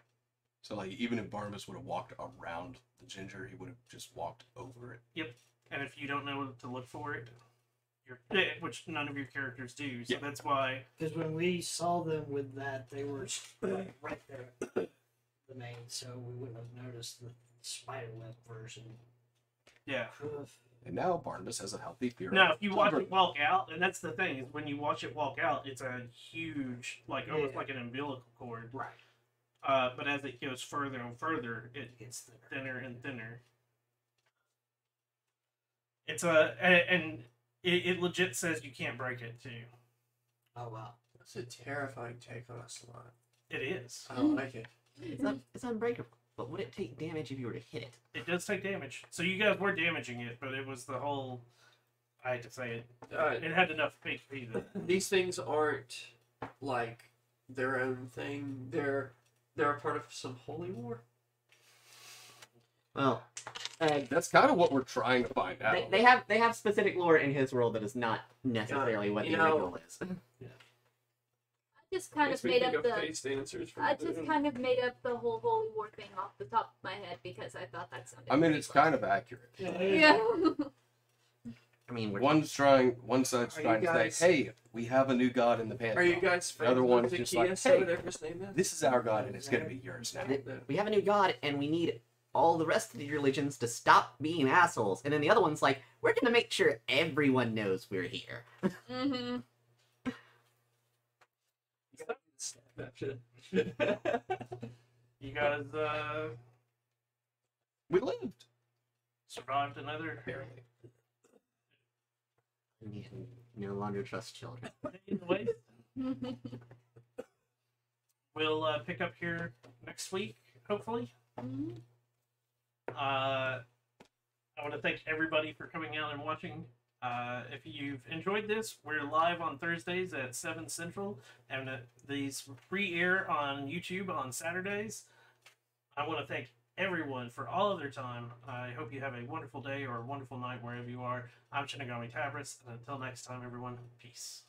So like even if Barnabas would have walked around the ginger, he would have just walked over it. And if you don't know what to look for it, which none of your characters do, so Yeah. that's why. Because when we saw them with that, they were like right there, at the main, so we wouldn't have noticed the spiderweb version. Yeah. Ugh. And now Barnabas has a healthy fear. Now, of if you watch children. it walk out, and that's the thing, is when you watch it walk out, it's a huge, like almost Yeah. like an umbilical cord. Right. But as it goes further and further, it It's there. thinner and thinner. It's and it legit says you can't break it too. Oh wow. That's a terrifying take on a slot. It is. I don't like it. It's unbreakable. But would it take damage if you were to hit it? It does take damage. So you guys were damaging it, but it was the whole. I hate to say it. It had enough HP that. These things aren't like their own thing. They're a part of some holy war. Well, That's kind of what we're trying to find out. they have specific lore in his world that is not necessarily what the you know- original is. I just kind Makes of me made think up of the. face dancers from I just Doom. kind of made up the whole Holy War thing off the top of my head because I thought that sounded. I mean, pretty it's fun. kind of accurate. Yeah. I mean, One side's Are you trying to guys- say, "Hey, we have a new god in the pantheon. Are you guys friends Another with one's just like, Zacchaeus, "Hey, whatever his name is? This is our god, and it's gonna be yours now." we have a new god, and we need all the rest of the religions to stop being assholes. And then the other one's like, we're gonna make sure everyone knows we're here. Mm-hmm. You guys We lived. survived another. Barely. We no longer trust children. Anyways, we'll pick up here next week, hopefully. I want to thank everybody for coming out and watching. If you've enjoyed this, we're live on Thursdays at 7 Central, and these re-air on YouTube on Saturdays. I want to thank everyone for all of their time. I hope you have a wonderful day or a wonderful night wherever you are. I'm Shinigami Tabris, and until next time, everyone, peace.